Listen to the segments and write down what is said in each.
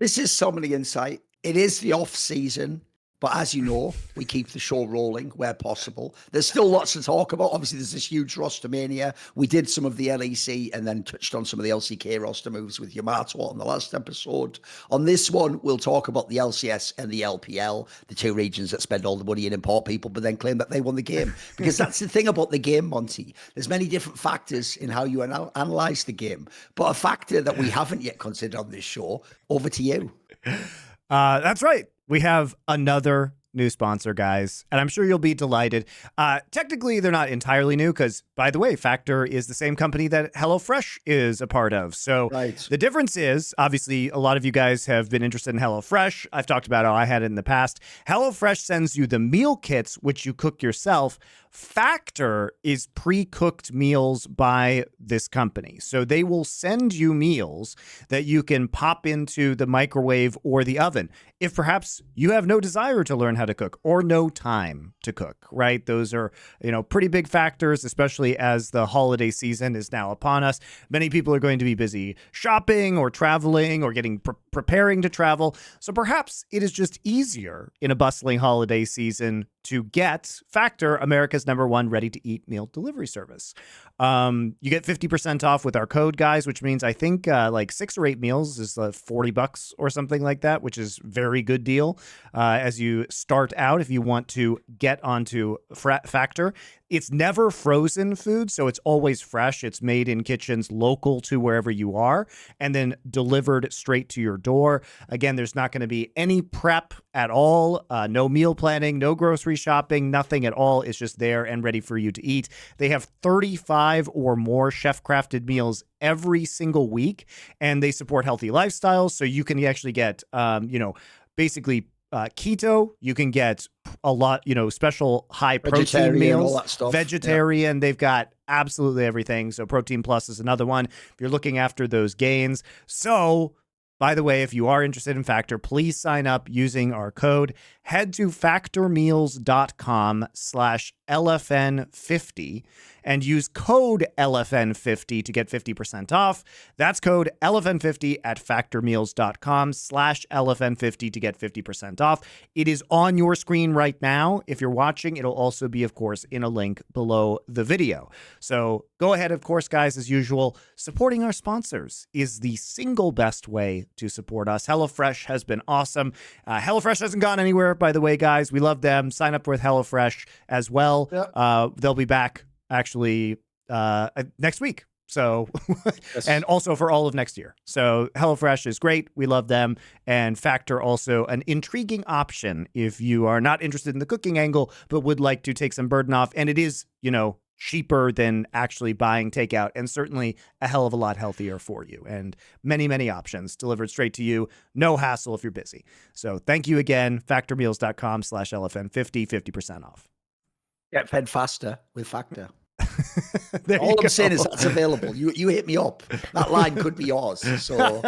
This is Summoning Insight. It is the off season, but as you know, we keep the show rolling where possible. There's still lots to talk about. Obviously, there's this huge roster mania. We did some of the LEC and then touched on some of the LCK roster moves with Yamato on the last episode. On this one, we'll talk about the LCS and the LPL, the two regions that spend all the money and import people, but then claim that they won the game. Because that's the thing about the game, Monty. There's many different factors in how you analyze the game, but a factor that we haven't yet considered on this show, over to you. That's right. We have another new sponsor, guys, and I'm sure you'll be delighted. Technically, they're not entirely new because, by the way, Factor is the same company that HelloFresh is a part of. So The difference is, obviously, a lot of you guys have been interested in HelloFresh. I've talked about how I had it in the past. HelloFresh sends you the meal kits, which you cook yourself. Factor is pre-cooked meals by this company. So they will send you meals that you can pop into the microwave or the oven. If perhaps you have no desire to learn how to cook or no time to cook, right? Those are, pretty big factors, especially as the holiday season is now upon us. Many people are going to be busy shopping or traveling or getting preparing to travel. So perhaps it is just easier in a bustling holiday season to get Factor, America's #1 ready-to-eat meal delivery service. You get 50% off with our code, guys, which means I think like 6 or 8 meals is $40 or something like that, which is very good deal as you start out if you want to get onto Factor. It's never frozen food, so it's always fresh. It's made in kitchens local to wherever you are and then delivered straight to your door. Again, there's not going to be any prep at all, no meal planning, no grocery shopping, nothing at all. It's just there and ready for you to eat. They have 35 or more chef-crafted meals every single week, and they support healthy lifestyles, so you can actually get, basically keto. You can get a lot, special high protein meals, all that stuff. Vegetarian. They've got absolutely everything. So Protein Plus is another one if you're looking after those gains. So, by the way, if you are interested in Factor, please sign up using our code. Head to factormeals.com/LFN50 and use code LFN50 to get 50% off. That's code LFN50 at factormeals.com/LFN50 to get 50% off. It is on your screen right now. If you're watching, it'll also be, of course, in a link below the video. So go ahead, of course, guys, as usual. Supporting our sponsors is the single best way to support us. HelloFresh has been awesome. HelloFresh hasn't gone anywhere, by the way, guys. We love them. Sign up with HelloFresh as well. Yep. They'll be back actually next week. So, yes. And also for all of next year. So HelloFresh is great. We love them. And Factor also an intriguing option if you are not interested in the cooking angle, but would like to take some burden off. And it is, cheaper than actually buying takeout and certainly a hell of a lot healthier for you. And many, many options delivered straight to you. No hassle if you're busy. So thank you again. Factormeals.com/LFN50, 50% off. Get fed faster with Factor. All I'm saying is that's available. You hit me up. That line could be yours. So,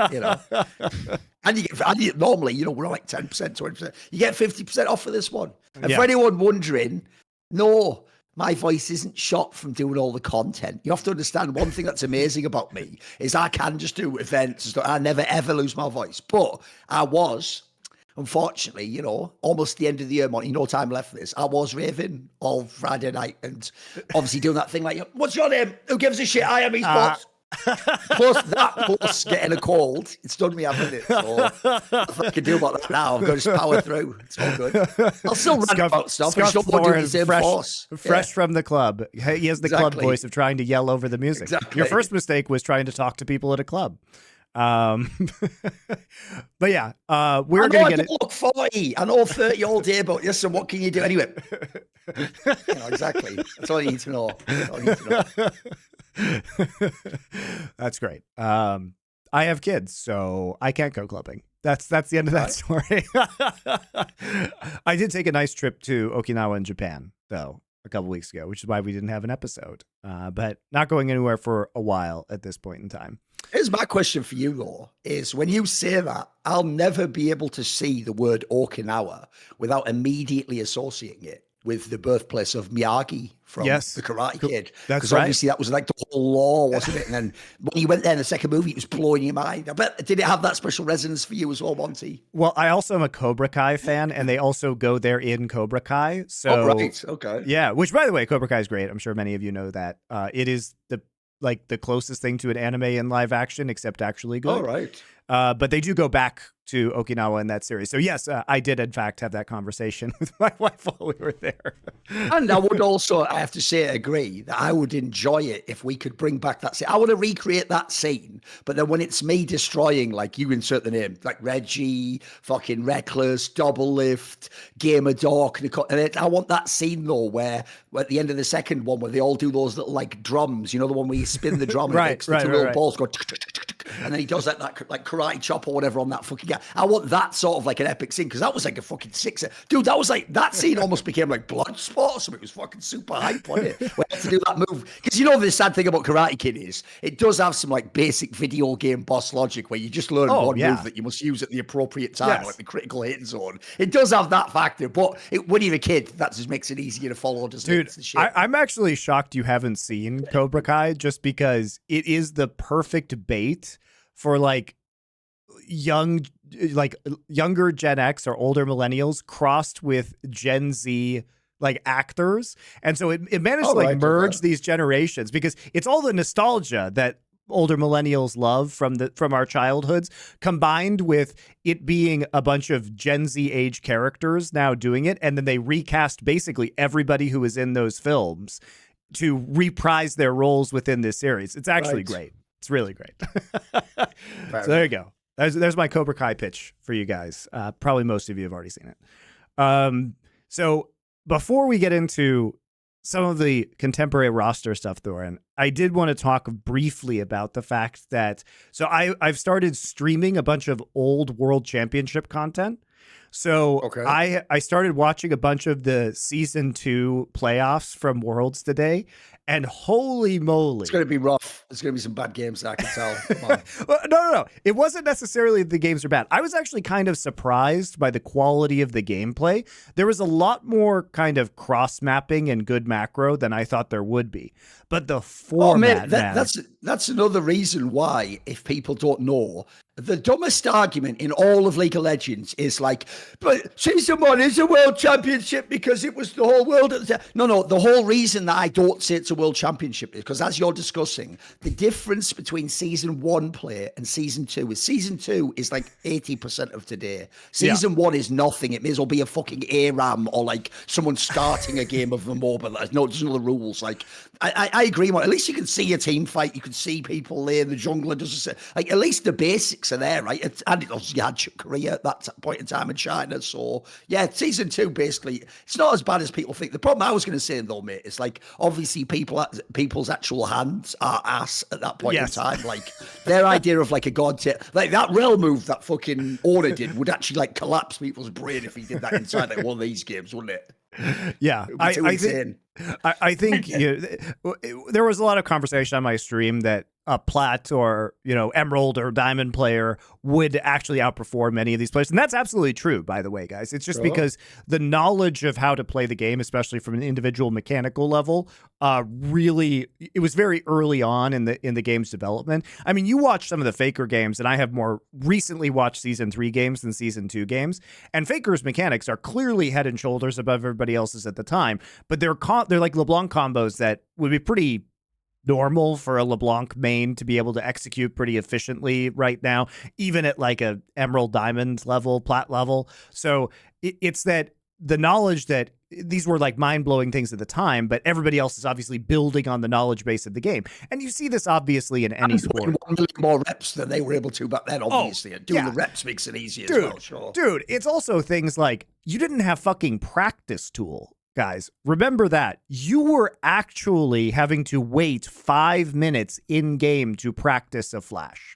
And you get normally, we're like 10%, 20%. You get 50% off for this one. And for anyone wondering, no, my voice isn't shot from doing all the content. You have to understand one thing that's amazing about me is I can just do events and stuff. I never, ever lose my voice. But I was, unfortunately, almost the end of the year, Monty, no time left for this. I was raving all Friday night and obviously doing that thing like, what's your name? Who gives a shit? I am esports. Plus getting a cold, it's done me having it. So I can do about that now. I'm going to just power through. It's all good. I'll still rant about stuff. I just don't want to do the same force. Fresh from the club. He has the club voice of trying to yell over the music. Exactly. Your first mistake was trying to talk to people at a club. But yeah, we're going to get it. Look, 40. I know 30 all day, but yes, so what can you do anyway? Exactly. That's all you need to know. That's great. I have kids, so I can't go clubbing. That's the end of that story. I did take a nice trip to Okinawa in Japan, though, a couple weeks ago, which is why we didn't have an episode. But not going anywhere for a while at this point in time. Here's my question for you, though, is when you say that, I'll never be able to see the word Okinawa without immediately associating it with the birthplace of Miyagi from Yes. the Karate Kid. That's Because right. obviously that was like the whole law, wasn't it? And then when you went there in the second movie, it was blowing your mind. I bet, did it have that special resonance for you as well, Monty? Well, I also am a Cobra Kai fan, and they also go there in Cobra Kai. So, right. Okay. Yeah, which, by the way, Cobra Kai is great. I'm sure many of you know that. It is the closest thing to an anime in live action, except actually good. All right. But they do go back to Okinawa in that series. So yes, I did in fact have that conversation with my wife while we were there. And I would also, I have to say, agree that I would enjoy it if we could bring back that scene. I want to recreate that scene, but then when it's me destroying, like you insert the name, like Reggie, fucking Reckless, Double Lift, Gamer Dork, and I want that scene though where at the end of the second one where they all do those little like drums, you know, the one where you spin the drum and it makes the two little balls go, and then he does that like karate chop or whatever on that fucking guy. I want that sort of like an epic scene because that was like a fucking sixer. Dude, that was like, that scene almost became like Bloodsport or something. It was fucking super hype, wasn't it? We had to do that move. Because you know the sad thing about Karate Kid is it does have some like basic video game boss logic where you just learn one move that you must use at the appropriate time, like the critical hit zone. It does have that factor, but when you're a kid, that just makes it easier to follow, doesn't it? Dude, I'm actually shocked you haven't seen Cobra Kai just because it is the perfect bait for like younger Gen X or older millennials crossed with Gen Z like actors. And so it managed to merge these generations because it's all the nostalgia that older millennials love from our childhoods combined with it being a bunch of Gen Z age characters now doing it. And then they recast basically everybody who was in those films to reprise their roles within this series. It's actually great. It's really great. So there you go. There's my Cobra Kai pitch for you guys. Probably most of you have already seen it. So before we get into some of the contemporary roster stuff, Thorin, I did want to talk briefly about the fact that, so I've started streaming a bunch of old World Championship content. So I started watching a bunch of the season 2 playoffs from Worlds today, and holy moly. It's going to be rough. There's going to be some bad games, I can tell. Come on. Well, no. It wasn't necessarily the games are bad. I was actually kind of surprised by the quality of the gameplay. There was a lot more kind of cross-mapping and good macro than I thought there would be. But the format, that's another reason why, if people don't know, the dumbest argument in all of League of Legends is like, but Season 1 is a world championship because it was the whole world. No, the whole reason that I don't say it's a world championship is because, as you're discussing, the difference between Season 1 play and Season 2 is Season 2 is like 80% of today. Season 1 is nothing. It may as well be a fucking ARAM or like someone starting a game of the MOBA. There's no the rules. Like, I agree. At least you can see a team fight. You can see people there. The jungler doesn't like, at least the basics are there, right? And it also, you had Korea at that point in time in China. So yeah, Season 2 basically, it's not as bad as people think. The problem I was going to say though, mate, is like obviously people's actual hands are ass at that point in time. Like their idea of like a god tier, like that rail move that fucking Order did would actually like collapse people's brain if he did that inside like one of these games, wouldn't it? Yeah, I think there was a lot of conversation on my stream that a plat or emerald or diamond player would actually outperform many of these players, and that's absolutely true, by the way, guys. It's just because the knowledge of how to play the game, especially from an individual mechanical level, really, it was very early on in the game's development. I mean, you watch some of the Faker games, and I have more recently watched Season 3 games than Season 2 games, and Faker's mechanics are clearly head and shoulders above everybody else's at the time, but they're like LeBlanc combos that would be pretty normal for a LeBlanc main to be able to execute pretty efficiently right now, even at like a emerald diamond level, plat level. So it's that the knowledge that these were like mind-blowing things at the time, but everybody else is obviously building on the knowledge base of the game. And you see this obviously in any sport. 1 million more reps than they were able to back then, obviously. And doing the reps makes it easier as well, sure. Dude, it's also things like you didn't have fucking practice tool. Guys, remember that. You were actually having to wait 5 minutes in game to practice a flash.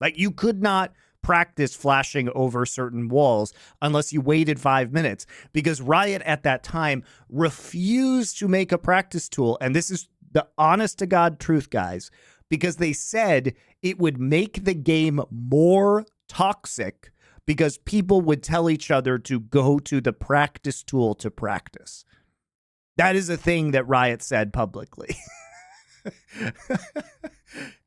Like, you could not practice flashing over certain walls unless you waited 5 minutes, because Riot at that time refused to make a practice tool. And this is the honest to God truth, guys, because they said it would make the game more toxic because people would tell each other to go to the practice tool to practice. That is a thing that Riot said publicly.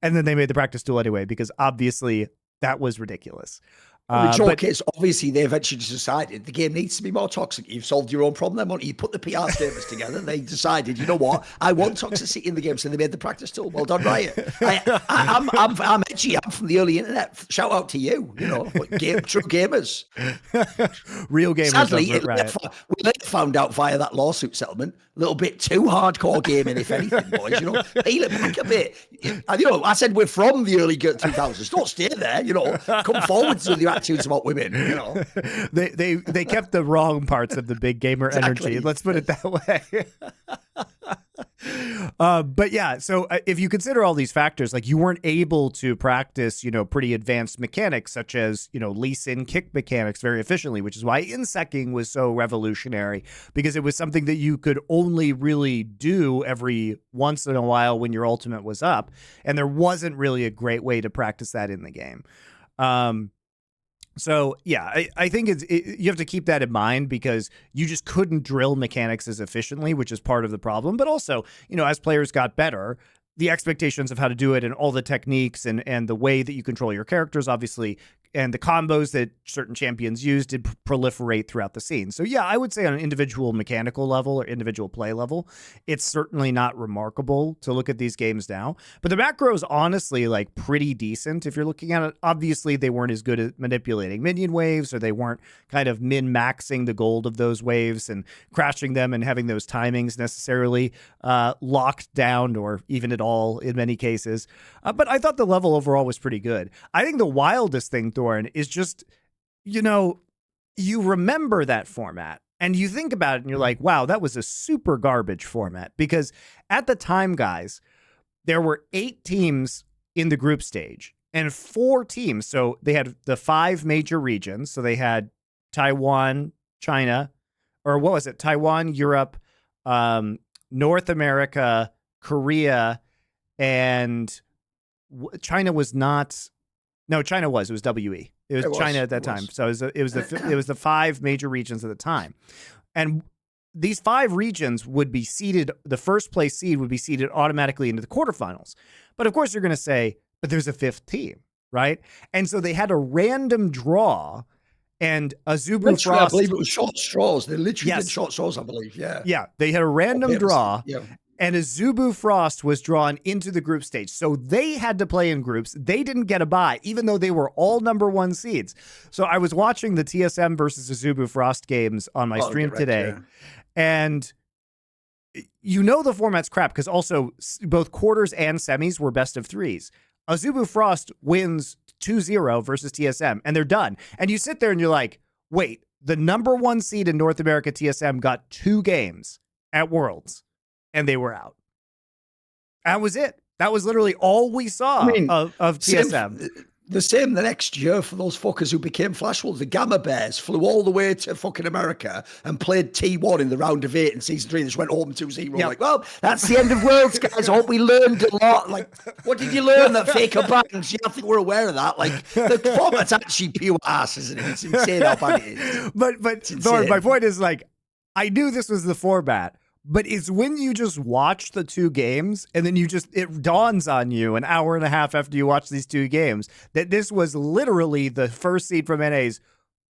And then they made the practice tool anyway, because obviously that was ridiculous. The joke is, obviously, they eventually just decided the game needs to be more toxic. You've solved your own problem then, Monte. You put the PR statements together. They decided, you know what? I want toxicity in the game, so they made the practice tool. Well done, Riot. I'm edgy. I'm from the early internet. Shout out to you. You know, true gamers. Real gamers. Sadly, we later found out via that lawsuit settlement, a little bit too hardcore gaming, if anything, boys. You know, peel it back a bit. And, you know, I said we're from the early 2000s. Don't stay there. You know, come forward to the attitudes about women. You know, they kept the wrong parts of the big gamer energy. Let's put it that way. But yeah, so if you consider all these factors, like you weren't able to practice, you know, pretty advanced mechanics such as, you know, Lee Sin kick mechanics very efficiently, which is why insecking was so revolutionary, because it was something that you could only really do every once in a while when your ultimate was up, and there wasn't really a great way to practice that in the game. So yeah, I think you have to keep that in mind, because you just couldn't drill mechanics as efficiently, which is part of the problem. But also, you know, as players got better, the expectations of how to do it and all the techniques and the way that you control your characters, obviously, and the combos that certain champions use did proliferate throughout the scene. So yeah, I would say on an individual mechanical level or individual play level, it's certainly not remarkable to look at these games now. But the macro is honestly like pretty decent if you're looking at it. Obviously, they weren't as good at manipulating minion waves, or they weren't kind of min-maxing the gold of those waves and crashing them and having those timings necessarily locked down, or even at all in many cases. But I thought the level overall was pretty good. I think the wildest thing, Thorin, is just, you know, you remember that format and you think about it and you're like, wow, that was a super garbage format. Because at the time, guys, there were 8 teams in the group stage and 4 teams. So they had the 5 major regions. So they had Taiwan, China, or what was it? Taiwan, Europe, North America, Korea, and China was not. No, China was. It was WE. It was China at that time. So it was the 5 major regions at the time, and these 5 regions would be seeded. The first place seed would be seeded automatically into the quarterfinals. But of course, you're going to say, but there's a 5th team, right? And so they had a random draw, and Azubu Frost. I believe it was short straws. They literally did short straws, I believe. Yeah. Yeah. They had a random draw. Yeah. And Azubu Frost was drawn into the group stage. So they had to play in groups. They didn't get a bye, even though they were all #1 seeds. So I was watching the TSM versus Azubu Frost games on my stream today. Yeah. And you know the format's crap, because also both quarters and semis were best of 3s. Azubu Frost wins 2-0 versus TSM, and they're done. And you sit there and you're like, wait, the #1 seed in North America, TSM, got 2 games at Worlds. And they were out. That was it. That was literally all we saw of TSM. The same the next year for those fuckers who became Flash Wolves. The Gamma Bears flew all the way to fucking America and played T1 in the round of 8 in season 3 and just went home 2-0. Yep. Like, well, that's the end of Worlds, guys. I hope we learned a lot. Like, what did you learn? That Faker bangs? Yeah, I think we're aware of that. Like, the format's actually pure ass, isn't it? It's insane how bad it is. But Thor, my point is, like, I knew this was the format. But it's when you just watch the 2 games and then it dawns on you an hour and a half after you watch these 2 games that this was literally the first seed from NA's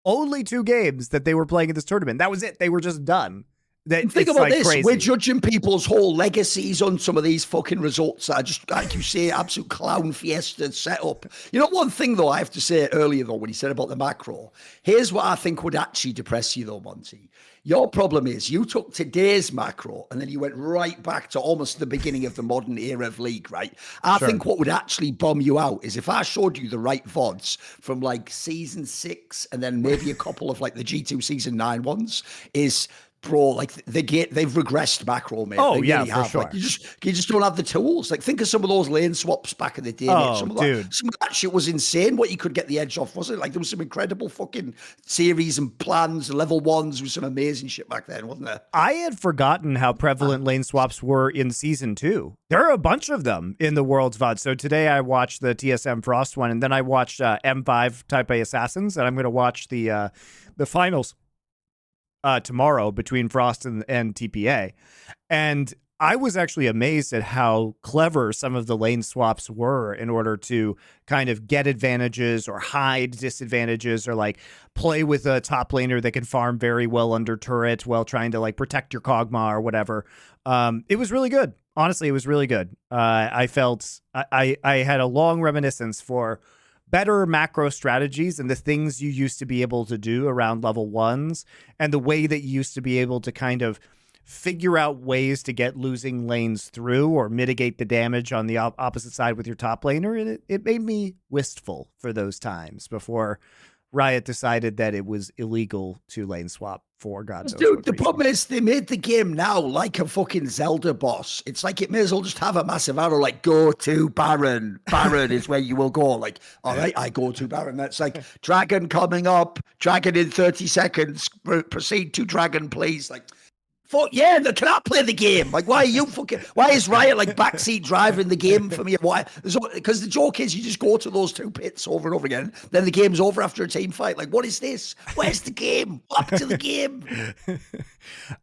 only 2 games that they were playing in this tournament. That was it. They were just done. Think about this. Crazy. We're judging people's whole legacies on some of these fucking results that are just, like you say, absolute clown fiesta setup. You know, one thing, though, I have to say earlier, though, when he said about the macro, here's what I think would actually depress you, though, Monte. Your problem is you took today's macro and then you went right back to almost the beginning of the modern era of League, right? I think what would actually bomb you out is if I showed you the right VODs from like season 6 and then maybe a couple of like the G2 season 9 ones is... Bro, like they've regressed macro, mate. Oh, they yeah, really for have. sure. Like, you just don't have the tools. Like, think of some of those lane swaps back in the day. Oh, mate. Some of that shit was insane. What you could get the edge off, wasn't it? Like, there was some incredible fucking series and plans, level 1s with some amazing shit back then, wasn't there? I had forgotten how prevalent lane swaps were in season 2. There are a bunch of them in the World's VOD. So today I watched the TSM Frost one, and then I watched M5 Type A Assassins, and I'm going to watch the finals tomorrow between Frost and TPA. And I was actually amazed at how clever some of the lane swaps were in order to kind of get advantages or hide disadvantages, or like play with a top laner that can farm very well under turret while trying to like protect your Kog'Maw or whatever. It was really good. Honestly, it was really good. I felt I had a long reminiscence for better macro strategies and the things you used to be able to do around level 1s, and the way that you used to be able to kind of figure out ways to get losing lanes through or mitigate the damage on the opposite side with your top laner. And it made me wistful for those times before Riot decided that it was illegal to lane swap for God knows what Dude, the reason. problem is they made the game now like a fucking Zelda boss. It's like it may as well just have a massive arrow, like go to Baron. Baron is where you will go. Like, all right, I go to Baron. That's like Dragon coming up, Dragon in 30 seconds, proceed to Dragon, please. Like, fuck yeah, they cannot play the game. Like, why is Riot like backseat driving the game for me? Why? Because the joke is you just go to those two pits over and over again, then the game's over after a team fight. Like, what is this? Where's the game? What happened to the game?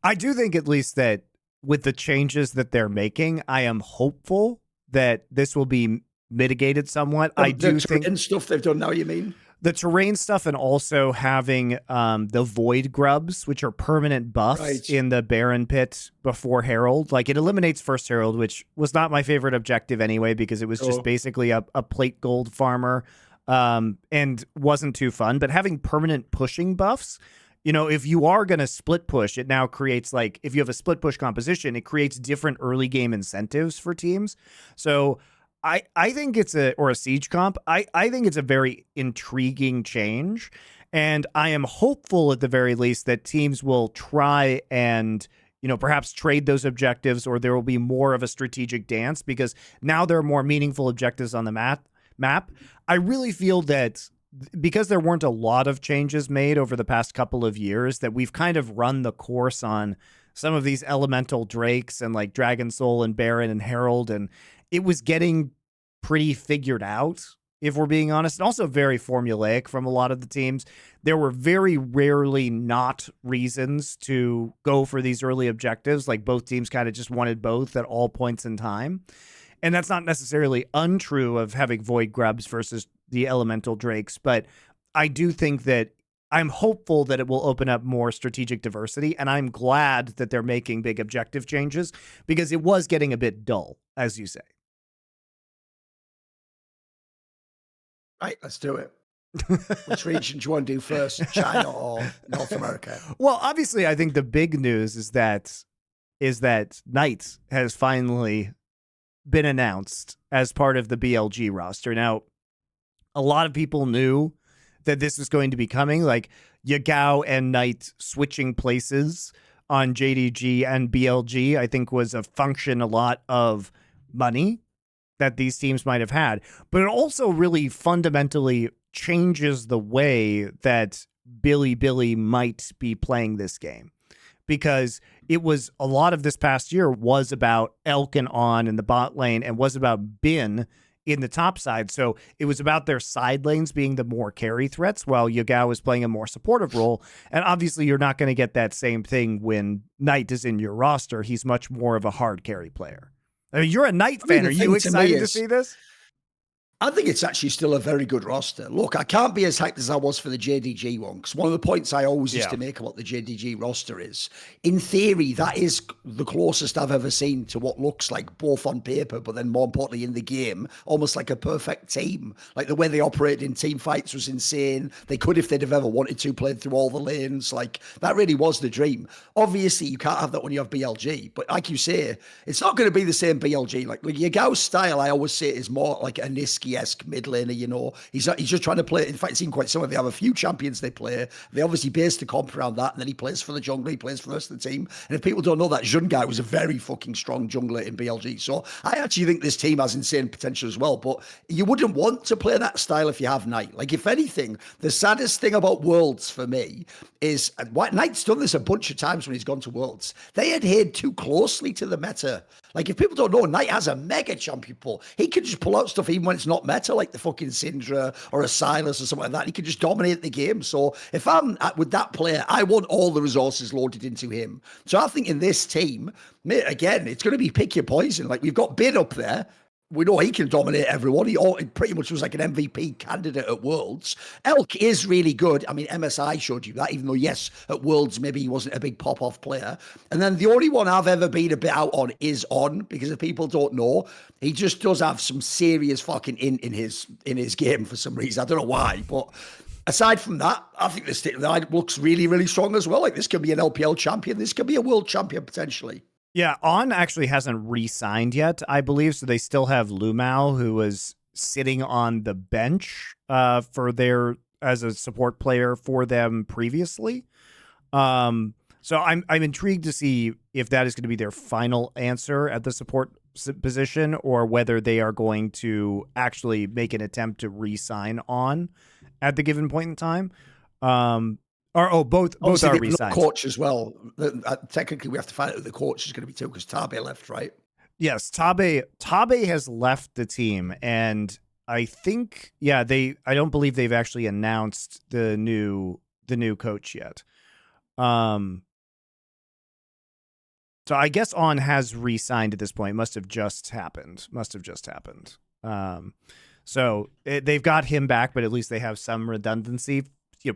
I do think at least that with the changes that they're making, I am hopeful that this will be mitigated somewhat. I do think stuff they've done now, you mean? The terrain stuff, and also having the void grubs, which are permanent buffs in the Baron pit before Herald. Like, it eliminates first Herald, which was not my favorite objective anyway, because it was just basically a plate gold farmer and wasn't too fun. But having permanent pushing buffs, you know, if you are going to split push, it now creates, like, if you have a split push composition, it creates different early game incentives for teams. So I think it's a siege comp. I think it's a very intriguing change, and I am hopeful at the very least that teams will try and, you know, perhaps trade those objectives, or there will be more of a strategic dance, because now there are more meaningful objectives on the map. I really feel that because there weren't a lot of changes made over the past couple of years, that we've kind of run the course on some of these elemental drakes and like Dragon Soul and Baron and Herald, and it was getting pretty figured out, if we're being honest, and also very formulaic from a lot of the teams. There were very rarely not reasons to go for these early objectives. Like, both teams kind of just wanted both at all points in time. And that's not necessarily untrue of having void grubs versus the elemental drakes, but I do think that I'm hopeful that it will open up more strategic diversity, and I'm glad that they're making big objective changes, because it was getting a bit dull, as you say. Right, let's do it. Which region do you want to do first, China or North America? Well, obviously, I think the big news is that Knight has finally been announced as part of the BLG roster. Now, a lot of people knew that this was going to be coming, like Yagao and Knight switching places on JDG and BLG, I think was a function a lot of money that these teams might have had, but it also really fundamentally changes the way that Billy might be playing this game, because it was a lot of this past year was about Elk and On in the bot lane, and was about Bin in the top side. So it was about their side lanes being the more carry threats, while Yagao was playing a more supportive role. And obviously you're not going to get that same thing when Knight is in your roster. He's much more of a hard carry player. I mean, you're a Knight fan. Are you excited to see this? I think it's actually still a very good roster. Look, I can't be as hyped as I was for the JDG one, because one of the points I always used to make about the JDG roster is, in theory, that is the closest I've ever seen to what looks like, both on paper, but then more importantly in the game, almost like a perfect team. Like, the way they operated in team fights was insane. They could, if they'd have ever wanted to, play through all the lanes. Like, that really was the dream. Obviously, you can't have that when you have BLG, but like you say, it's not going to be the same BLG. Like Yagao's style, I always say, is more like a Niski-esque mid laner, you know. He's just trying to play. In fact, it's even quite similar. They have a few champions they play. They obviously base the comp around that, and then he plays for the jungler, he plays for the rest of the team. And if people don't know that, Jun guy was a very fucking strong jungler in BLG. So I actually think this team has insane potential as well. But you wouldn't want to play that style if you have Knight. Like, if anything, the saddest thing about Worlds for me is, Knight's done this a bunch of times when he's gone to Worlds, they adhered too closely to the meta. Like, if people don't know, Knight has a mega champion pull. He can just pull out stuff even when it's not meta, like the fucking Syndra or a Silas or something like that. He can just dominate the game. So if I'm with that player, I want all the resources loaded into him. So I think in this team, mate, again, it's going to be pick your poison. Like, we've got Bin up there. We know he can dominate everyone. He pretty much was like an MVP candidate at Worlds. Elk is really good. I mean, MSI showed you that, even though, yes, at Worlds, maybe he wasn't a big pop-off player. And then the only one I've ever been a bit out on is On, because if people don't know, he just does have some serious fucking in his game for some reason. I don't know why, but aside from that, I think this team looks really, really strong as well. Like, this could be an LPL champion. This could be a world champion, potentially. Yeah, On actually hasn't re-signed yet, I believe. So they still have Lumao, who was sitting on the bench as a support player for them previously. So I'm intrigued to see if that is going to be their final answer at the support position, or whether they are going to actually make an attempt to re-sign On at the given point in time. Both are re-signed. Coach as well. Technically, we have to find out who the coach is going to be too, because Tabe left, right? Yes, Tabe has left the team, and I think, I don't believe they've actually announced the new coach yet. So I guess On has re-signed at this point. Must have just happened. So they've got him back, but at least they have some redundancy.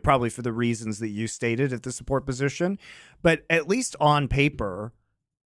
Probably for the reasons that you stated at the support position. But at least on paper,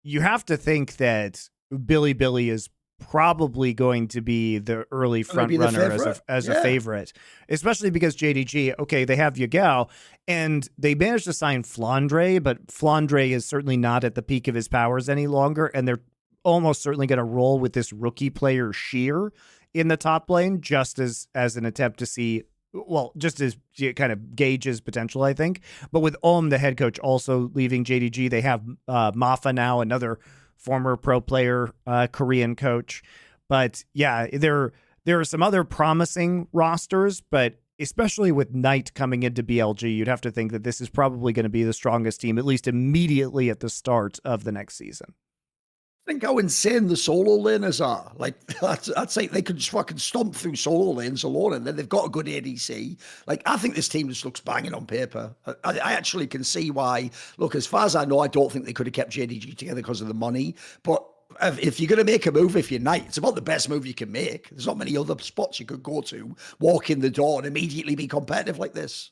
you have to think that Billy is probably going to be the early front runner as a favorite, especially because JDG, okay, they have Yagao, and they managed to sign Flandre, but Flandre is certainly not at the peak of his powers any longer, and they're almost certainly going to roll with this rookie player Sheer in the top lane, just as an attempt to see, well, just as kind of gauge his potential, I think. But with the head coach, also leaving JDG, they have Mafa now, another former pro player, Korean coach. But yeah, there are some other promising rosters, but especially with Knight coming into BLG, you'd have to think that this is probably going to be the strongest team, at least immediately at the start of the next season. Think how insane the solo laners are. Like, I'd say they could just fucking stomp through solo lanes alone, and then they've got a good ADC. Like, I think this team just looks banging on paper. I actually can see why. Look, as far as I know, I don't think they could have kept JDG together because of the money. But if you're going to make a move, if you're Knight, it's about the best move you can make. There's not many other spots you could go to, walk in the door, and immediately be competitive like this.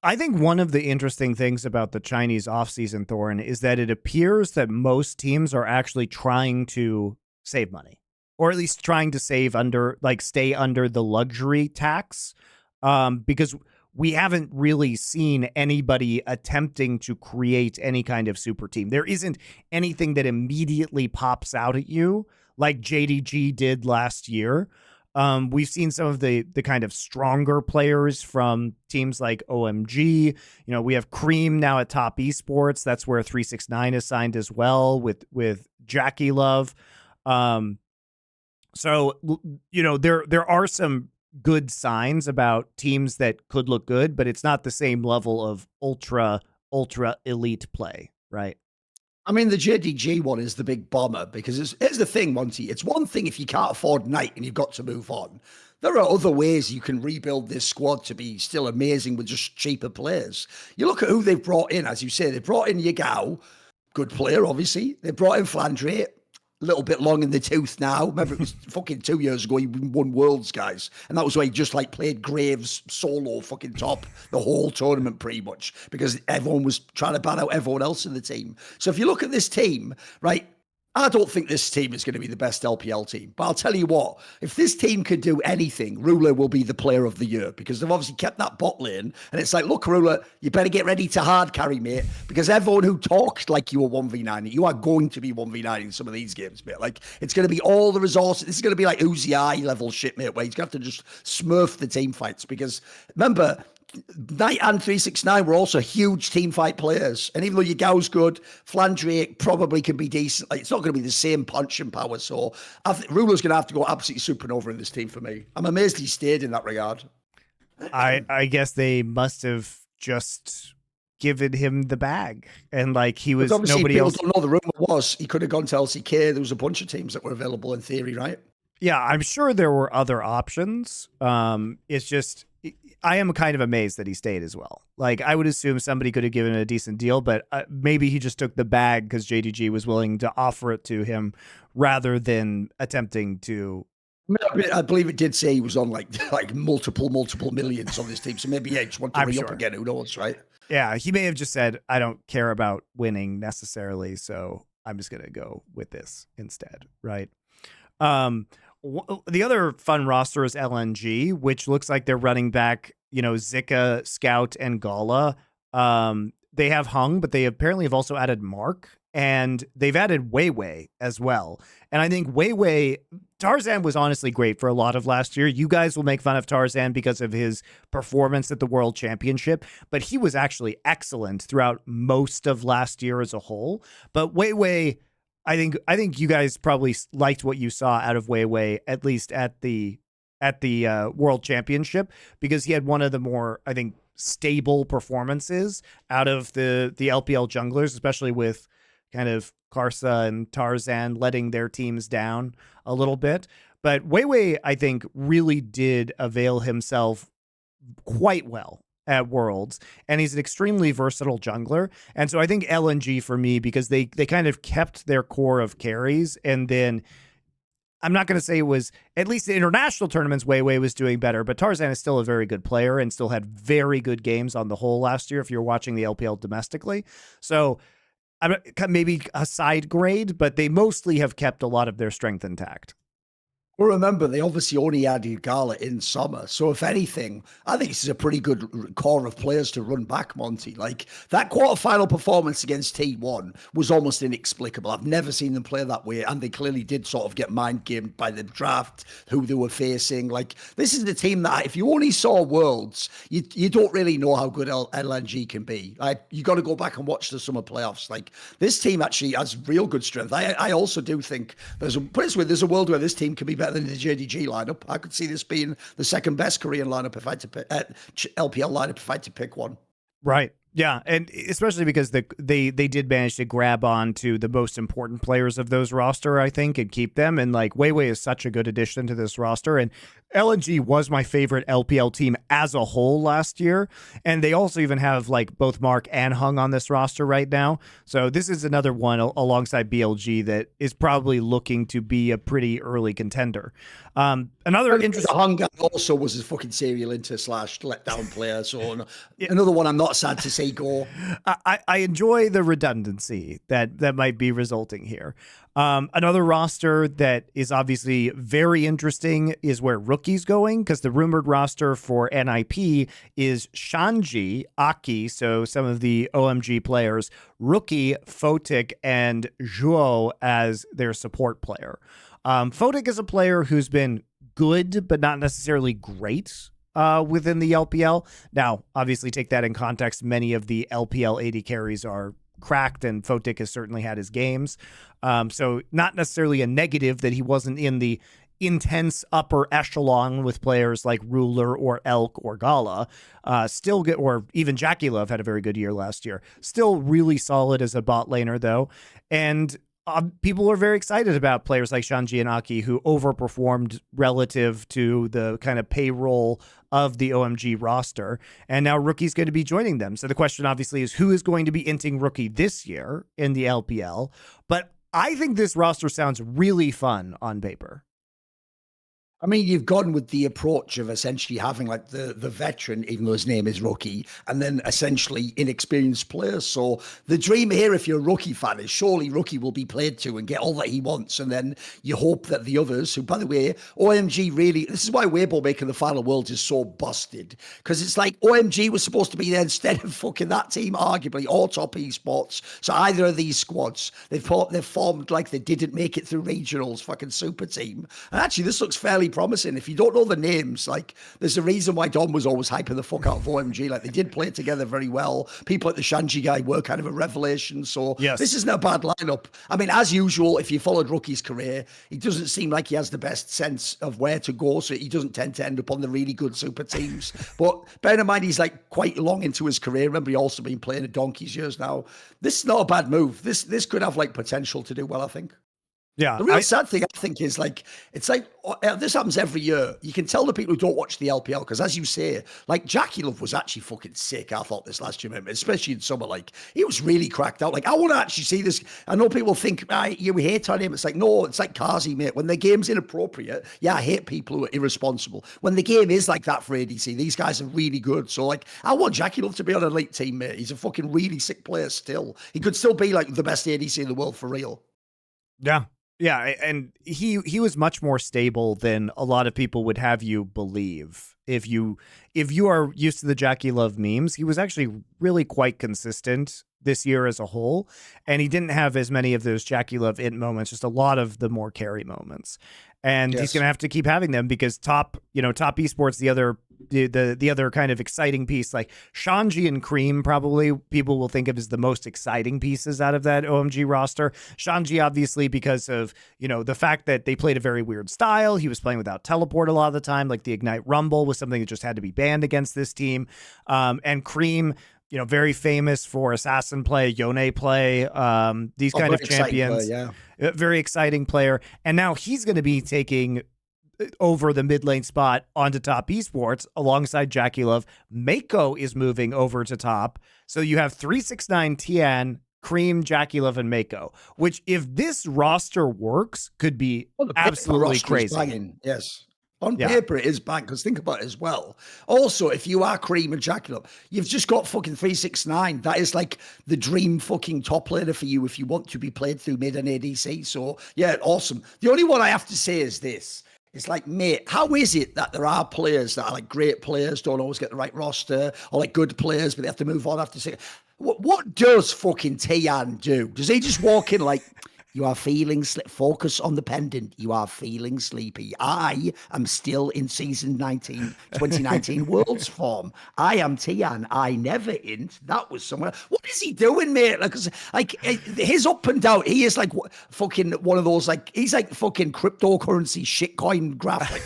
I think one of the interesting things about the Chinese offseason, Thorin, is that it appears that most teams are actually trying to save money, or at least trying to stay under the luxury tax, because we haven't really seen anybody attempting to create any kind of super team. There isn't anything that immediately pops out at you like JDG did last year. We've seen some of the kind of stronger players from teams like OMG. We have Cream now at Top Esports. That's where 369 is signed as well with Jackie Love. So there are some good signs about teams that could look good, but it's not the same level of ultra elite play, right? I mean, the JDG one is the big bomber, because here's the thing, Monty. It's one thing if you can't afford Knight and you've got to move on. There are other ways you can rebuild this squad to be still amazing with just cheaper players. You look at who they've brought in, as you say. They brought in Yagao, good player, obviously. They brought in Flandre, a little bit long in the tooth now. Remember, it was fucking 2 years ago he won Worlds, guys. And that was where he just played Graves solo fucking top the whole tournament pretty much, because everyone was trying to ban out everyone else in the team. So if you look at this team, right, I don't think this team is going to be the best LPL team. But I'll tell you what, if this team could do anything, Ruler will be the player of the year, because they've obviously kept that bot lane. And it's like, look, Ruler, you better get ready to hard carry, mate, because everyone who talks like you are 1v9, you are going to be 1v9 in some of these games, mate. Like, it's going to be all the resources. This is going to be like Uzi I level shit, mate, where he's going to have to just smurf the team fights. Because remember, Knight and 369 were also huge team fight players. And even though Yagao's good, Flandre probably can be decent. It's not going to be the same punch and power. So I think Ruler's going to have to go absolutely supernova in this team for me. I'm amazed he stayed in that regard. I guess they must have just given him the bag, and like he was nobody else. Don't know. The rumor was he could have gone to LCK. There was a bunch of teams that were available in theory, right? Yeah, I'm sure there were other options. It's just I am kind of amazed that he stayed as well. Like I would assume somebody could have given him a decent deal, but maybe he just took the bag because JDG was willing to offer it to him rather than attempting to. I believe it did say he was on like multiple millions on this team. So maybe just want to re-up again. Who knows, right? Yeah, he may have just said, I don't care about winning necessarily, so I'm just going to go with this instead, right? The other fun roster is LNG, which looks like they're running back, Zika, Scout, and Gala. They have Hung, but they apparently have also added Mark, and they've added Weiwei as well. And I think Weiwei, Tarzan was honestly great for a lot of last year. You guys will make fun of Tarzan because of his performance at the World Championship, but he was actually excellent throughout most of last year as a whole. But Weiwei, I think you guys probably liked what you saw out of Weiwei, at least at the World Championship, because he had one of the more, I think, stable performances out of the LPL junglers, especially with kind of Karsa and Tarzan letting their teams down a little bit. But Weiwei, I think, really did avail himself quite well at Worlds, and he's an extremely versatile jungler. And so I think LNG for me, because they kind of kept their core of carries, and then I'm not going to say it was, at least the international tournaments, Weiwei was doing better, but Tarzan is still a very good player and still had very good games on the whole last year if you're watching the LPL domestically. So I'm maybe a side grade, but they mostly have kept a lot of their strength intact. Well, remember, they obviously only added Gala in summer. So if anything, I think this is a pretty good core of players to run back, Monty. Like that quarterfinal performance against T1 was almost inexplicable. I've never seen them play that way. And they clearly did sort of get mind-gamed by the draft, who they were facing. Like this is the team that if you only saw Worlds, you don't really know how good LNG can be. Like you got to go back and watch the summer playoffs. Like this team actually has real good strength. I also do think there's a world where this team can be better than the JDG lineup. I could see this being the second best Korean lineup if I had to pick LPL lineup if I had to pick one. Right. Yeah, and especially because they did manage to grab on to the most important players of those roster, I think, and keep them. And like Weiwei is such a good addition to this roster. And LNG was my favorite LPL team as a whole last year. And they also even have like both Mark and Hung on this roster right now. So this is another one alongside BLG that is probably looking to be a pretty early contender. Another interesting Hung also was a fucking serial inter / letdown player. So another one I'm not sad to see go. I enjoy the redundancy that might be resulting here. Another roster that is obviously very interesting is where Rookie's going, because the rumored roster for NIP is Shanji, Aki, so some of the OMG players, Rookie, Photic, and Zhuo as their support player. Photic is a player who's been good, but not necessarily great within the LPL. Now, obviously, take that in context. Many of the LPL AD carries are cracked, and Photic has certainly had his games. So not necessarily a negative that he wasn't in the intense upper echelon with players like Ruler or Elk or Gala. Or even Jackie Love had a very good year last year. Still really solid as a bot laner, though. And people are very excited about players like Shanji and Aki who overperformed relative to the kind of payroll of the OMG roster. And now Rookie's going to be joining them. So the question obviously is who is going to be inting Rookie this year in the LPL? But I think this roster sounds really fun on paper. I mean, you've gone with the approach of essentially having like the veteran, even though his name is Rookie, and then essentially inexperienced players. So the dream here, if you're a Rookie fan, is surely Rookie will be played to and get all that he wants. And then you hope that the others, who, by the way, OMG really, this is why Weibo making the final Worlds is so busted. Because it's like OMG was supposed to be there instead of fucking that team, arguably, or top esports. So either of these squads, they've formed like they didn't make it through regionals, fucking super team. And actually, this looks fairly promising. If you don't know the names, like there's a reason why Dom was always hyping the fuck out of OMG. Like they did play together very well. People like the Shanji guy were kind of a revelation. So this isn't a bad lineup. I mean, as usual, if you followed Rookie's career, he doesn't seem like he has the best sense of where to go. So he doesn't tend to end up on the really good super teams. But bear in mind, he's like quite long into his career. Remember, he also been playing at Donkey's years now. This is not a bad move. This could have like potential to do well, I think. Yeah. The real sad thing, I think, is like, it's like, this happens every year. You can tell the people who don't watch the LPL, because as you say, like, Jackie Love was actually fucking sick, I thought, this last year, especially in summer. Like, he was really cracked out. Like, I want to actually see this. I know people think, you hate on him. It's like, no, it's like Kazi, mate. When the game's inappropriate, I hate people who are irresponsible. When the game is like that for ADC, these guys are really good. So, like, I want Jackie Love to be on an elite team, mate. He's a fucking really sick player still. He could still be, like, the best ADC in the world for real. Yeah. Yeah, and he was much more stable than a lot of people would have you believe. If you are used to the Jackie Love memes, he was actually really quite consistent this year as a whole, and he didn't have as many of those Jackie Love int moments, just a lot of the more carry moments. And he's going to have to keep having them because top esports, the other kind of exciting piece, like Shanji and Cream, probably people will think of as the most exciting pieces out of that OMG roster. Shanji, obviously, because of, the fact that they played a very weird style. He was playing without teleport a lot of the time. Like the Ignite Rumble was something that just had to be banned against this team. And Cream, very famous for assassin play, Yone play, these kind of champions. Play, very exciting player. And now he's going to be taking over the mid lane spot onto top esports alongside Jackie Love. Mako is moving over to top. So you have 369 Tian, Cream, Jackie Love, and Mako, which if this roster works could be absolutely crazy. Yes. On paper, it is bang, because think about it as well. Also, if you are Cream and Jackie Love, you've just got fucking 369. That is like the dream fucking top laner for you if you want to be played through mid and ADC. So, yeah, awesome. The only one I have to say is this. It's like, mate, how is it that there are players that are like great players, don't always get the right roster, or like good players, but they have to move on after 6? What does fucking Tian do? Does he just walk in like... You are feeling focus on the pendant. You are feeling sleepy. I am still in season 2019 Worlds form. I am Tian. I never int. That was somewhere. What is he doing, mate? Like his up and down. He is like fucking one of those, like, he's like fucking cryptocurrency shitcoin graphic.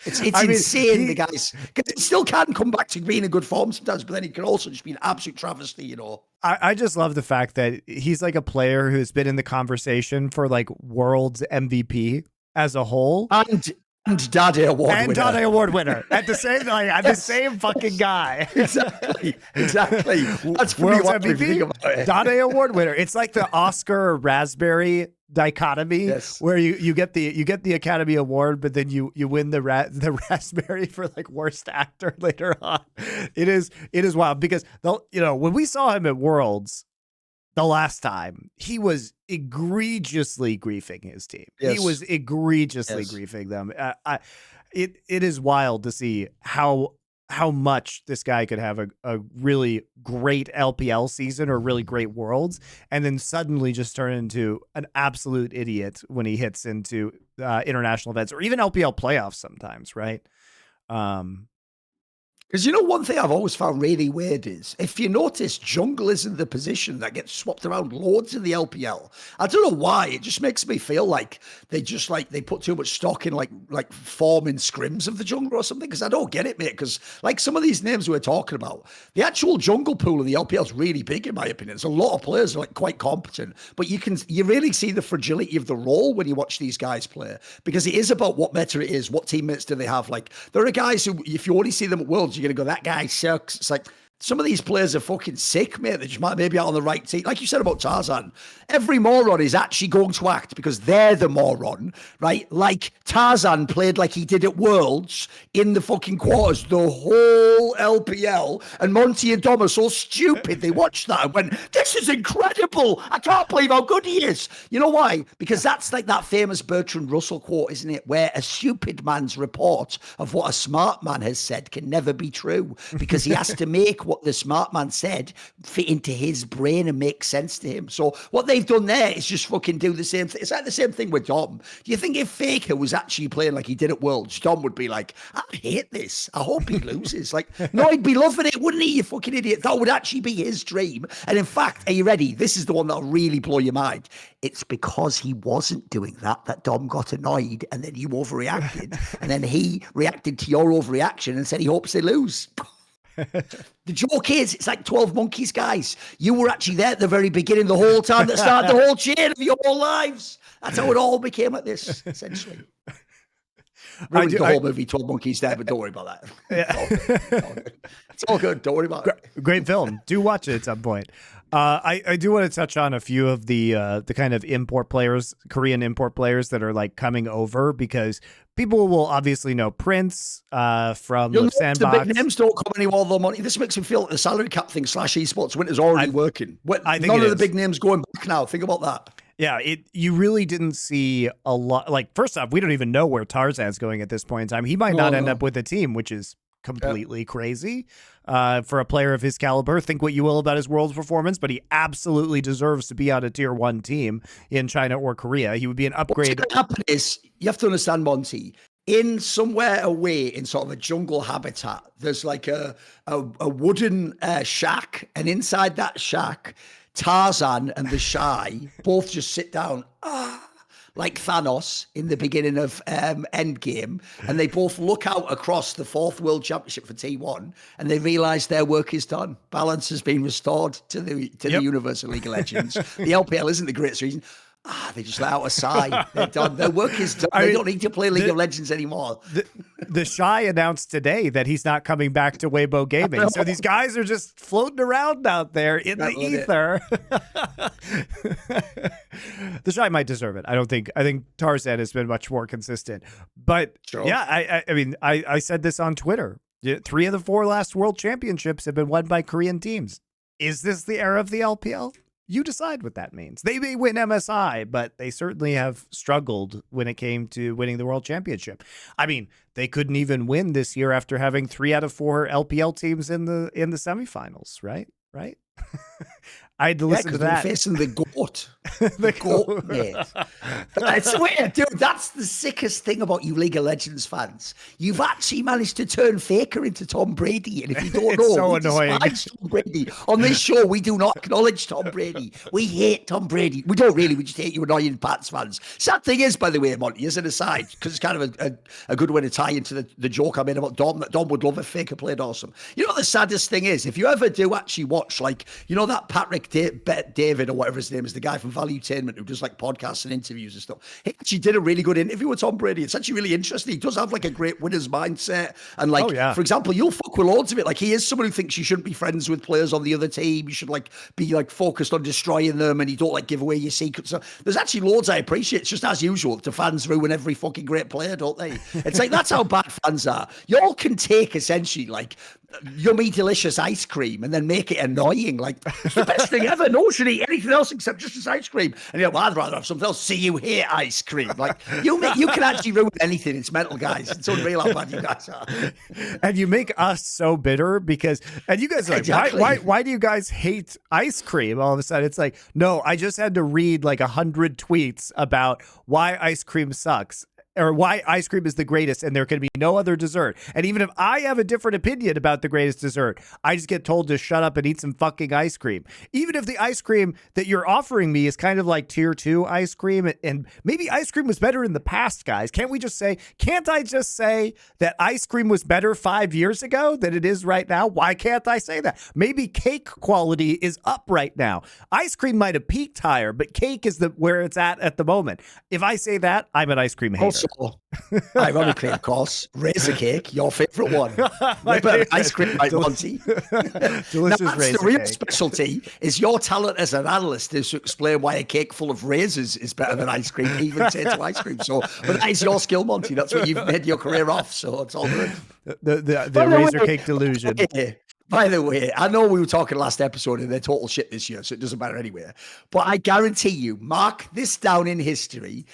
It's insane, the guys. Because he still can come back to being in good form sometimes, but then he can also just be an absolute travesty, I just love the fact that he's like a player who's been in the conversation for like World's MVP as a whole. And Daddy Award winner. And Daddy Award winner. At the same time, the same fucking guy. Exactly. That's World's MVP, Daddy Award winner. It's like the Oscar Raspberry dichotomy, where you get the Academy Award, but then you win the Raspberry for like worst actor later on. It is wild because when we saw him at Worlds the last time, he was egregiously griefing his team. He was egregiously griefing them. It is wild to see how much this guy could have a really great LPL season or really great Worlds, and then suddenly just turn into an absolute idiot when he hits into international events or even LPL playoffs sometimes, right? Because one thing I've always found really weird is, if you notice, jungle isn't the position that gets swapped around loads in the LPL. I don't know why. It just makes me feel like they put too much stock in like forming scrims of the jungle or something. Because I don't get it, mate. Because like some of these names we're talking about, the actual jungle pool of the LPL is really big, in my opinion. There's a lot of players who are like quite competent, but you really see the fragility of the role when you watch these guys play, because it is about what meta it is, what teammates do they have. Like there are guys who, if you only see them at Worlds, you're going to go, that guy sucks. It's like, some of these players are fucking sick, mate. They just might maybe out on the right team. Like you said about Tarzan, every moron is actually going to act because they're the moron, right? Like Tarzan played like he did at Worlds in the fucking quarters, the whole LPL, and Monte and Dom are so stupid. They watched that and went, this is incredible. I can't believe how good he is. You know why? Because that's like that famous Bertrand Russell quote, isn't it? Where a stupid man's report of what a smart man has said can never be true, because he has to make what the smart man said fit into his brain and make sense to him. So what they've done there is just fucking do the same thing. It's like the same thing with Dom. Do you think if Faker was actually playing like he did at Worlds, Dom would be like, I hate this. I hope he loses. Like, no, he'd be loving it, wouldn't he, you fucking idiot? That would actually be his dream. And in fact, are you ready? This is the one that'll really blow your mind. It's because he wasn't doing that Dom got annoyed, and then you overreacted, and then he reacted to your overreaction and said he hopes they lose. The joke is, it's like 12 Monkeys, guys. You were actually there at the very beginning, the whole time that started the whole chain of your whole lives. That's how it all became like this, essentially. Ruined the whole movie, 12 Monkeys there, but don't worry about that. Yeah. It's all good. Don't worry about it. Great film. Do watch it at some point. I do want to touch on a few of the kind of import players, Korean import players that are like coming over, because people will obviously know Prince from the Sandbox. The big names don't come anymore, though, Monty. This makes me feel like the salary cap thing / esports winter's already working. I think none of the big names going back now. Think about that. Yeah, you really didn't see a lot. Like, first off, we don't even know where Tarzan's going at this point in time. He might not end up with a team, which is completely crazy for a player of his caliber. Think what you will about his Worlds performance, but he absolutely deserves to be on a tier 1 team in China or Korea. He would be an upgrade. What's going to happen is, you have to understand, Monty, in somewhere away in sort of a jungle habitat, there's like a wooden shack, and inside that shack, Tarzan and the Shy both just sit down, like Thanos in the beginning of Endgame, and they both look out across the 4th World Championship for T1, and they realise their work is done. Balance has been restored to the universe of League of Legends. The LPL isn't the greatest reason. They just let out a sigh. They're done. Their work is done. They don't need to play League of Legends anymore. The Shy announced today that he's not coming back to Weibo Gaming. So these guys are just floating around out there in the ether. The Shy might deserve it. I think Tarzan has been much more consistent. But yeah, I mean, I said this on Twitter. 3 of the 4 last World Championships have been won by Korean teams. Is this the era of the LPL? You decide what that means. They may win MSI, but they certainly have struggled when it came to winning the World Championship. I mean, they couldn't even win this year after having 3 out of 4 LPL teams in the semifinals, right? I had to listen to that. They're facing the GOAT. The GOAT, mate. It's weird, dude. That's the sickest thing about you League of Legends fans. You've actually managed to turn Faker into Tom Brady. And if you don't know, so annoying. Tom Brady. On this show, we do not acknowledge Tom Brady. We hate Tom Brady. We don't really. We just hate you annoying Pats fans. Sad thing is, by the way, Monty, as an aside, because it's kind of a good way to tie into the joke I made about Dom, that Dom would love if Faker played awesome. You know what the saddest thing is? If you ever do actually watch, like, you know that Patrick David or whatever his name is, the guy from Valuetainment who does like podcasts and interviews and stuff. He actually did a really good interview with Tom Brady. It's actually really interesting. He does have like a great winner's mindset. And like, for example, you'll fuck with loads of it. Like, he is someone who thinks you shouldn't be friends with players on the other team. You should like be like focused on destroying them, and you don't like give away your secrets. So there's actually loads I appreciate. It's just as usual, the fans ruin every fucking great player, don't they? It's like, that's how bad fans are. Y'all can take essentially like yummy, delicious ice cream and then make it annoying. Like, it's the best thing ever. No one should eat anything else except just this ice cream. And you're like, well, I'd rather have something else. See, you hate ice cream. Like, you can actually ruin anything. It's mental, guys. It's unreal how bad you guys are. And you make us so bitter because, and you guys are like, exactly. why do you guys hate ice cream? All of a sudden, it's like, no, I just had to read like 100 tweets about why ice cream sucks, or why ice cream is the greatest and there can be no other dessert. And even if I have a different opinion about the greatest dessert, I just get told to shut up and eat some fucking ice cream. Even if the ice cream that you're offering me is kind of like tier 2 ice cream, and maybe ice cream was better in the past, guys. Can't I just say that ice cream was better 5 years ago than it is right now? Why can't I say that? Maybe cake quality is up right now. Ice cream might have peaked higher, but cake is where it's at the moment. If I say that, I'm an ice cream hater. Also, ironically, of course, razor cake, your favorite one. Ice cream, like Monty. Delicious now, razor the real cake. specialty is your talent as an analyst is to explain why a cake full of razors is better than ice cream, even potato ice cream. So, but that is your skill, Monty. That's what you've made your career off. So it's all good. The razor cake delusion. By the way, I know we were talking last episode and they're total shit this year, so it doesn't matter anyway. But I guarantee you, mark this down in history.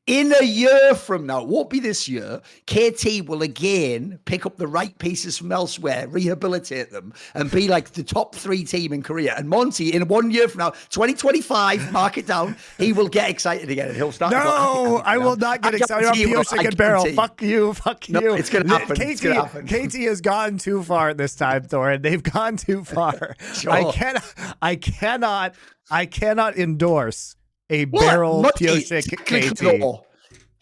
In a year from now, it won't be this year, KT will again pick up the right pieces from elsewhere, rehabilitate them, and be like the top 3 team in Korea. And Monte, in 1 year from now, 2025, mark it down, he will get excited again. And he'll start. No, I will not get excited about Pyosik and Beryl. Fuck you. No, it's going to happen. KT has gone too far this time, Thorin. They've gone too far. Sure. I cannot endorse a Beryl Pyosik KT.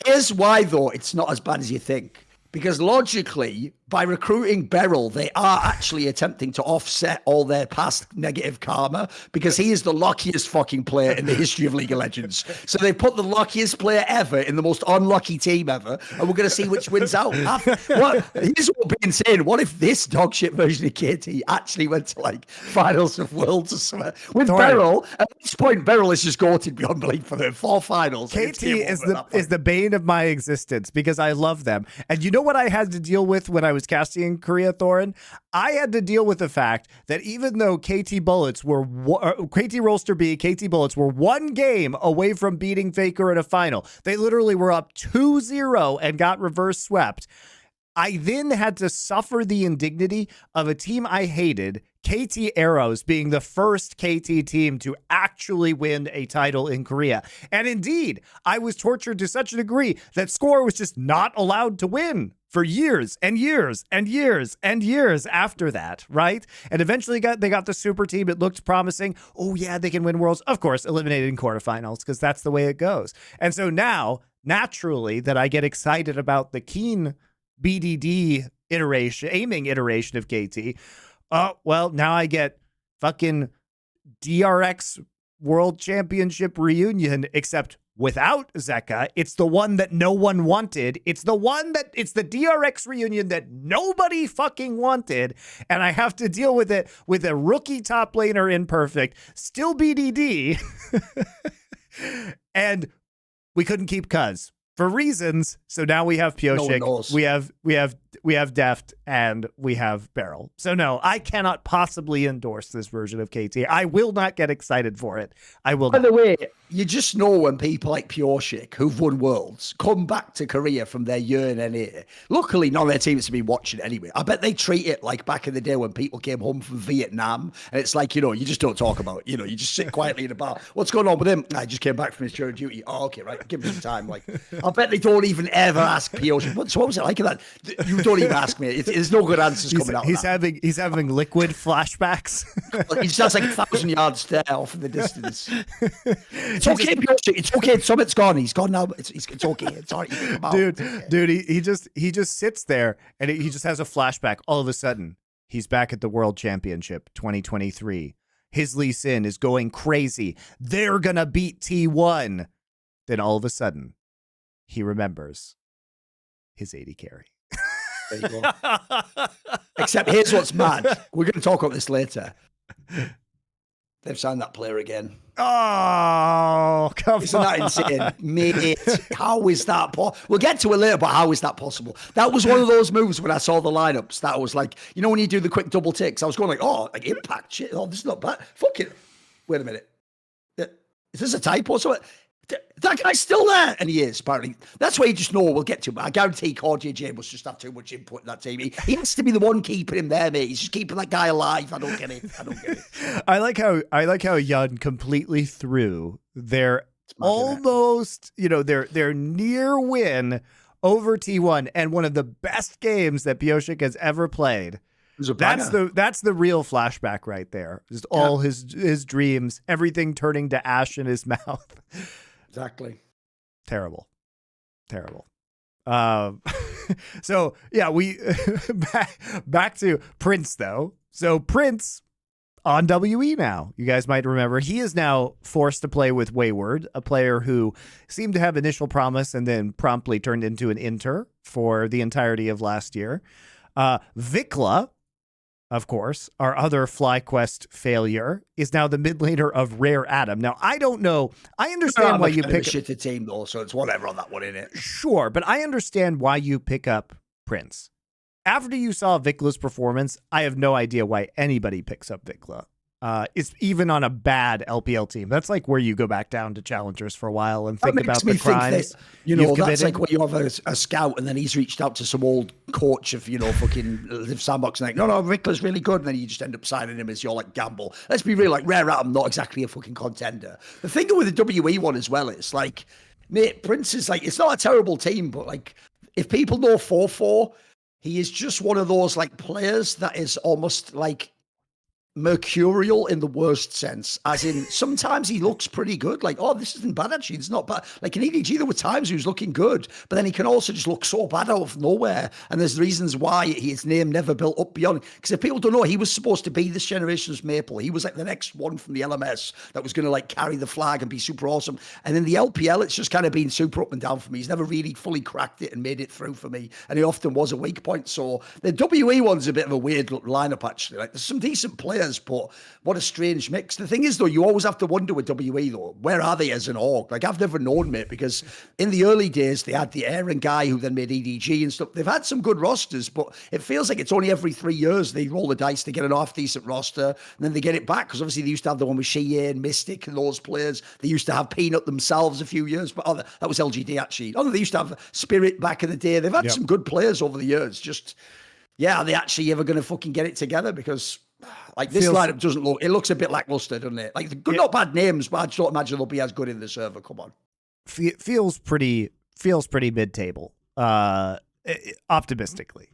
Here's why, though, it's not as bad as you think. Because logically, by recruiting Beryl, they are actually attempting to offset all their past negative karma, because he is the luckiest fucking player in the history of League of Legends. So they put the luckiest player ever in the most unlucky team ever, and we're going to see which wins out. Here's what being saying. What if this dogshit version of KT actually went to like finals of Worlds or something? With Beryl, at this point, Beryl is just goated beyond belief for the 4 finals. KT is the bane of my existence because I love them. And you know what I had to deal with when I was casting in Korea, Thorin? I had to deal with the fact that even though KT Bullets were KT Roster B, KT Bullets were 1 game away from beating Faker in a final, they literally were up 2-0 and got reverse swept. I then had to suffer the indignity of a team I hated, KT Arrows, being the first KT team to actually win a title in Korea. And indeed, I was tortured to such a degree that Score was just not allowed to win for years and years and years and years after that, right? And eventually they got the super team. It looked promising. Oh yeah, they can win Worlds. Of course, eliminated in quarterfinals because that's the way it goes. And so now, naturally, that I get excited about the Keen BDD aiming iteration of KT. Well, now I get fucking DRX World Championship reunion, except without Zeka. It's the one that no one wanted. It's the DRX reunion that nobody fucking wanted. And I have to deal with it with a rookie top laner imperfect, still BDD. And we couldn't keep Cuz for reasons. So now we have Pyosik, we have Deft, and we have Beryl. So no, I cannot possibly endorse this version of KT. I will not get excited for it. I will. By the way, you just know when people like Pyosik, who've won Worlds, come back to Korea from their year in NA. Luckily, none of their teams have been watching it anyway. I bet they treat it like back in the day when people came home from Vietnam, and it's like, you just don't talk about it. You just sit quietly in a bar. What's going on with him? I just came back from his tour of duty. Oh, okay, right. Give me some time. Like, I bet they don't even ever ask Pyosik. So what was it like in that? You don't even ask me. There's no good answers coming out. He's having liquid flashbacks. He just has like 1,000 yards stare off in the distance. It's okay, Pyosik. It's okay. Summit's gone. He's gone now. It's okay. It's all right. Dude. He just sits there and he just has a flashback. All of a sudden, he's back at the World Championship 2023. His Lee Sin is going crazy. They're gonna beat T1. Then all of a sudden, he remembers his 80 carry. There you go. Except here's what's mad. We're going to talk about this later. They've signed that player again. Oh, come on. Isn't that insane? Mate, how is that possible? We'll get to it later, but how is that possible? That was one of those moves when I saw the lineups. That was like, when you do the quick double ticks, I was going like, oh, like impact shit. Oh, this is not bad. Fuck it. Wait a minute. Is this a typo or something? That guy's still there, and he is, apparently. That's why you just know we'll get to him. I guarantee Cordier J must just have too much input in that team. He has to be the one keeping him there, mate. He's just keeping that guy alive. I don't get it. I like how Yun completely threw their almost, their near win over T1 and one of the best games that Pyosik has ever played. That's the real flashback right there. Just all his dreams, everything turning to ash in his mouth. Exactly. Terrible. So yeah, we back to Prince though. So Prince on WE now. You guys might remember he is now forced to play with Wayward, a player who seemed to have initial promise and then promptly turned into an inter for the entirety of last year. Vikla, of course, our other FlyQuest failure, is now the mid laner of Rare Adam. Now, I don't know. I understand why you pick a shitty team though, so it's whatever on that one, isn't it? Sure, but I understand why you pick up Prince. After you saw Vikla's performance, I have no idea why anybody picks up Vikla. Is even on a bad LPL team. That's like where you go back down to challengers for a while and think about the crimes. That's like when you have a scout and then he's reached out to some old coach of, fucking Live Sandbox and like, no, Rickler's really good. And then you just end up signing him as your like gamble. Let's be real, like Rare Atom, not exactly a fucking contender. The thing with the WE one as well is like, mate, Prince is like, it's not a terrible team, but like, if people know 4-4, he is just one of those like players that is almost like mercurial in the worst sense, as in sometimes he looks pretty good, like, oh, this isn't bad actually, it's not bad. Like in EDG there were times he was looking good, but then he can also just look so bad out of nowhere, and there's reasons why his name never built up beyond, because if people don't know, he was supposed to be this generation's Maple. He was like the next one from the LMS that was going to like carry the flag and be super awesome, and in the LPL it's just kind of been super up and down for me. He's never really fully cracked it and made it through for me, and he often was a weak point. So the WE one's a bit of a weird lineup actually. Like there's some decent players, but what a strange mix. The thing is, though, you always have to wonder with WE, though, where are they as an org? Like, I've never known, mate, because in the early days, they had the Aaron guy who then made EDG and stuff. They've had some good rosters, but it feels like it's only every 3 years they roll the dice to get an half-decent roster, and then they get it back, because obviously they used to have the one with Shea and Mystic and those players. They used to have Peanut themselves a few years, but that was LGD, actually. Oh, they used to have Spirit back in the day. They've had some good players over the years. Just, yeah, are they actually ever going to fucking get it together? Because like this lineup doesn't look, it looks a bit lackluster, doesn't it? Like good, not bad names, but I just don't imagine they'll be as good in the server. Come on. Feels pretty mid-table. Optimistically.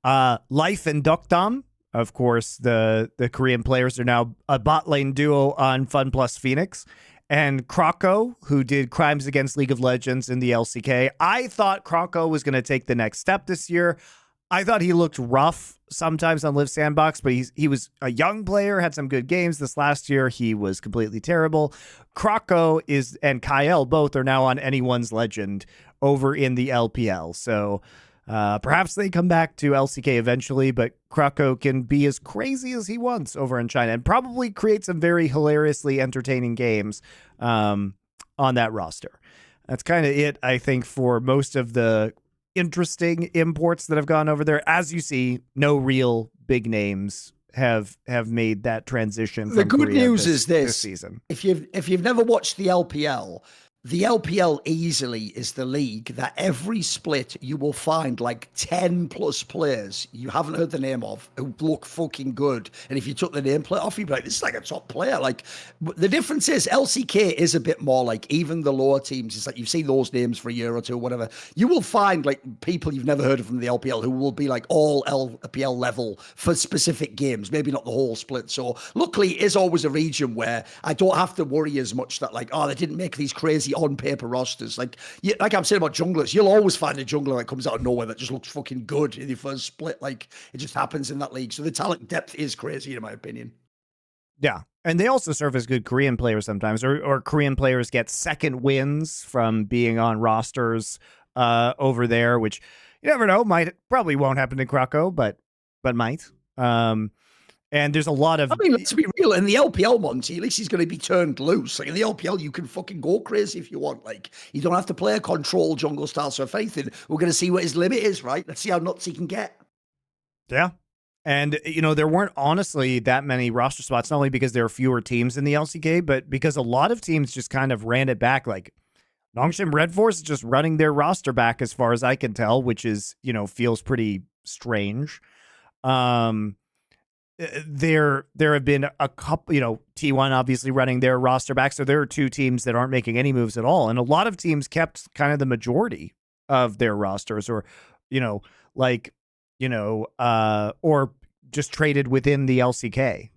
Life and Dukdam, of course, the Korean players are now a bot lane duo on Fun Plus Phoenix. And Kroko, who did Crimes Against League of Legends in the LCK. I thought Kroko was going to take the next step this year. I thought he looked rough sometimes on Live Sandbox, but he was a young player, had some good games. This last year, he was completely terrible. Kroko and Kyle both are now on Anyone's Legend over in the LPL. So perhaps they come back to LCK eventually, but Kroko can be as crazy as he wants over in China and probably create some very hilariously entertaining games on that roster. That's kind of it, I think, for most of the interesting imports that have gone over there. As you see, no real big names have made that transition. The good news is this season. If you've never watched the LPL easily is the league that every split you will find like 10 plus players you haven't heard the name of who look fucking good. And if you took the nameplate off, you'd be like, this is like a top player. Like the difference is LCK is a bit more like even the lower teams. It's like you've seen those names for a year or two or whatever. You will find like people you've never heard of from the LPL who will be like all LPL level for specific games, maybe not the whole split. So luckily it is always a region where I don't have to worry as much that like, oh, they didn't make these crazy on paper rosters. Like I'm saying about junglers, you'll always find a jungler that comes out of nowhere that just looks fucking good in the first split. Like it just happens in that league. So the talent depth is crazy in my opinion. Yeah. And they also serve as good Korean players sometimes, or Korean players get second wins from being on rosters over there, which you never know, probably won't happen in Krakow, but might. And there's a lot of... I mean, let's be real. In the LPL, Monty, at least he's going to be turned loose. Like in the LPL, you can fucking go crazy if you want. Like, you don't have to play a control jungle style. So if anything, we're going to see what his limit is, right? Let's see how nuts he can get. Yeah. And, there weren't honestly that many roster spots, not only because there are fewer teams in the LCK, but because a lot of teams just kind of ran it back. Like, Nongshim Red Force is just running their roster back as far as I can tell, which is, feels pretty strange. There have been a couple, T1 obviously running their roster back. So there are two teams that aren't making any moves at all. And a lot of teams kept kind of the majority of their rosters or just traded within the LCK.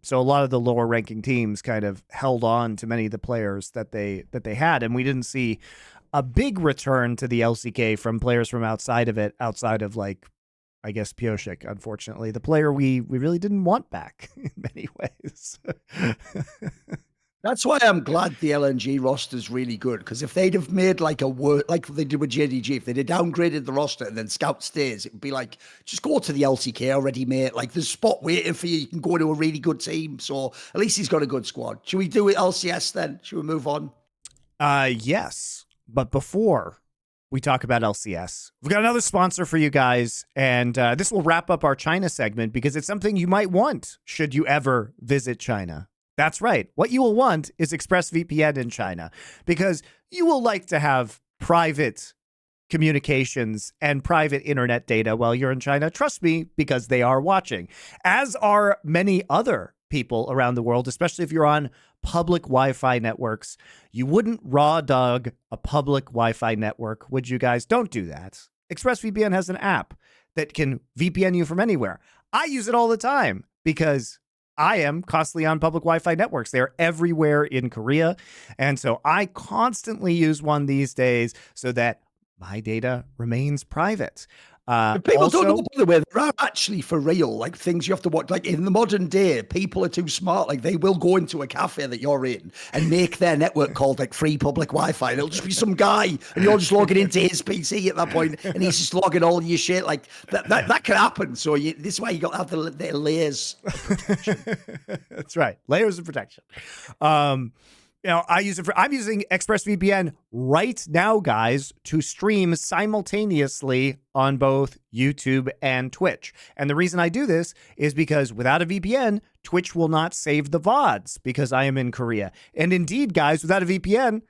So a lot of the lower ranking teams kind of held on to many of the players that they had. And we didn't see a big return to the LCK from players from outside of it, outside of like, I guess Pioshik, unfortunately, the player we really didn't want back in many ways. That's why I'm glad the LNG roster is really good, because if they'd have made like like they did with JDG, if they'd have downgraded the roster and then Scout stays, it would be like, just go to the LCK already, mate. Like there's a spot waiting for you. You can go to a really good team. So at least he's got a good squad. Should we do it LCS then? Should we move on? Yes. But before we talk about LCS. We've got another sponsor for you guys, and this will wrap up our China segment because it's something you might want should you ever visit China. That's right. What you will want is ExpressVPN in China because you will like to have private communications and private internet data while you're in China. Trust me, because they are watching, as are many other people around the world, especially if you're on public Wi-Fi networks. You wouldn't raw dog a public Wi-Fi network, would you guys? Don't do that. ExpressVPN has an app that can VPN you from anywhere. I use it all the time because I am constantly on public Wi-Fi networks. They're everywhere in Korea. And so I constantly use one these days so that my data remains private. People also, don't know, by the way, there are actually for real, like things you have to watch. Like in the modern day, people are too smart. Like they will go into a cafe that you're in and make their network called like free public Wi-Fi. And it'll just be some guy and you're just logging into his PC at that point and he's just logging all your shit. Like that can happen. So this is why you got to have the layers of protection. That's right. Layers of protection. I'm using ExpressVPN right now, guys, to stream simultaneously on both YouTube and Twitch. And the reason I do this is because without a VPN, Twitch will not save the VODs because I am in Korea. And indeed, guys, without a VPN,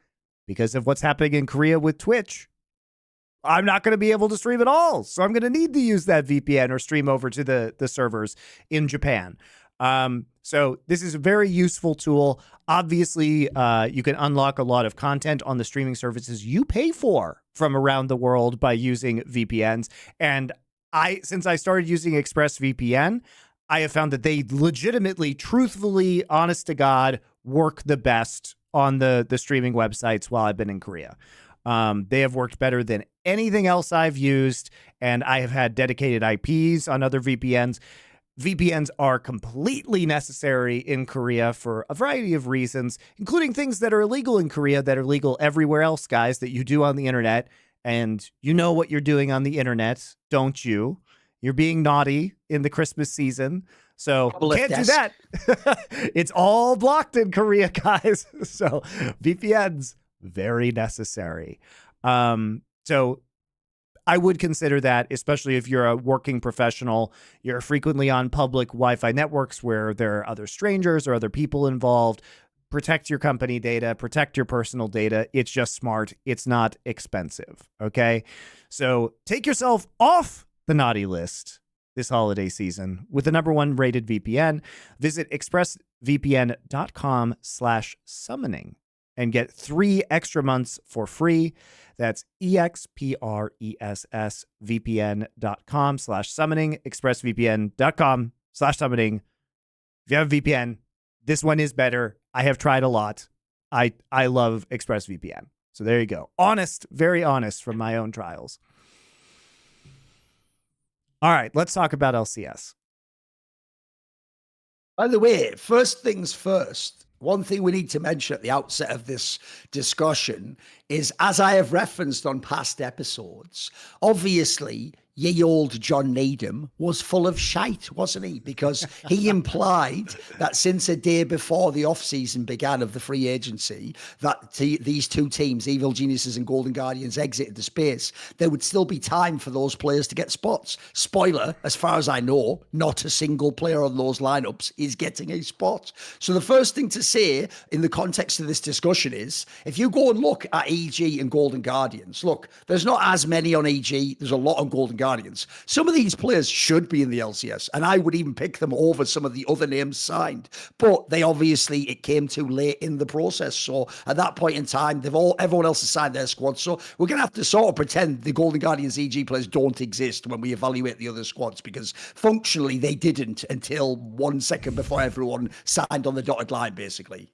because of what's happening in Korea with Twitch, I'm not going to be able to stream at all. So I'm going to need to use that VPN or stream over to the servers in Japan. So this is a very useful tool. Obviously, you can unlock a lot of content on the streaming services you pay for from around the world by using VPNs. And since I started using ExpressVPN, I have found that they legitimately, truthfully, honest to God, work the best on the streaming websites while I've been in Korea. They have worked better than anything else I've used, and I have had dedicated IPs on other VPNs. VPNs are completely necessary in Korea for a variety of reasons, including things that are illegal in Korea that are legal everywhere else, guys, that you do on the internet. And you know what you're doing on the internet, don't you? You're being naughty in the Christmas season. So can't do that. It's all blocked in Korea, guys. So VPNs, very necessary. So I would consider that, especially if you're a working professional, you're frequently on public Wi-Fi networks where there are other strangers or other people involved. Protect your company data, protect your personal data. It's just smart. It's not expensive. Okay. So take yourself off the naughty list this holiday season with the #1 rated VPN. Visit expressvpn.com/summoning and get 3 extra months for free. That's expressvpn.com/summoning, expressvpn.com/summoning. If you have a VPN, this one is better. I have tried a lot. I love ExpressVPN. So there you go. Honest, very honest from my own trials. All right, let's talk about LCS. By the way, first things first, one thing we need to mention at the outset of this discussion is, as I have referenced on past episodes, obviously, ye old John Needham was full of shite, wasn't he? Because he implied that since a day before the off-season began of the free agency, that these two teams, Evil Geniuses and Golden Guardians, exited the space, there would still be time for those players to get spots. Spoiler, as far as I know, not a single player on those lineups is getting a spot. So the first thing to say in the context of this discussion is, if you go and look at EG and Golden Guardians, look, there's not as many on EG, there's a lot on Golden Guardians. Some of these players should be in the LCS, and I would even pick them over some of the other names signed. But it came too late in the process. So at that point in time, everyone else has signed their squad. So we're going to have to sort of pretend the Golden Guardians EG players don't exist when we evaluate the other squads, because functionally they didn't until 1 second before everyone signed on the dotted line, basically.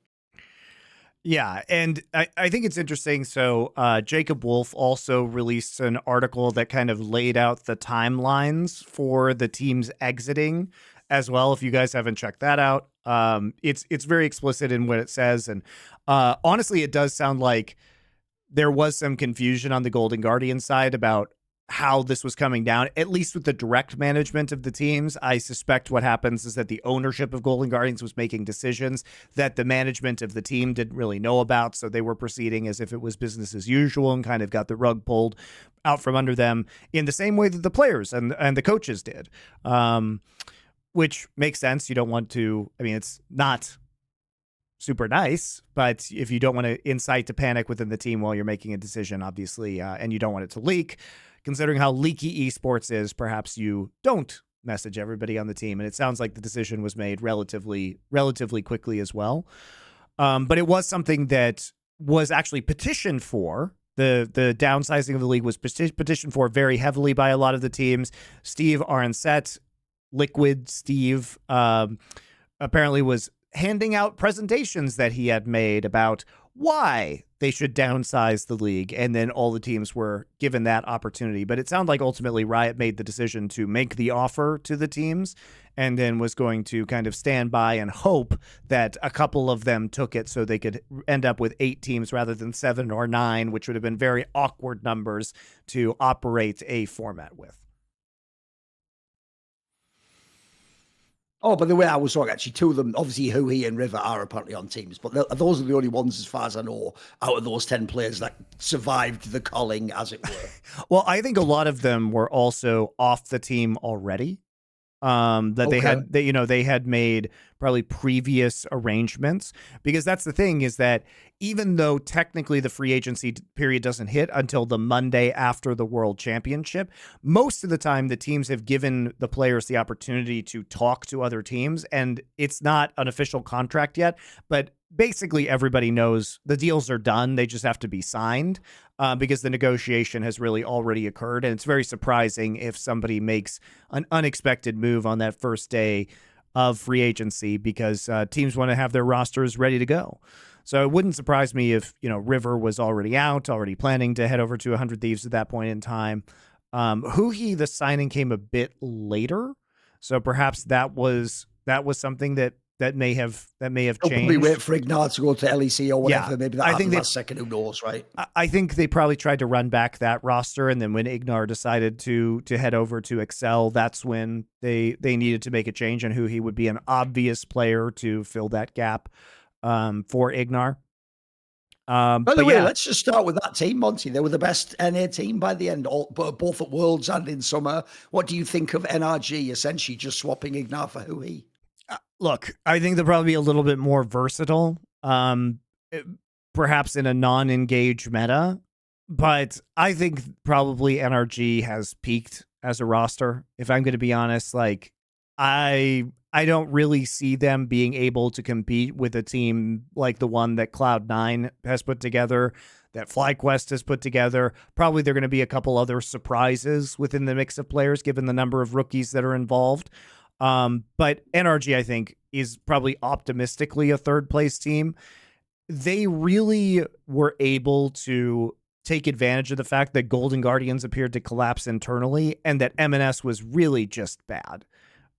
Yeah, and I think it's interesting. So Jacob Wolf also released an article that kind of laid out the timelines for the teams exiting as well. If you guys haven't checked that out, it's very explicit in what it says. And honestly, it does sound like there was some confusion on the Golden Guardian side about how this was coming down, at least with the direct management of the teams. I suspect what happens is that the ownership of Golden Guardians was making decisions that the management of the team didn't really know about, so they were proceeding as if it was business as usual and kind of got the rug pulled out from under them in the same way that the players and the coaches did, which makes sense. You don't want to, I mean, it's not super nice, but if you don't want to incite to panic within the team while you're making a decision, obviously, and you don't want it to leak, considering how leaky esports is, perhaps you don't message everybody on the team. And it sounds like the decision was made relatively quickly as well. But it was something that was actually petitioned for. The downsizing of the league was petitioned for very heavily by a lot of the teams. Steve Aronset, Liquid Steve, apparently was handing out presentations that he had made about why they should downsize the league, and then all the teams were given that opportunity. But it sounded like ultimately Riot made the decision to make the offer to the teams and then was going to kind of stand by and hope that a couple of them took it so they could end up with 8 teams rather than 7 or 9, which would have been very awkward numbers to operate a format with. Oh, by the way, I was wrong. Actually, 2 of them, obviously, Huhi and River are apparently on teams, but those are the only ones, as far as I know, out of those 10 players that survived the culling, as it were. Well, I think a lot of them were also off the team already. They had made probably previous arrangements, because that's the thing, is that even though technically the free agency period doesn't hit until the Monday after the World Championship, most of the time the teams have given the players the opportunity to talk to other teams, and it's not an official contract yet, but basically everybody knows the deals are done. They just have to be signed, because the negotiation has really already occurred. And it's very surprising if somebody makes an unexpected move on that first day of free agency, because teams want to have their rosters ready to go. So it wouldn't surprise me if, River was already out, already planning to head over to 100 Thieves at that point in time. Huhi, the signing came a bit later, so perhaps that was something that may have changed. Probably wait for Ignar to go to LEC or whatever. Yeah, maybe that happened last second. Who knows, right? I think they probably tried to run back that roster, and then when Ignar decided to head over to Excel, that's when they needed to make a change, and Huhi would be an obvious player to fill that gap for Ignar. By the way, let's just start with that team, Monty. They were the best NA team by the end, both at Worlds and in summer. What do you think of NRG essentially just swapping Ignar for Huhi? Look, I think they'll probably be a little bit more versatile, perhaps in a non-engage meta, but I think probably NRG has peaked as a roster. If I'm going to be honest, like I don't really see them being able to compete with a team like the one that Cloud9 has put together, that FlyQuest has put together. Probably there are going to be a couple other surprises within the mix of players, given the number of rookies that are involved. But NRG, I think, is probably optimistically a third place team. They really were able to take advantage of the fact that Golden Guardians appeared to collapse internally, and that MNS was really just bad,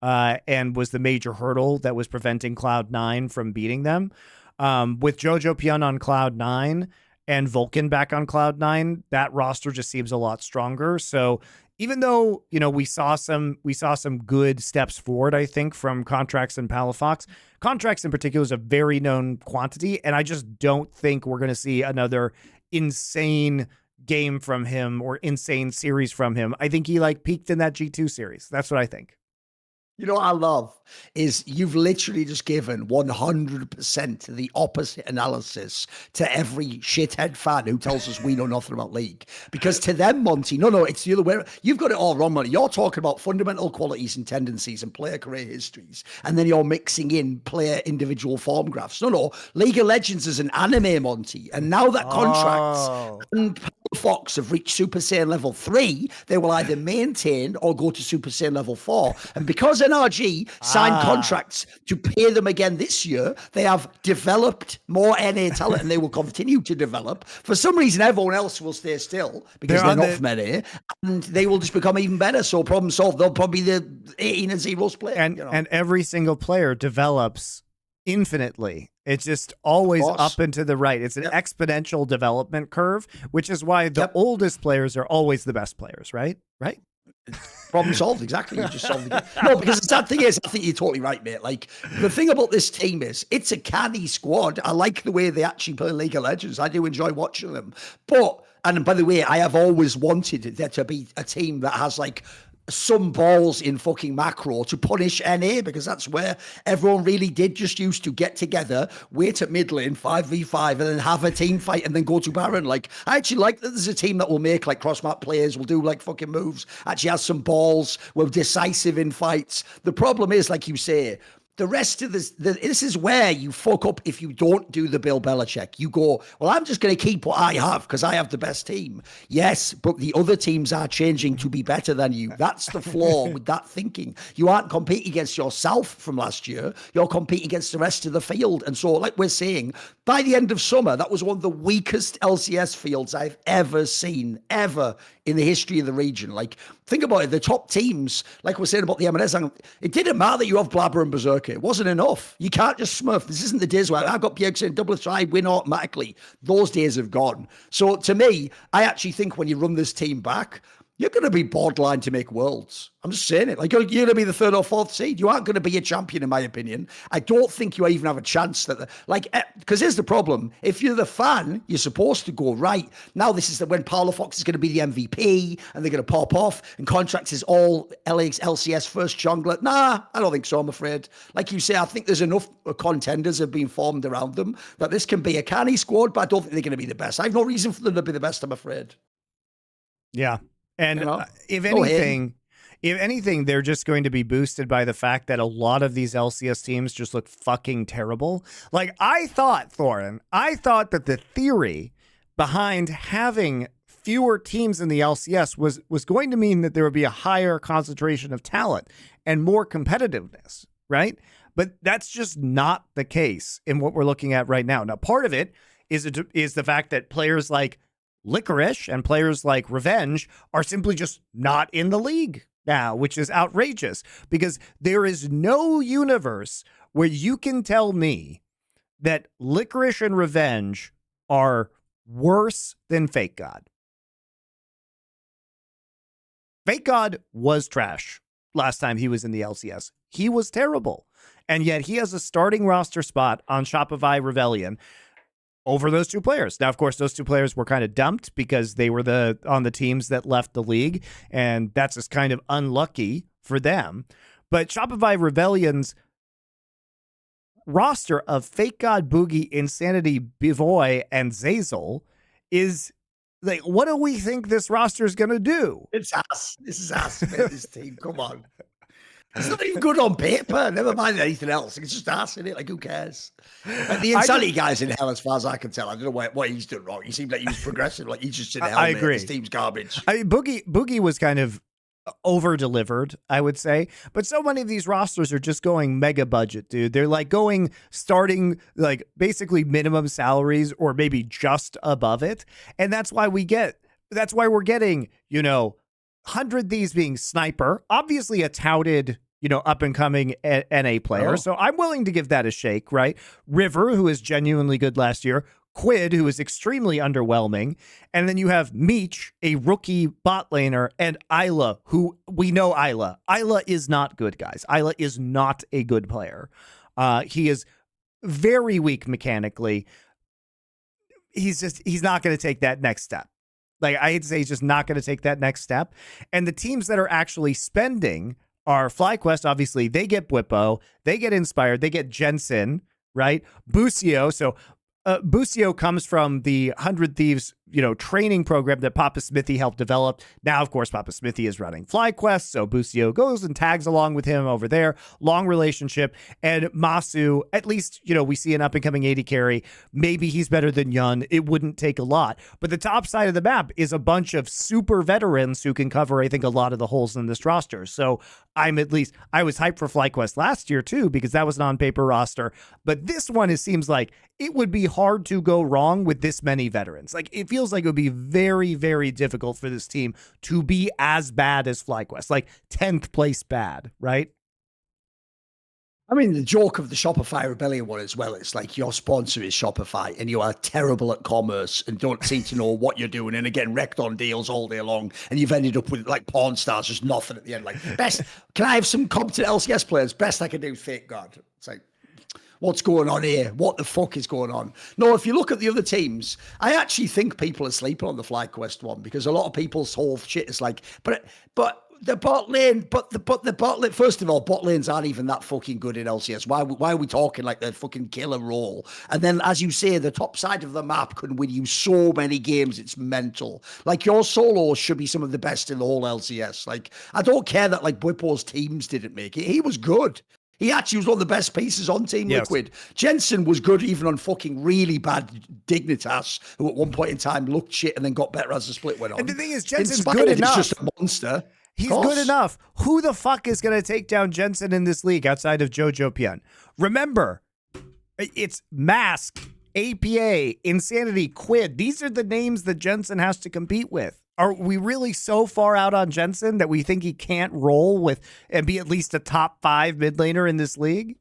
and was the major hurdle that was preventing Cloud9 from beating them. With Jojopyun on Cloud9 and Vulcan back on Cloud9, that roster just seems a lot stronger. So even though, we saw some good steps forward, I think, from Contracts and Palafox. Contracts in particular is a very known quantity, and I just don't think we're going to see another insane game from him or insane series from him. I think he peaked in that G2 series. That's what I think. You know what I love is you've literally just given 100% the opposite analysis to every shithead fan who tells us we know nothing about League. Because to them, Monty, no, it's the other way. You've got it all wrong, Monty. You're talking about fundamental qualities and tendencies and player career histories, and then you're mixing in player individual form graphs. No, League of Legends is an anime, Monty. And now that Contracts and Fox have reached Super Saiyan level 3, they will either maintain or go to Super Saiyan level 4. And because NRG signed contracts to pay them again this year, they have developed more NA talent, and they will continue to develop. For some reason, everyone else will stay still because they're not from NA, and they will just become even better. So problem solved. They'll probably be the 18 and 0 split. And every single player develops infinitely It's just always course. up and to the right. It's an Yep. exponential development curve, which is why the Yep. oldest players are always the best players, right? Right? Problem solved. Exactly. You just solved the game. No, because the sad thing is, I think you're totally right, mate. Like, the thing about this team is it's a canny squad. I like the way they actually play League of Legends. I do enjoy watching them. But, and by the way, I have always wanted there to be a team that has like some balls in fucking macro to punish NA, because that's where everyone really did just used to get together, wait at mid lane, 5v5, and then have a team fight and then go to Baron. Like, I actually like that there's a team that will make like cross map plays, will do like fucking moves, actually has some balls, will decisive in fights. The problem is, like you say, the rest of this is where you fuck up if you don't do the Bill Belichick. You go, well, I'm just going to keep what I have because I have the best team. Yes, but the other teams are changing to be better than you. That's the flaw with that thinking. You aren't competing against yourself from last year. You're competing against the rest of the field. And so, like we're saying, by the end of summer, that was one of the weakest LCS fields I've ever seen, ever in the history of the region. Like, think about it. The top teams, like we're saying about the M&S, it didn't matter that you have Blabber and Berserker. It wasn't enough. You can't just smurf. This isn't the days where I've got PX and double try, win automatically. Those days have gone. So to me, I actually think when you run this team back, you're going to be borderline to make worlds. I'm just saying it. Like, you're going to be the third or fourth seed. You aren't going to be a champion, in my opinion. I don't think you even have a chance that, because here's the problem. If you're the fan, you're supposed to go, right, now this is when Paolo Fox is going to be the MVP and they're going to pop off and contracts is all LCS first jungler. Nah, I don't think so, I'm afraid. Like you say, I think there's enough contenders have been formed around them that this can be a canny squad, but I don't think they're going to be the best. I have no reason for them to be the best, I'm afraid. Yeah. And You know? if No anything, they're just going to be boosted by the fact that a lot of these LCS teams just look fucking terrible. Like, I thought, Thorin, that the theory behind having fewer teams in the LCS was going to mean that there would be a higher concentration of talent and more competitiveness, right? But that's just not the case in what we're looking at right now. Now, part of it is the fact that players like Licorice and players like Revenge are simply just not in the league now, which is outrageous, because there is no universe where you can tell me that Licorice and Revenge are worse than Fake God. Fake God was trash last time he was in the LCS. He was terrible. And yet he has a starting roster spot on Shopify Rebellion over those two players. Now, of course, those two players were kind of dumped because they were on the teams that left the league, and that's just kind of unlucky for them. But Shopify Rebellion's roster of Fake God, Boogie, Insanity, Bivoy, and Zazel is like, what do we think this roster is going to do? It's us. This is us, man, this team. Come on. It's not even good on paper. Never mind anything else. It's just us, isn't it? Like, who cares? Like, the Insanity guy's in hell, as far as I can tell. I don't know what he's done wrong. He seemed like he was progressive. Like, he's just in hell. I agree. His team's garbage. I mean, Boogie was kind of over-delivered, I would say. But so many of these rosters are just going mega budget, dude. They're like starting like basically minimum salaries or maybe just above it. And that's why we're getting, 100 Thieves being Sniper, obviously a touted, up and coming NA player. Oh. So I'm willing to give that a shake, right? River, who is genuinely good last year. Quid, who is extremely underwhelming. And then you have Meech, a rookie bot laner, and Isla, who we know Isla. Isla is not good, guys. Isla is not a good player. He is very weak mechanically. He's not going to take that next step. Like, I hate to say, he's just not going to take that next step. And the teams that are actually spending are FlyQuest, obviously. They get Bwipo. They get Inspired. They get Jensen, right? Busio. So Busio comes from the 100 Thieves, training program that Papa Smithy helped develop. Now, of course, Papa Smithy is running FlyQuest, so Busio goes and tags along with him over there. Long relationship. And Masu, at least, we see an up-and-coming AD carry. Maybe he's better than Yun. It wouldn't take a lot. But the top side of the map is a bunch of super veterans who can cover, I think, a lot of the holes in this roster. So I was hyped for FlyQuest last year, too, because that was an on-paper roster. But this one, it seems like it would be hard to go wrong with this many veterans. Like, it feels like it would be very, very difficult for this team to be as bad as FlyQuest, like 10th place bad, right? I mean, the joke of the Shopify Rebellion one as well, it's like your sponsor is Shopify and you are terrible at commerce and don't seem to know what you're doing and again, wrecked on deals all day long. And you've ended up with like porn stars, just nothing at the end. Like, best, can I have some competent LCS players? Best I can do, fake God. It's like, what's going on here? What the fuck is going on? No, if you look at the other teams, I actually think people are sleeping on the FlyQuest one because a lot of people's whole shit is like, but the bot lane, but the bot lane, first of all, bot lanes aren't even that fucking good in LCS. Why are we talking like the fucking killer role? And then, as you say, the top side of the map can win you so many games. It's mental. Like, your solos should be some of the best in the whole LCS. Like, I don't care that, like, Bwipo's teams didn't make it. He was good. He actually was one of the best pieces on Team Liquid. Jensen was good even on fucking really bad Dignitas, who at one point in time looked shit and then got better as the split went on. And the thing is, Jensen's good enough. He's just a monster. He's good enough. Who the fuck is going to take down Jensen in this league outside of Jojopyun? Remember, it's Mask, APA, Insanity, Quid. These are the names that Jensen has to compete with. Are we really so far out on Jensen that we think he can't roll with and be at least a top 5 mid laner in this league?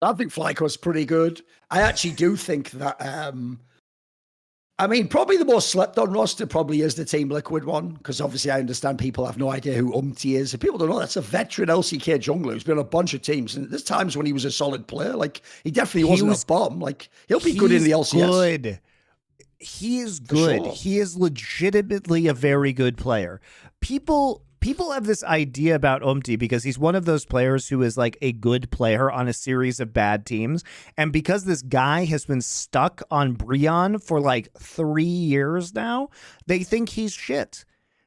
I think FlyQuest's pretty good. I actually do think that I mean, probably the most slept on roster probably is the Team Liquid one, because obviously I understand people have no idea who is. If people don't know, that's a veteran LCK jungler who's been on a bunch of teams. And there's times when he was a solid player. Like, he definitely wasn't a bomb. Like, he'll be good in the LCS. Good. He is good. Sure. He is legitimately a very good player. People have this idea about because he's one of those players who is like a good player on a series of bad teams. And because this guy has been stuck on Brion for like 3 years now, they think he's shit.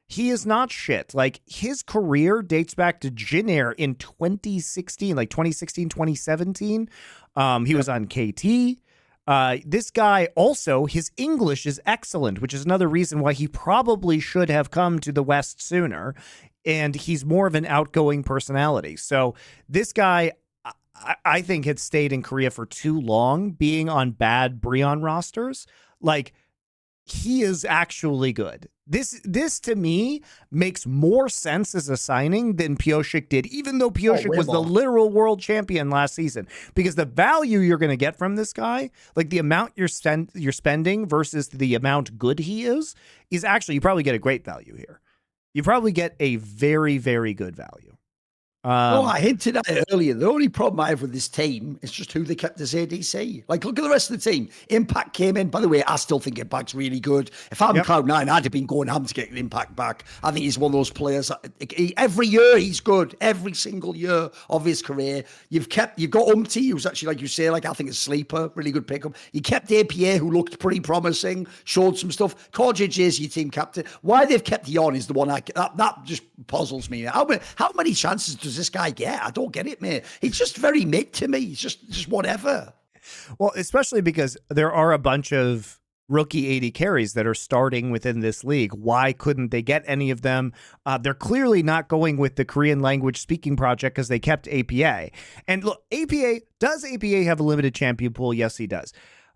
He is not shit. Like, his career dates back to Jinair in 2016, like 2016, 2017. He was on KT. This guy also, his English is excellent, which is another reason why he probably should have come to the West sooner. And he's more of an outgoing personality. So this guy, I think, had stayed in Korea for too long, being on bad Brion rosters. Like, he is actually good. This to me makes more sense as a signing than Pyosik did, even though Pyosik was the literal world champion last season. Because the value you're going to get from this guy, like the amount you're spending versus the amount good he is actually, you probably get a great value here. You probably get a very, very good value. No, I hinted at it earlier. The only problem I have with this team is just who they kept as ADC. Like, look at the rest of the team. Impact came in. By the way, I still think Impact's really good. If I'm Cloud9, I'd have been going ham to get Impact back. I think he's one of those players. Every year he's good. Every single year of his career. You've got who's actually, like you say, like I think a sleeper, really good pickup. You kept APA, who looked pretty promising, showed some stuff. CoreJJ is your team captain. Why they've kept Yon is the one that just puzzles me. How many chances does this guy get? I don't get it, mate. He's just very mid to me. He's just whatever. Well, especially because there are a bunch of rookie AD carries that are starting within this league. Why couldn't they get any of them? They're clearly not going with the Korean language speaking project because they kept APA. And look, does APA have a limited champion pool? Yes, he does.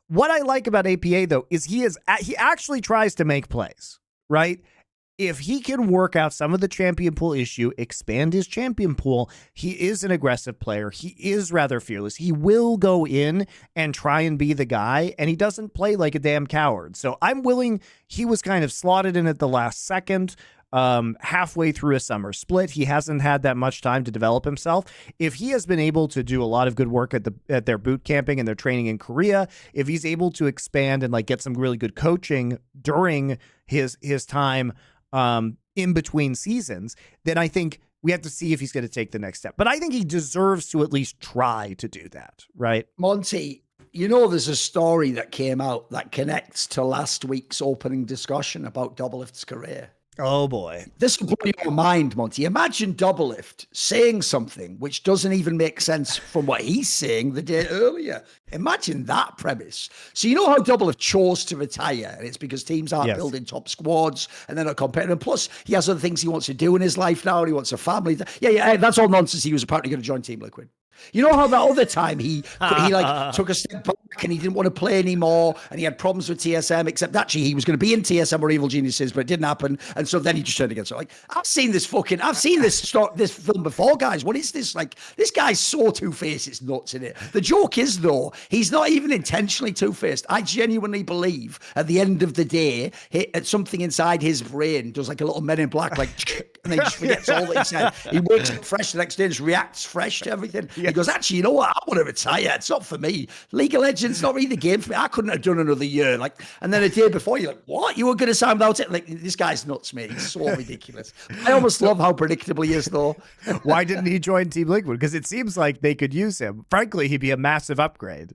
What I like about APA, though, is he actually tries to make plays, right? If he can work out some of the champion pool issue, expand his champion pool, he is an aggressive player. He is rather fearless. He will go in and try and be the guy, and he doesn't play like a damn coward. So I'm willing. He was kind of slotted in at the last second, halfway through a summer split. He hasn't had that much time to develop himself. If he has been able to do a lot of good work at their boot camping and their training in Korea, if he's able to expand and like get some really good coaching during his time in between seasons, then I think we have to see if he's going to take the next step. But I think he deserves to at least try to do that, right? Monty, you know, there's a story that came out that connects to last week's opening discussion about Doublelift's career. Oh, boy. This will blow your mind, Monty. Imagine Doublelift saying something which doesn't even make sense from what he's saying the day earlier. Imagine that premise. So you know how Doublelift chose to retire, and it's because teams aren't building top squads and they're not competitive. Plus, he has other things he wants to do in his life now, and he wants a family. Yeah, that's all nonsense. He was apparently going to join Team Liquid. You know how that other time he like took a step back and he didn't want to play anymore and he had problems with TSM, except actually he was going to be in TSM or Evil Geniuses, but it didn't happen. And so then he just turned against it. Like, I've seen this film before, guys. What is this? Like, this guy's so two-faced, it's nuts in it. The joke is, though, he's not even intentionally two-faced. I genuinely believe at the end of the day, something inside his brain does like a little Men in Black, like, and then he just forgets all that he said. He wakes up fresh the next day and just reacts fresh to everything. He goes, actually, you know what? I want to retire. It's not for me. League of Legends, not really the game for me. I couldn't have done another year. Like, and then a day before, you're like, what? You were going to sign without it? Like, this guy's nuts, mate. He's so ridiculous. I almost love how predictable he is, though. Why didn't he join Team Liquid? Because it seems like they could use him. Frankly, he'd be a massive upgrade.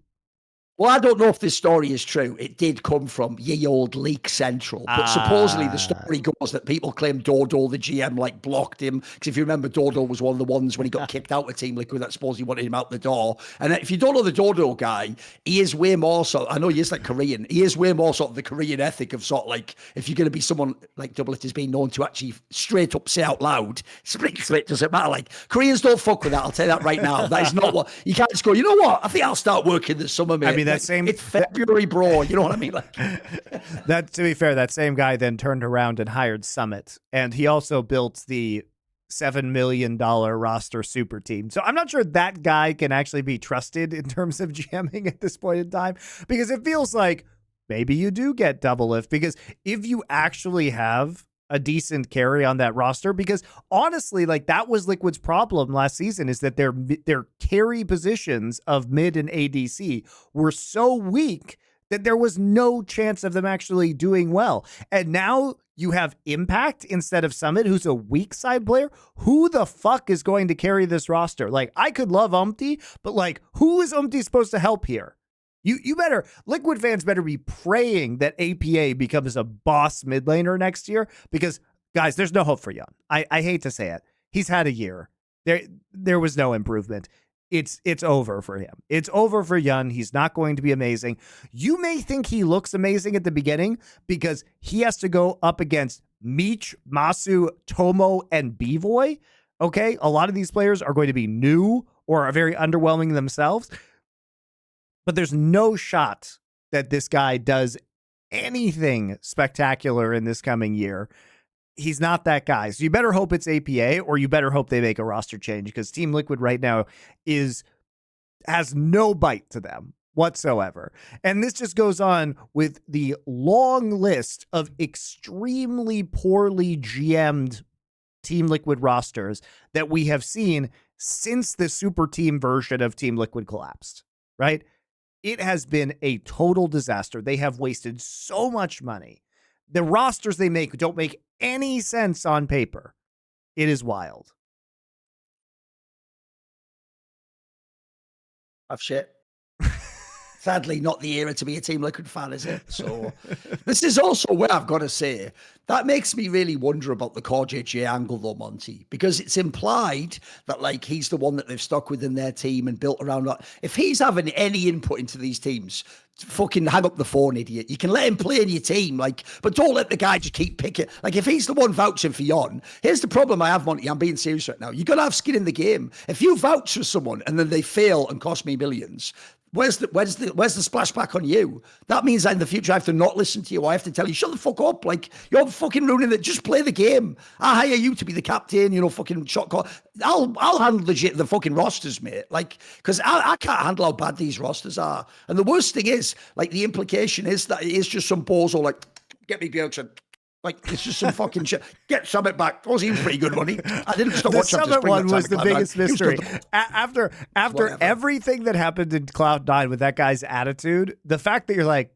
Well, I don't know if this story is true. It did come from ye old Leak Central. But supposedly the story goes that people claim Dodo, the GM, like blocked him. Because if you remember, Dodo was one of the ones when he got kicked out of Team Liquid that supposedly wanted him out the door. And if you don't know the Dodo guy, he is way more I know he is like Korean. He is way more sort of the Korean ethic of sort of like, if you're going to be someone like Double It has been known to actually straight up say out loud, split doesn't matter. Like, Koreans don't fuck with that. I'll tell you that right now. That is not what, you can't just go, you know what? I think I'll start working this summer, mate. I mean, it's February, bro. You know what I mean? Like, that, to be fair, that same guy then turned around and hired Summit, and he also built the $7 million roster super team. So I'm not sure that guy can actually be trusted in terms of GMing at this point in time, because it feels like maybe you do get double lift, because if you actually have a decent carry on that roster, because honestly, like, that was Liquid's problem last season, is that their carry positions of mid and ADC were so weak that there was no chance of them actually doing well. And now you have Impact instead of Summit, who's a weak side player. Who the fuck is going to carry this roster? Like, I could love Umpty, but like, who is Umpty supposed to help here? You better, Liquid fans better be praying that APA becomes a boss mid laner next year, because, guys, there's no hope for Yun. I hate to say it. He's had a year. There was no improvement. It's over for him. It's over for Yun. He's not going to be amazing. You may think he looks amazing at the beginning because he has to go up against Meech, Masu, Tomo, and Bvoy. Okay, a lot of these players are going to be new or are very underwhelming themselves. But there's no shot that this guy does anything spectacular in this coming year. He's not that guy. So you better hope it's APA, or you better hope they make a roster change, because Team Liquid right now has no bite to them whatsoever. And this just goes on with the long list of extremely poorly GM'd Team Liquid rosters that we have seen since the super team version of Team Liquid collapsed, right? It has been a total disaster. They have wasted so much money. The rosters they make don't make any sense on paper. It is wild. I've shit. Sadly, not the era to be a Team Liquid fan, is it? So this is also where I've got to say, that makes me really wonder about the Core JJ angle, though, Monty, because it's implied that, like, he's the one that they've stuck within their team and built around that. If he's having any input into these teams, fucking hang up the phone, idiot. You can let him play in your team, like, but don't let the guy just keep picking. Like, if he's the one vouching for Yon, here's the problem I have, Monty. I'm being serious right now. You got to have skin in the game. If you vouch for someone and then they fail and cost me millions, where's the splashback on you? That means that in the future I have to not listen to you. I have to tell you, shut the fuck up. Like, you're fucking ruining it. Just play the game. I hire you to be the captain, you know, fucking shot call. I'll handle the fucking rosters, mate. Like, because I can't handle how bad these rosters are. And the worst thing is, like, the implication is that it is just some bozo, like, get me Bjorkson. Like, it's just some fucking shit. Get Summit back. Oh, he was pretty good, wasn't he? I didn't stop watching. The Summit one was the biggest mystery. After everything that happened in Cloud9 with that guy's attitude, the fact that you're like,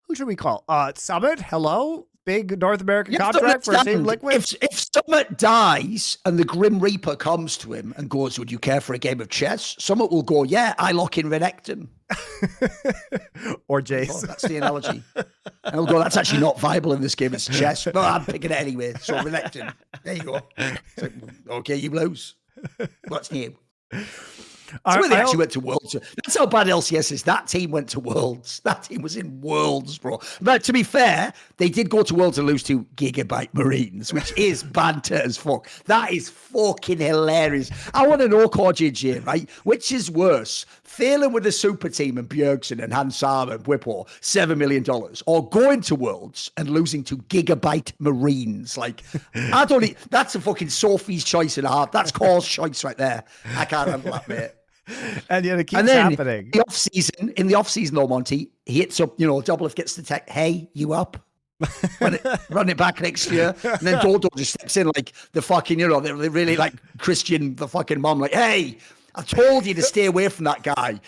who should we call? Summit? Hello? Big North American contract for Team Liquid? If Summit dies and the Grim Reaper comes to him and goes, would you care for a game of chess? Summit will go, yeah, I lock in Renekton. Or Jace. Oh, that's the analogy. And he'll go, that's actually not viable in this game. It's chess. But I'm picking it anyway. So Renekton. There you go. Like, okay, you lose. What's new? That's where they actually went to Worlds. That's how bad LCS is. That team went to Worlds. That team was in Worlds, bro. But to be fair, they did go to Worlds and lose to Gigabyte Marines, which is banter as fuck. That is fucking hilarious. I want to know, Cordier, right? Which is worse? Failing with the super team and Bjergsen and Hansam and Whipple, $7 million, or going to Worlds and losing to Gigabyte Marines. Like, I don't need, that's a fucking Sophie's choice and a half. That's Core's choice right there. I can't handle that, mate. And yet it keeps happening. In the off season, though, Monty, he hits up, Doublelift gets the tech, hey, you up? Run it back next year. And then Dodo just steps in like the fucking, they're really like Christian, the fucking mom, like, hey, I told you to stay away from that guy.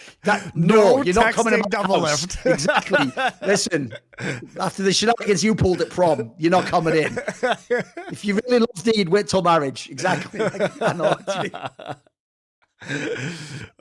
No, you're not coming to my house. Exactly. Listen, after the shenanigans you pulled at prom, you're not coming in. If you really love Deed, wait till marriage. Exactly. Like, I know what you mean.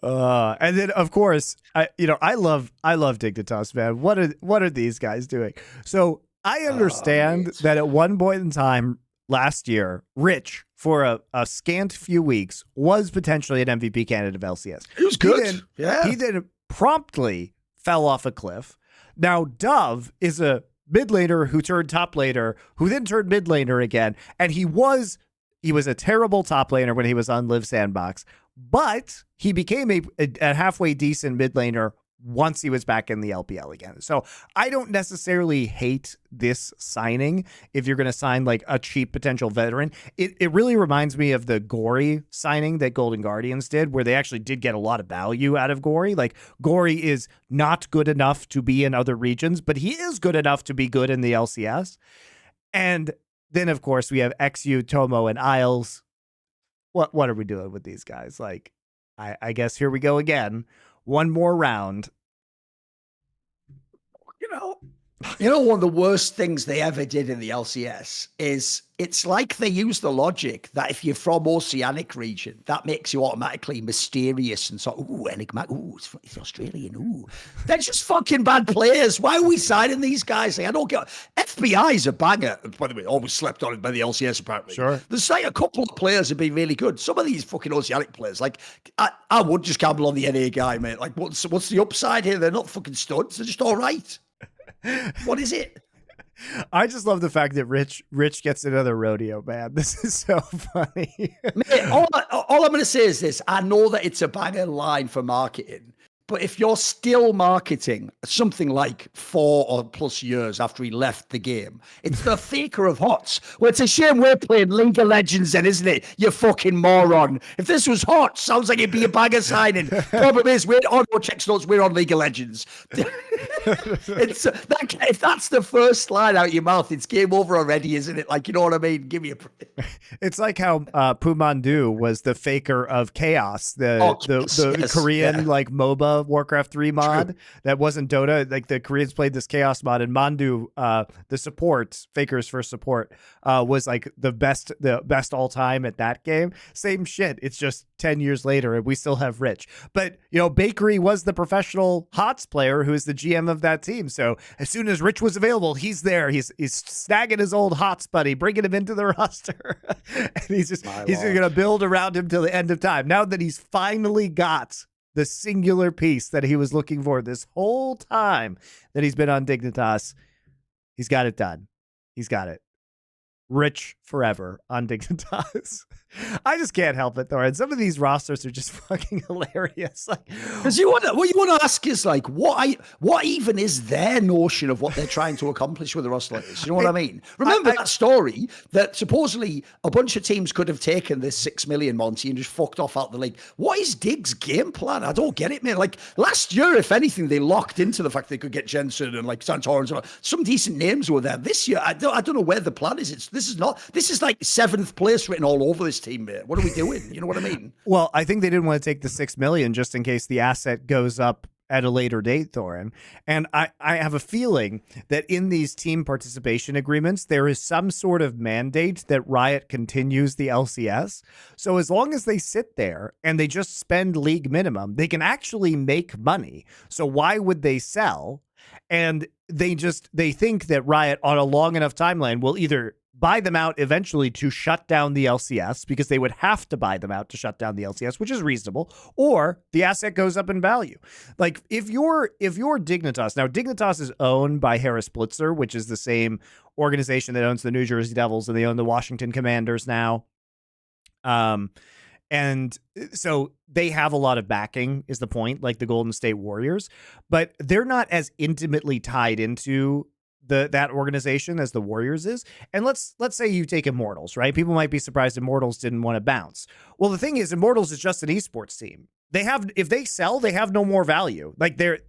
And then of course, I love Dignitas, man. What are these guys doing? So I understand that at one point in time last year, Rich, for a scant few weeks, was potentially an MVP candidate of LCS. He was good. He then promptly fell off a cliff. Now Dove is a mid laner who turned top laner, who then turned mid laner again, and he was a terrible top laner when he was on Live Sandbox, but he became a halfway decent mid laner once he was back in the LPL again. So I don't necessarily hate this signing if you're going to sign like a cheap potential veteran. It really reminds me of the Gory signing that Golden Guardians did, where they actually did get a lot of value out of Gory. Like, Gory is not good enough to be in other regions, but he is good enough to be good in the LCS. And then, of course, we have XU, Tomo, and Isles. What are we doing with these guys? Like, I guess here we go again. One more round. One of the worst things they ever did in the LCS is it's like they use the logic that if you're from Oceanic region, that makes you automatically mysterious and so, enigmatic, it's Australian, They're just fucking bad players. Why are we signing these guys? Like, I don't get FBI's a banger. By the way, always slept on it by the LCS, apparently. Sure. There's like a couple of players have been really good. Some of these fucking Oceanic players, like, I would just gamble on the NA guy, mate. Like, what's the upside here? They're not fucking studs. They're just all right. What is it? I just love the fact that Rich gets another rodeo, man. This is so funny. Mate, all I'm going to say is this. I know that it's a banger line for marketing, but if you're still marketing something like 4 or plus years after he left the game, it's the faker of HOTS. Well, it's a shame we're playing League of Legends then, isn't it? You fucking moron. If this was HOTS, sounds like it'd be a banger signing. Problem is, we're on checks notes, we're on League of Legends. If that's the first line out of your mouth, it's game over already, isn't it? Like, you know what I mean? Give me a break. It's like how Pumandu was the faker of Chaos, the Korean like MOBA Warcraft 3 mod that wasn't Dota. Like, the Koreans played this Chaos mod, and Mandu, the support, Faker's first support, was like the best all time at that game. Same shit. It's just 10 years later and we still have Rich. But Bakery was the professional HOTS player who is the GM of that team. So as soon as Rich was available, he's there. He's snagging his old HOTS buddy, bringing him into the roster. And he's going to build around him till the end of time. Now that he's finally got the singular piece that he was looking for this whole time that he's been on Dignitas, he's got it done. He's got it. Rich forever on Dignitas. I just can't help it, Thorin. Some of these rosters are just fucking hilarious. Like, because what you want to ask is like, what even is their notion of what they're trying to accomplish with the roster like this? You know what I mean? Remember that story that supposedly a bunch of teams could have taken this 6 million Monty and just fucked off out the league. What is Dig's game plan? I don't get it, man. Like, last year, if anything, they locked into the fact they could get Jensen and like Santorin and some decent names were there. This year, I don't know where the plan is. This is like 7th place written all over this team, mate. What are we doing? You know what I mean? Well, I think they didn't want to take the 6 million just in case the asset goes up at a later date, Thorin. And I have a feeling that in these team participation agreements, there is some sort of mandate that Riot continues the LCS. So as long as they sit there and they just spend league minimum, they can actually make money. So why would they sell? And they think that Riot on a long enough timeline will either buy them out eventually to shut down the LCS, because they would have to buy them out to shut down the LCS, which is reasonable, or the asset goes up in value. Like if you're Dignitas, now Dignitas is owned by Harris Blitzer, which is the same organization that owns the New Jersey Devils, and they own the Washington Commanders now. And so they have a lot of backing, is the point, like the Golden State Warriors, but they're not as intimately tied into that organization as the Warriors is. And let's say you take Immortals, right? People might be surprised Immortals didn't want to bounce. Well, the thing is, Immortals is just an esports team. They have, if they sell, they have no more value. Like their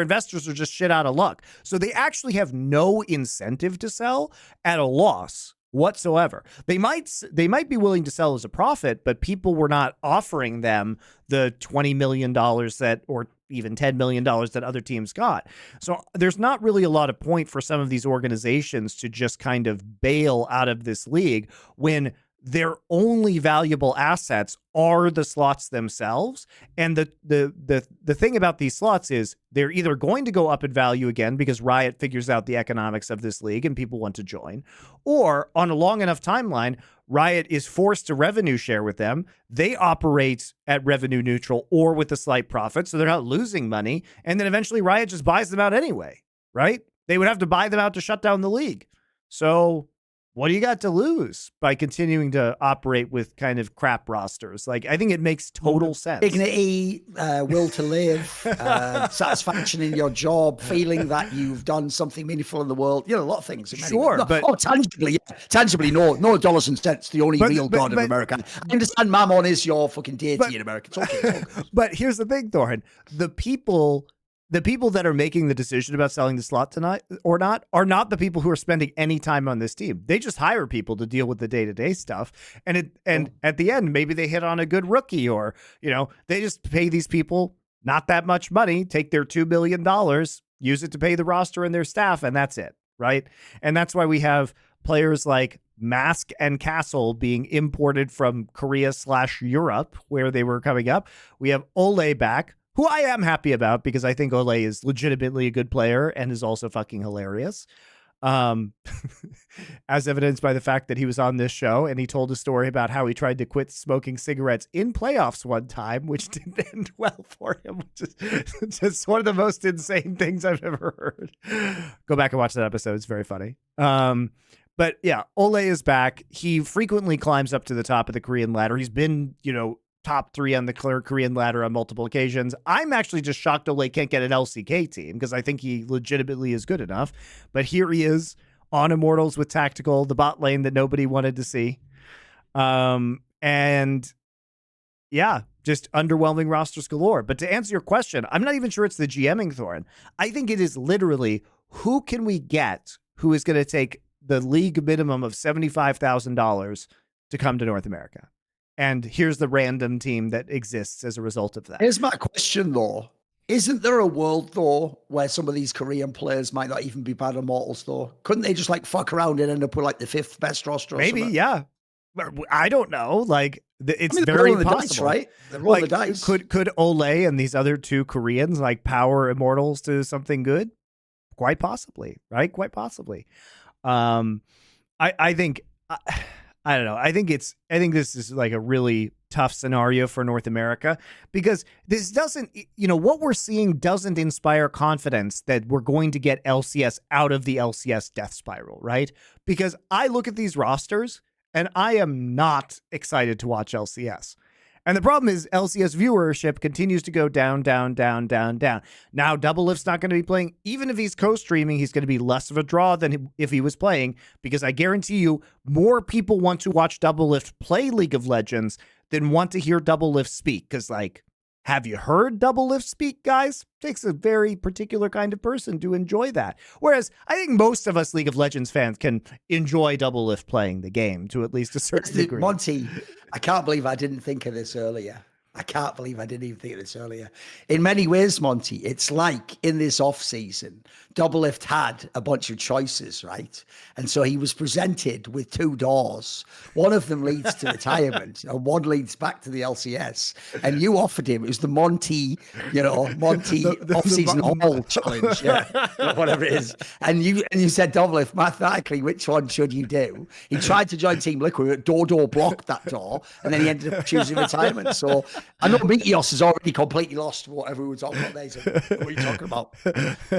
investors are just shit out of luck. So they actually have no incentive to sell at a loss whatsoever. They might be willing to sell as a profit, but people were not offering them the $20 million that, or even $10 million that other teams got. So there's not really a lot of point for some of these organizations to just kind of bail out of this league when their only valuable assets are the slots themselves. And the thing about these slots is they're either going to go up in value again because Riot figures out the economics of this league and people want to join, or on a long enough timeline, Riot is forced to revenue share with them. They operate at revenue neutral or with a slight profit, so they're not losing money. And then eventually Riot just buys them out anyway, right? They would have to buy them out to shut down the league. So what do you got to lose by continuing to operate with kind of crap rosters? Like, I think it makes total sense. Dignity, will to live, satisfaction in your job, feeling that you've done something meaningful in the world. You know, a lot of things. Sure, but tangibly, yeah. Tangibly, no dollars and cents. The only real god of America. I understand Mammon is your fucking deity in America. It's okay. It's okay. But here's the thing, Thorin. The people that are making the decision about selling the slot tonight or not are not the people who are spending any time on this team. They just hire people to deal with the day-to-day stuff. And at the end, maybe they hit on a good rookie, or, you know, they just pay these people not that much money, take their $2 billion, use it to pay the roster and their staff, and that's it, right? And that's why we have players like Mask and Castle being imported from Korea/Europe, where they were coming up. We have Ole back, who I am happy about because I think Ole is legitimately a good player and is also fucking hilarious. As evidenced by the fact that he was on this show and he told a story about how he tried to quit smoking cigarettes in playoffs one time, which didn't end well for him, which is just one of the most insane things I've ever heard. Go back and watch that episode. It's very funny. But yeah, Ole is back. He frequently climbs up to the top of the Korean ladder. He's been, you know, top 3 on the Korean ladder on multiple occasions. I'm actually just shocked Ole can't get an LCK team because I think he legitimately is good enough. But here he is on Immortals with Tactical, the bot lane that nobody wanted to see. And yeah, just underwhelming rosters galore. But to answer your question, I'm not even sure it's the GMing, Thorin. I think it is literally who can we get who is going to take the league minimum of $75,000 to come to North America. And here's the random team that exists as a result of that. Here's my question, though. Isn't there a world, though, where some of these Korean players might not even be part of Immortals, though? Couldn't they just, like, fuck around and end up with, like, the 5th best roster or Maybe, something? yeah. I don't know. Like, it's they're very rolling possible. the dice, right? They're rolling the dice. Could Ole and these other 2 Koreans, like, power Immortals to something good? Quite possibly, right? Quite possibly. I think... I don't know. I think this is like a really tough scenario for North America because this doesn't, you know, what we're seeing doesn't inspire confidence that we're going to get LCS out of the LCS death spiral, right? Because I look at these rosters and I am not excited to watch LCS. And the problem is LCS viewership continues to go down, down, down, down, down. Now, Doublelift's not going to be playing. Even if he's co-streaming, he's going to be less of a draw than if he was playing, because I guarantee you more people want to watch Doublelift play League of Legends than want to hear Doublelift speak. Because, like, have you heard Doublelift speak, guys? Takes a very particular kind of person to enjoy that. Whereas I think most of us League of Legends fans can enjoy Doublelift playing the game to at least a certain degree. Monty, I can't believe I didn't think of this earlier. I can't believe I didn't even think of this earlier. In many ways, Monty, it's like in this off season, Doublelift had a bunch of choices, right? And so he was presented with two doors. One of them leads to retirement, and one leads back to the LCS. And you offered him, it was the Monty off-season haul challenge, whatever it is. And you said, Doublelift, mathematically, which one should you do? He tried to join Team Liquid, but Dodo blocked that door, and then he ended up choosing retirement. So I know Meteos has already completely lost whatever we were talking about there. So, what are you talking about?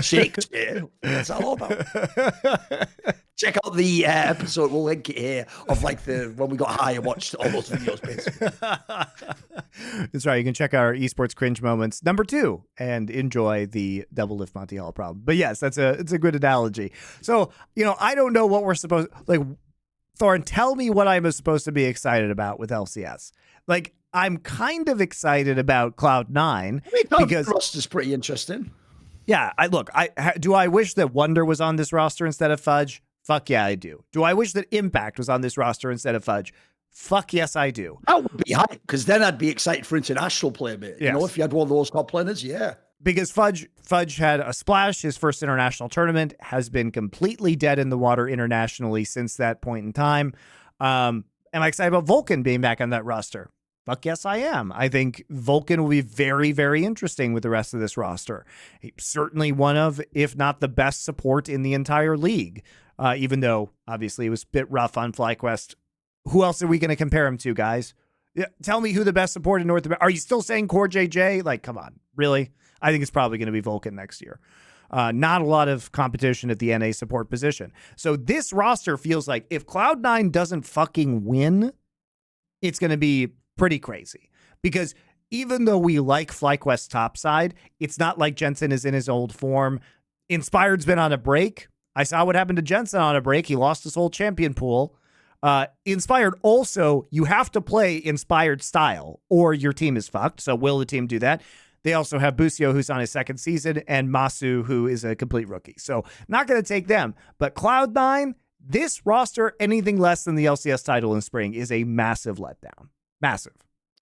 Shakespeare? What's that all about? Check out the episode, we'll link it here, of like when we got high and watched all those videos, basically. That's right. You can check out our esports cringe moments #2 and enjoy the Doublelift Monty Hall problem. But yes, it's a good analogy. So, I don't know what we're supposed, like, Thorin, tell me what I'm supposed to be excited about with LCS. Like, I'm kind of excited about Cloud9 because the roster's pretty interesting. Yeah, do I wish that Wonder was on this roster instead of Fudge? Fuck yeah, I do. Do I wish that Impact was on this roster instead of Fudge? Fuck yes, I do. That would be hype, because then I'd be excited for international play, mate. Yes. If you had one of those top players, yeah. Because Fudge had a splash. His first international tournament has been completely dead in the water internationally since that point in time. Am I excited about Vulcan being back on that roster? Fuck yes, I am. I think Vulcan will be very, very interesting with the rest of this roster. He's certainly one of, if not the best support in the entire league, even though obviously it was a bit rough on FlyQuest. Who else are we going to compare him to, guys? Yeah, tell me who the best support in North America. Are you still saying Core JJ? Like, come on, really? I think it's probably going to be Vulcan next year. Not a lot of competition at the NA support position. So this roster feels like if Cloud9 doesn't fucking win, it's going to be pretty crazy. Because even though we like FlyQuest topside, it's not like Jensen is in his old form. Inspired's been on a break. I saw what happened to Jensen on a break. He lost his whole champion pool. Inspired also, you have to play Inspired style or your team is fucked. So will the team do that? They also have Busio, who's on his second season, and Masu, who is a complete rookie. So not going to take them. But Cloud9, this roster, anything less than the LCS title in spring is a massive letdown. Massive.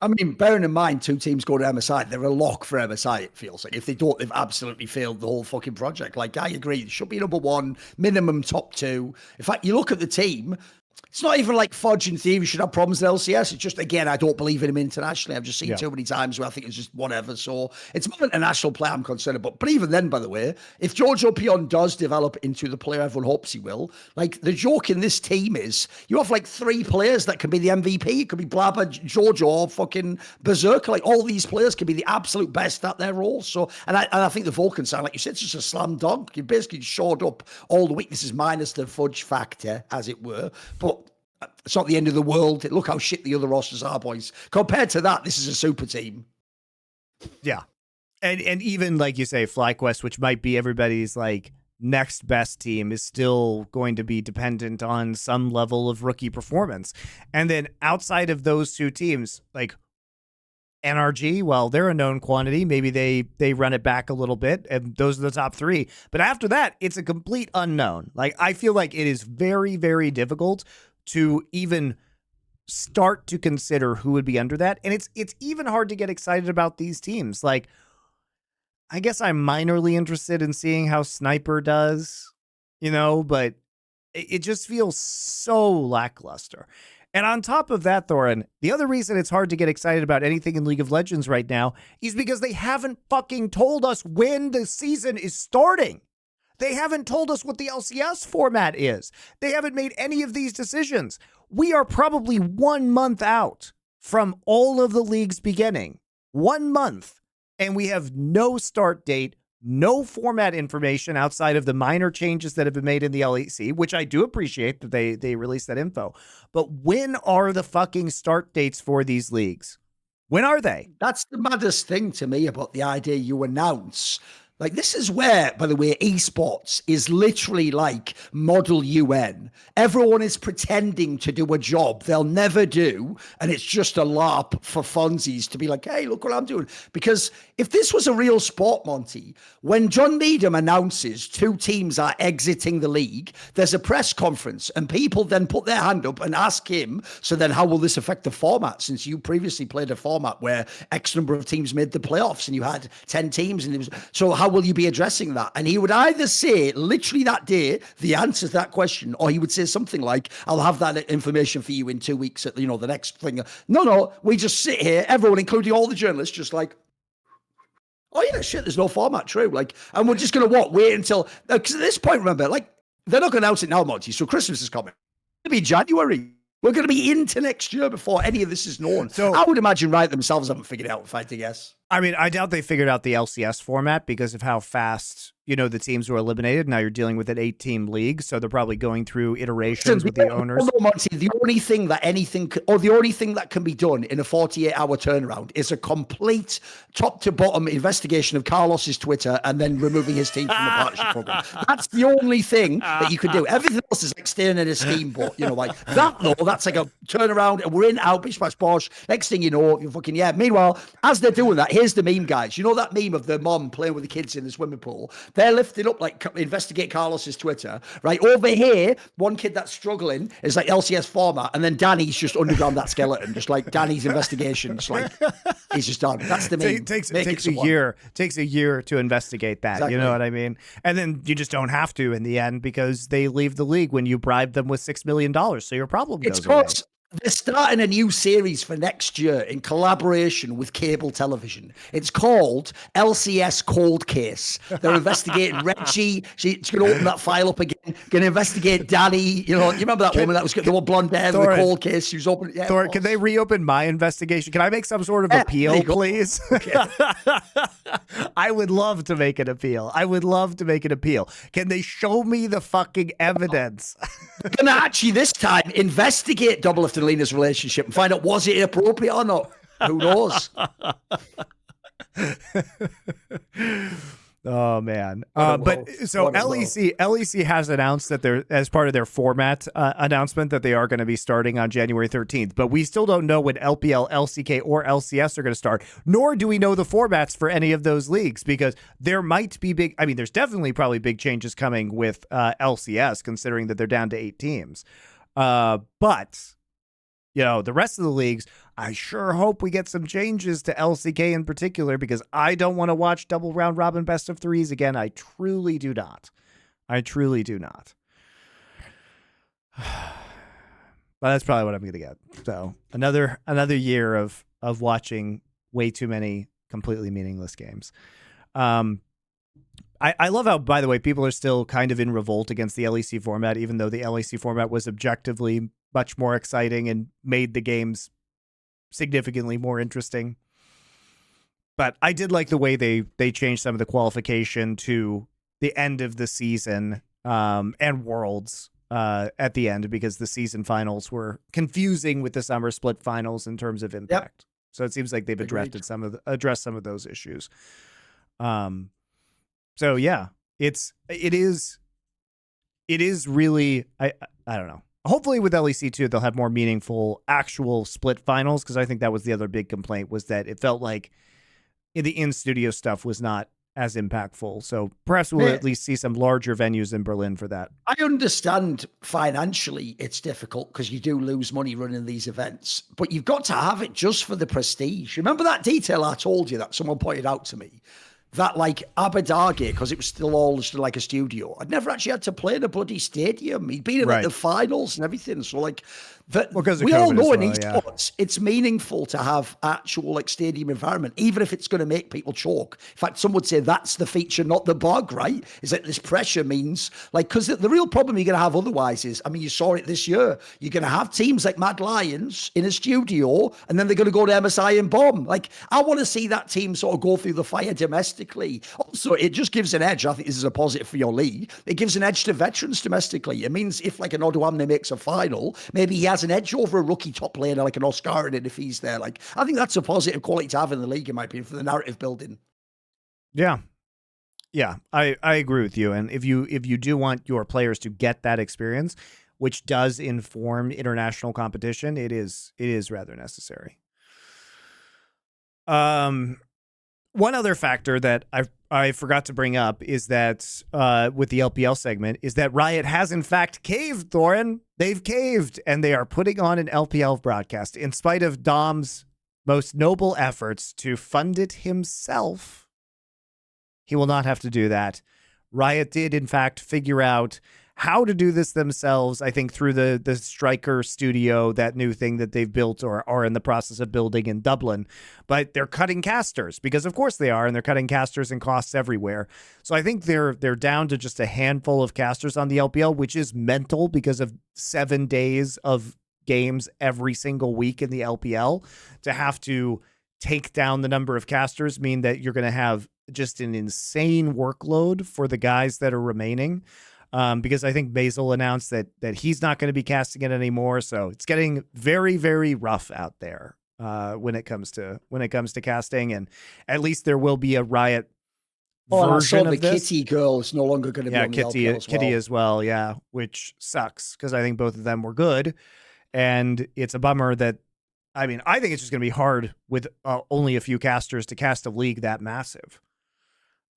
I mean, bearing in mind, two teams go to MSI, they're a lock for MSI, it feels like. If they don't, they've absolutely failed the whole fucking project. Like, I agree. It should be #1, minimum top 2. In fact, you look at the team, it's not even like Fudge in theory should have problems in LCS. It's just, again, I don't believe in him internationally. I've just seen too many times where I think it's just whatever. So it's more an international player I'm concerned about. But even then, by the way, if Jojopyun does develop into the player everyone hopes he will, like the joke in this team is you have like 3 players that can be the MVP. It could be Blabber, Jojo, or fucking Berserker. Like all these players can be the absolute best at their roles. So, and I think the Vulcan sound, like you said, it's just a slam dunk. You basically shored up all the weaknesses minus the Fudge factor, as it were. But it's not the end of the world. Look how shit the other rosters are, boys. Compared to that, this is a super team. Yeah. And even, like you say, FlyQuest, which might be everybody's, like, next best team, is still going to be dependent on some level of rookie performance. And then outside of those two teams, like, NRG, well, they're a known quantity. Maybe they run it back a little bit, and those are the top 3. But after that, it's a complete unknown. Like, I feel like it is very, very difficult to even start to consider who would be under that. And it's even hard to get excited about these teams. Like, I guess I'm minorly interested in seeing how Sniper does, but it just feels so lackluster. And on top of that, Thorin, the other reason it's hard to get excited about anything in League of Legends right now is because they haven't fucking told us when the season is starting. They haven't told us what the LCS format is. They haven't made any of these decisions. We are probably 1 month out from all of the leagues beginning. 1 month. And we have no start date, no format information outside of the minor changes that have been made in the LEC, which I do appreciate that they released that info. But when are the fucking start dates for these leagues? When are they? That's the maddest thing to me about the idea you announce Like, this is where, by the way, esports is literally like model UN. Everyone is pretending to do a job they'll never do, and it's just a LARP for funsies to be like, hey, look what I'm doing. Because if this was a real sport, Monty, when John Needham announces 2 teams are exiting the league, there's a press conference, and people then put their hand up and ask him, so then how will this affect the format, since you previously played a format where X number of teams made the playoffs and you had 10 teams, and it was, so how will you be addressing that? And he would either say literally that day the answer to that question, or he would say something like, I'll have that information for you in 2 weeks at, you know, the next thing. No, we just sit here, everyone, including all the journalists, just like, oh yeah, shit, there's no format, true. Like, and we're just going to wait until, because at this point, remember, like, they're not going to announce it now, Monty, so Christmas is coming. It'll be January. We're going to be into next year before any of this is known. So I would imagine Riot themselves haven't figured it out, if I had to guess. I mean, I doubt they figured out the LCS format because of how fast, you know, the teams were eliminated. Now you're dealing with an 8-team league, so they're probably going through iterations with the owners. No, Monty, the only thing that can be done in a 48-hour turnaround is a complete top-to-bottom investigation of Carlos's Twitter and then removing his team from the partnership program. That's the only thing that you could do. Everything else is like staying in a steamboat, you know, like that. Though that's like a turnaround, and we're in, out, bish, bash, bosh. Next thing you know, you're fucking Meanwhile, as they're doing that, here's the meme, guys. You know that meme of the mom playing with the kids in the swimming pool? They're lifted up like investigate Carlos's Twitter, right? Over here, one kid that's struggling is like LCS format, and then Danny's just underground that skeleton, just like Danny's investigation. Just like he's just done. That's the meme. Takes a year. Takes a year to investigate that. Exactly. You know what I mean? And then you just don't have to in the end because they leave the league when you bribe them with $6 million. So your problem goes away. They're starting a new series for next year in collaboration with cable television. It's called LCS Cold Case. They're investigating Reggie. She's going to open that file up again. Going to investigate Danny. You know, you remember that woman that was the one blonde hair in the cold case? She was open. Yeah, Thorin, can they reopen my investigation? Can I make some sort of appeal, please? Okay. I would love to make an appeal. Can they show me the fucking evidence? They're going to actually this time investigate Doublelift and Lena's relationship and find out, was it appropriate or not? Who knows? Oh man. But so LEC has announced that they're, as part of their format announcement, that they are going to be starting on January 13th, but we still don't know when LPL, LCK, or LCS are going to start, nor do we know the formats for any of those leagues, because there might be big, I mean, there's definitely probably big changes coming with LCS, considering that they're down to 8 teams. But you know, the rest of the leagues, I sure hope we get some changes to LCK in particular, because I don't want to watch double round robin best of 3s again. I truly do not. But that's probably what I'm going to get. So another year of watching way too many completely meaningless games. I love how, by the way, people are still kind of in revolt against the LEC format, even though the LEC format was objectively much more exciting and made the games significantly more interesting. But I did like the way they changed some of the qualification to the end of the season and Worlds at the end, because the season finals were confusing with the summer split finals in terms of impact. Yep. So it seems like they've addressed some of those issues. So yeah, it is really, I don't know. Hopefully with LEC too, they'll have more meaningful actual split finals, because I think that was the other big complaint, was that it felt like the in-studio stuff was not as impactful. So perhaps we'll at least see some larger venues in Berlin for that. I understand financially it's difficult because you do lose money running these events, but you've got to have it just for the prestige. Remember that detail I told you that someone pointed out to me? That like Abadage, because it was still all just like a studio, I'd never actually had to play in a bloody stadium. He'd been in like the finals and everything. So like, we all know in esports, it's meaningful to have actual like stadium environment, even if it's going to make people choke. In fact, some would say that's the feature, not the bug, right? Is that this pressure means like, because the real problem you're going to have otherwise is, I mean, you saw it this year. You're going to have teams like Mad Lions in a studio, and then they're going to go to MSI and bomb. Like, I want to see that team sort of go through the fire domestically. Also, it just gives an edge. I think this is a positive for your league. It gives an edge to veterans domestically. It means if like an Odoamne makes a final, maybe he has an edge over a rookie top laner like an Oscar, and if he's there, like, I think that's a positive quality to have in the league, in my opinion, for the narrative building. Yeah. Yeah, I agree with you. And if you do want your players to get that experience, which does inform international competition, it is rather necessary. One other factor that I forgot to bring up is that with the LPL segment is that Riot has in fact caved, Thorin. They've caved, and they are putting on an LPL broadcast in spite of Dom's most noble efforts to fund it himself. He will not have to do that. Riot did, in fact, figure out how to do this themselves, I think, through the Striker Studio, that new thing that they've built or are in the process of building in Dublin. But they're cutting casters, because of course they are, and they're cutting casters and costs everywhere. So I think they're down to just a handful of casters on the LPL, which is mental because of 7 days of games every single week in the LPL. To have to take down the number of casters mean that you're going to have just an insane workload for the guys that are remaining. Because I think Basil announced that he's not going to be casting it anymore. So it's getting very, very rough out there when it comes to casting. And at least there will be a Riot version of this. Kitty girl is no longer going to be on the LPL as well. Kitty as well, yeah, which sucks because I think both of them were good. And it's a bummer that, I mean, I think it's just going to be hard with only a few casters to cast a league that massive.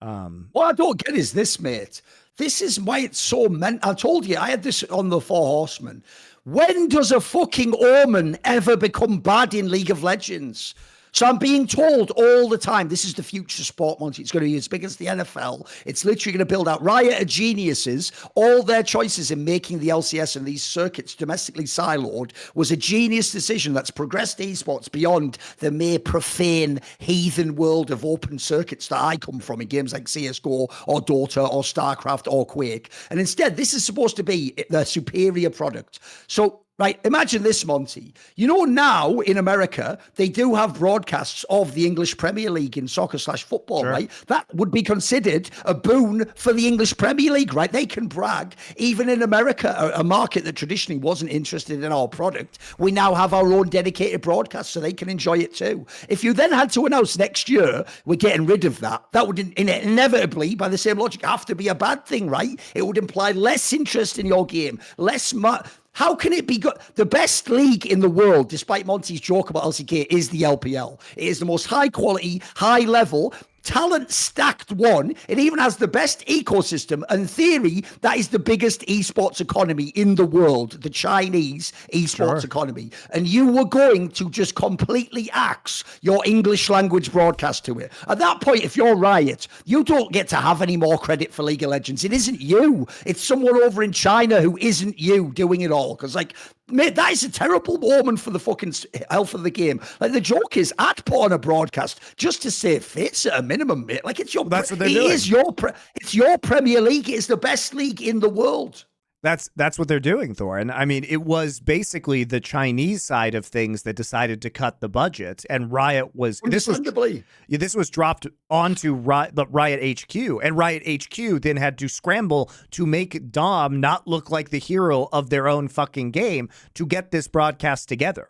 What I don't get is this, mate. This is why it's so I told you, I had this on the Four Horsemen. When does a fucking Omen ever become bad in League of Legends? So I'm being told all the time, this is the future sport, Monty. It's going to be as big as the NFL. It's literally going to build out. Riot are geniuses. All their choices in making the LCS and these circuits domestically siloed was a genius decision that's progressed esports beyond the mere profane, heathen world of open circuits that I come from in games like CSGO or Dota or StarCraft or Quake. And instead, this is supposed to be the superior product. So, right, imagine this, Monty. You know, now in America, they do have broadcasts of the English Premier League in soccer/football, sure, right? That would be considered a boon for the English Premier League, right? They can brag. Even in America, a market that traditionally wasn't interested in our product, we now have our own dedicated broadcast so they can enjoy it too. If you then had to announce next year we're getting rid of that, that would inevitably, by the same logic, have to be a bad thing, right? It would imply less interest in your game, less how can it be good? The best league in the world, despite Monty's joke about LCK, is the LPL. It is the most high quality, high level, talent stacked one. It even has the best ecosystem. In theory, that is the biggest esports economy in the world, the Chinese esports economy. And you were going to just completely axe your English language broadcast to it. At that point, if you're Riot, you don't get to have any more credit for League of Legends. It isn't you. It's someone over in China who isn't you doing it all. Because, like, mate, that is a terrible omen for the fucking health of the game. Like, the joke is, I'd put on a broadcast just to save face at a minimum, mate. Like, it's your, that's what they're doing. It's your Premier League. It's the best league in the world. That's what they're doing, Thorin. I mean, it was basically the Chinese side of things that decided to cut the budget, and Riot was this was dropped onto Riot HQ, and Riot HQ then had to scramble to make Dom not look like the hero of their own fucking game to get this broadcast together.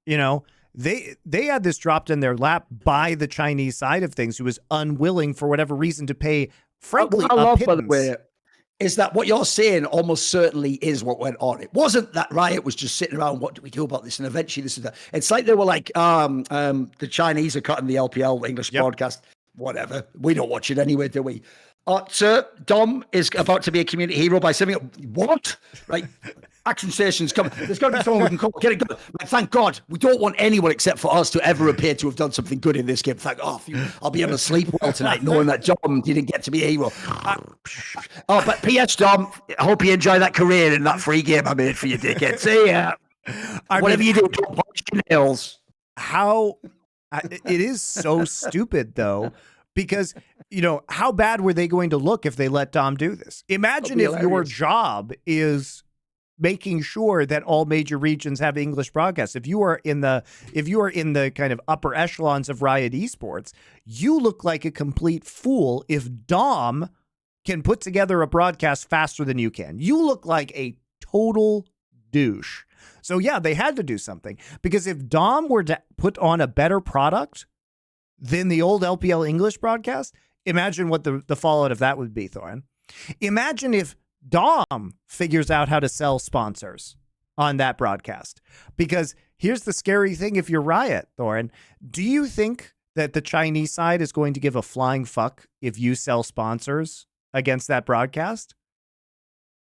You know, they had this dropped in their lap by the Chinese side of things, who was unwilling for whatever reason to pay, frankly, a pittance. Is that what you're saying almost certainly is what went on. It wasn't that Riot was just sitting around, what do we do about this? And eventually this is that. It's like they were like, the Chinese are cutting the LPL English broadcast. Whatever. We don't watch it anyway, do we? Sir, Dom is about to be a community hero by saying, what? Right? Action stations coming. There's got to be someone we can call. Get it done. Like, thank God. We don't want anyone except for us to ever appear to have done something good in this game. Thank God. I'll be able to sleep well tonight knowing that Dom didn't get to be a hero. But P.S. Dom, I hope you enjoy that career in that free game I made for you, dickhead. See ya. Whatever you do, don't punch your nails. It is so stupid, though. Because, you know, how bad were they going to look if they let Dom do this? Imagine if your job is making sure that all major regions have English broadcasts. If you are in the kind of upper echelons of Riot Esports, you look like a complete fool if Dom can put together a broadcast faster than you can. You look like a total douche. So yeah, they had to do something, because if Dom were to put on a better product than the old LPL English broadcast, imagine what the fallout of that would be, Thorin. Imagine if Dom figures out how to sell sponsors on that broadcast. Because here's the scary thing if you're Riot, Thorin. Do you think that the Chinese side is going to give a flying fuck if you sell sponsors against that broadcast?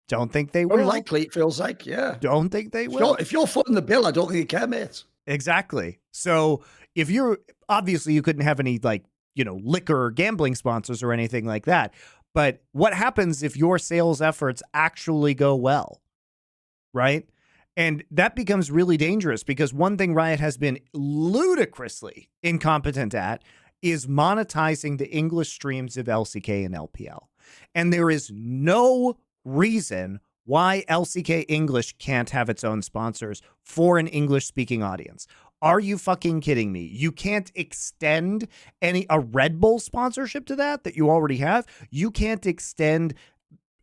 Don't think they will. Unlikely, it feels like, yeah. Don't think they will. If you're footing the bill, I don't think you care, mate. Exactly. So if you're, obviously you couldn't have any like, liquor or gambling sponsors or anything like that. But what happens if your sales efforts actually go well, right? And that becomes really dangerous because one thing Riot has been ludicrously incompetent at is monetizing the English streams of LCK and LPL. And there is no reason why LCK English can't have its own sponsors for an English-speaking audience. Are you fucking kidding me? You can't extend a Red Bull sponsorship to that you already have. You can't extend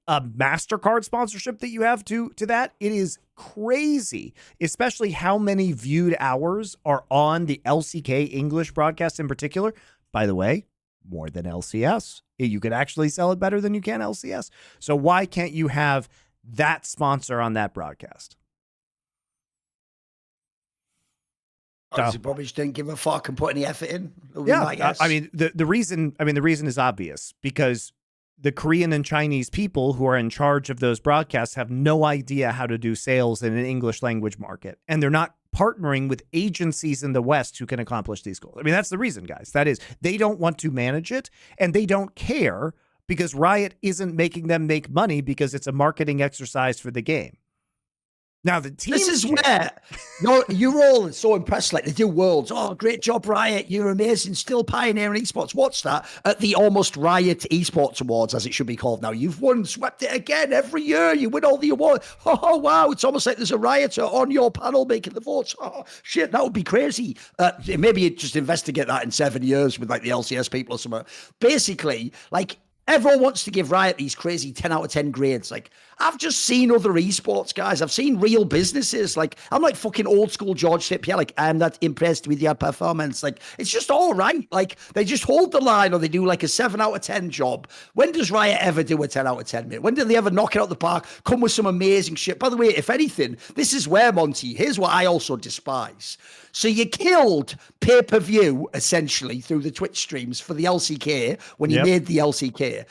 a MasterCard sponsorship that you have to that. It is crazy, especially how many viewed hours are on the LCK English broadcast in particular. By the way, more than LCS. You could actually sell it better than you can LCS. So why can't you have that sponsor on that broadcast? They probably just didn't give a fuck and put any effort in. Yeah, I mean the reason is obvious because the Korean and Chinese people who are in charge of those broadcasts have no idea how to do sales in an English language market, and they're not partnering with agencies in the West who can accomplish these goals. I mean, that's the reason, guys. That is, they don't want to manage it, and they don't care because Riot isn't making them make money because it's a marketing exercise for the game. Now, the team. This is where you're all so impressed. Like they do worlds. Oh, great job, Riot. You're amazing. Still pioneering esports. What's that? At the almost Riot Esports Awards, as it should be called now. You've won, swept it again every year. You win all the awards. Oh, wow. It's almost like there's a rioter on your panel making the votes. Oh, shit. That would be crazy. Maybe you just investigate that in 7 years with like the LCS people or something. Basically, like, everyone wants to give Riot these crazy 10 out of 10 grades. Like, I've just seen other esports guys. I've seen real businesses. Like, I'm like fucking old school George Tip. Yeah, like, I'm not impressed with your performance. Like, it's just all right. Like, they just hold the line or they do like a 7 out of 10 job. When does Riot ever do a 10 out of 10, mate? When do they ever knock it out the park, come with some amazing shit? By the way, if anything, this is where, Monty, here's what I also despise. So you killed pay-per-view, essentially, through the Twitch streams for the LCK when you made the LCK.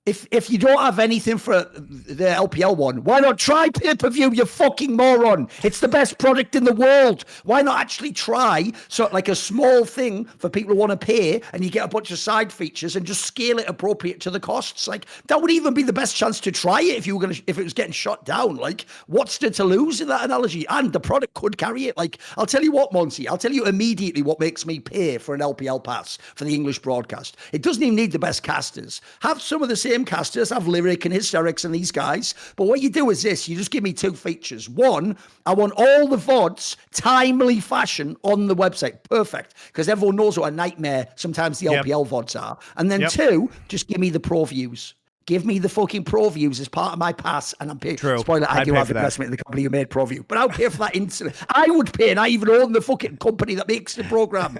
If you don't have anything for the LPL one, why not try pay-per-view, you fucking moron? It's the best product in the world. Why not actually try like a small thing for people who want to pay and you get a bunch of side features and just scale it appropriate to the costs? Like, that would even be the best chance to try it if it was getting shut down. Like, what's there to lose in that analogy? And the product could carry it. Like, I'll tell you what, Monty, I'll tell you immediately what makes me pay for an LPL pass for the English broadcast. It doesn't even need the best casters. Have some of the same casters, have Lyric and Hysterics and these guys. But what you do is this, you just give me 2 features. One, I want all the VODs timely fashion on the website. Perfect. Because everyone knows what a nightmare sometimes the LPL VODs are. And then 2, just give me the pro views. Give me the fucking pro views as part of my pass, and I'm paying. True. Spoiler, I do have investment in the company who made pro view, but I'll pay for that instantly. I would pay, and I even own the fucking company that makes the program.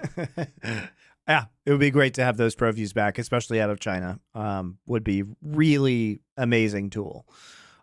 Yeah, it would be great to have those pro views back, especially out of China. Would be really amazing tool.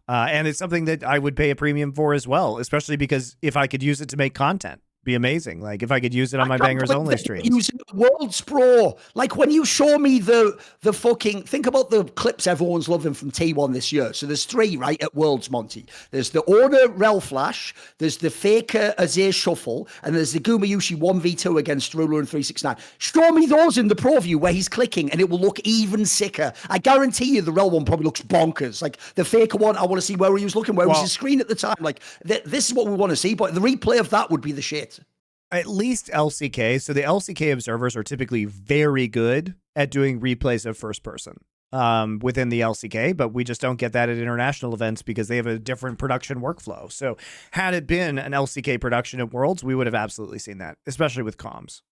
And it's something that I would pay a premium for as well, especially because if I could use it to make content, be amazing. Like if I could use it on my Bangers Only streams. Using Worlds Pro. Like when you show me the fucking, think about the clips everyone's loving from T1 this year. So there's 3, right, at Worlds, Monty. There's the Order Rel Flash, there's the Faker Azir Shuffle, and there's the Gumayushi 1v2 against Ruler and 369. Show me those in the pro view where he's clicking and it will look even sicker. I guarantee you the Rel one probably looks bonkers. Like the Faker one, I want to see where he was looking, where was his screen at the time. Like this is what we want to see, but the replay of that would be the shit. At least LCK. So the LCK observers are typically very good at doing replays of first person within the LCK, but we just don't get that at international events because they have a different production workflow. So had it been an LCK production at Worlds, we would have absolutely seen that, especially with comms.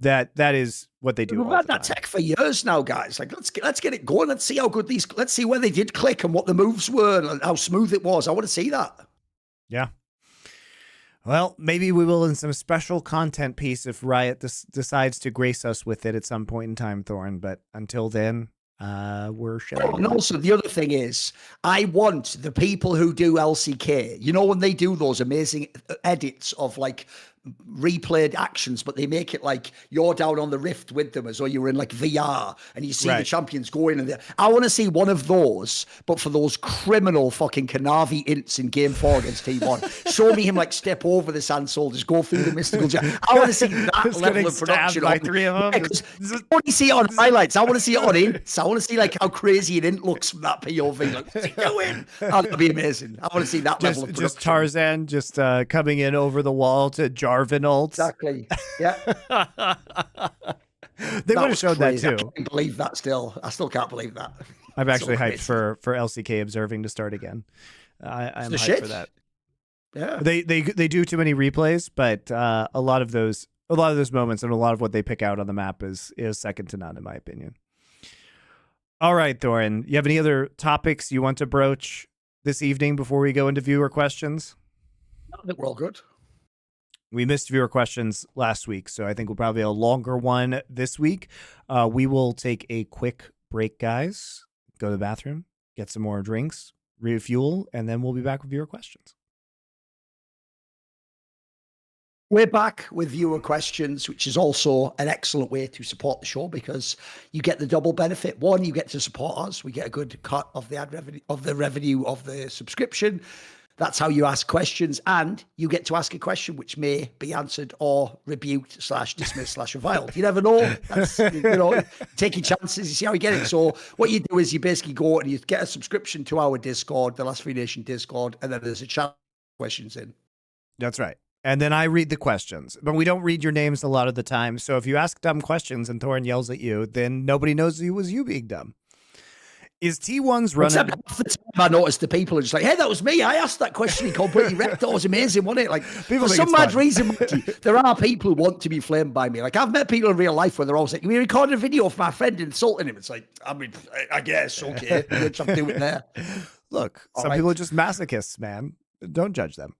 That is what they do. We've had that tech for years now, guys. Like let's get it going. Let's see how good let's see where they did click and what the moves were and how smooth it was. I want to see that. Yeah. Well, maybe we will in some special content piece if Riot decides to grace us with it at some point in time, Thorin. But until then, we're shutting. And also, the other thing is, I want the people who do LCK, you know, when they do those amazing edits of like replayed actions, but they make it like you're down on the rift with them as though you were in like VR and you see the champions going. And I want to see one of those, but for those criminal fucking Kanavi ints in game 4 against T1. Show me him like step over the sand soldiers, go through the mystical jet. I want to see that level of production. By 3 of them. I want to see it on highlights. I want to see it on ints. I want to see like how crazy an int looks from that POV. Like, what's he doing? Oh, that'd be amazing. I want to see that level of production. Just Tarzan just coming in over the wall to Jarvan ults. Exactly. Yeah. They would have showed crazy. that too. I can't believe that still. I still can't believe that. I'm actually hyped for LCK observing to start again. I'm hyped for that. Yeah. They do too many replays, but a lot of those moments and a lot of what they pick out on the map is second to none in my opinion. All right, Thorin, you have any other topics you want to broach this evening before we go into viewer questions? I think we're all good. We missed viewer questions last week, so I think we'll probably have a longer one this week. We will take a quick break, guys. Go to the bathroom, get some more drinks, refuel, and then we'll be back with viewer questions. We're back with viewer questions, which is also an excellent way to support the show because you get the double benefit. One, you get to support us. We get a good cut of the ad revenue of the subscription. That's how you ask questions, and you get to ask a question which may be answered or rebuked / dismissed / reviled. You never know. That's, take your chances. You see how you get it. So what you do is you basically go and you get a subscription to our Discord, the Last Free Nation Discord, and then there's a chat questions in. That's right. And then I read the questions, but we don't read your names a lot of the time. So if you ask dumb questions and Thorin yells at you, then nobody knows it was you being dumb. Is T1's running? Half the time I noticed the people are just like, "Hey, that was me. I asked that question. He completely wrecked. That was amazing, wasn't it?" Like, people for some mad reason, there are people who want to be flamed by me. Like, I've met people in real life where they're always like, "We recorded a video of my friend insulting him." It's like, I mean, I guess okay, which I'm doing there. Look, some people are just masochists, man. Don't judge them.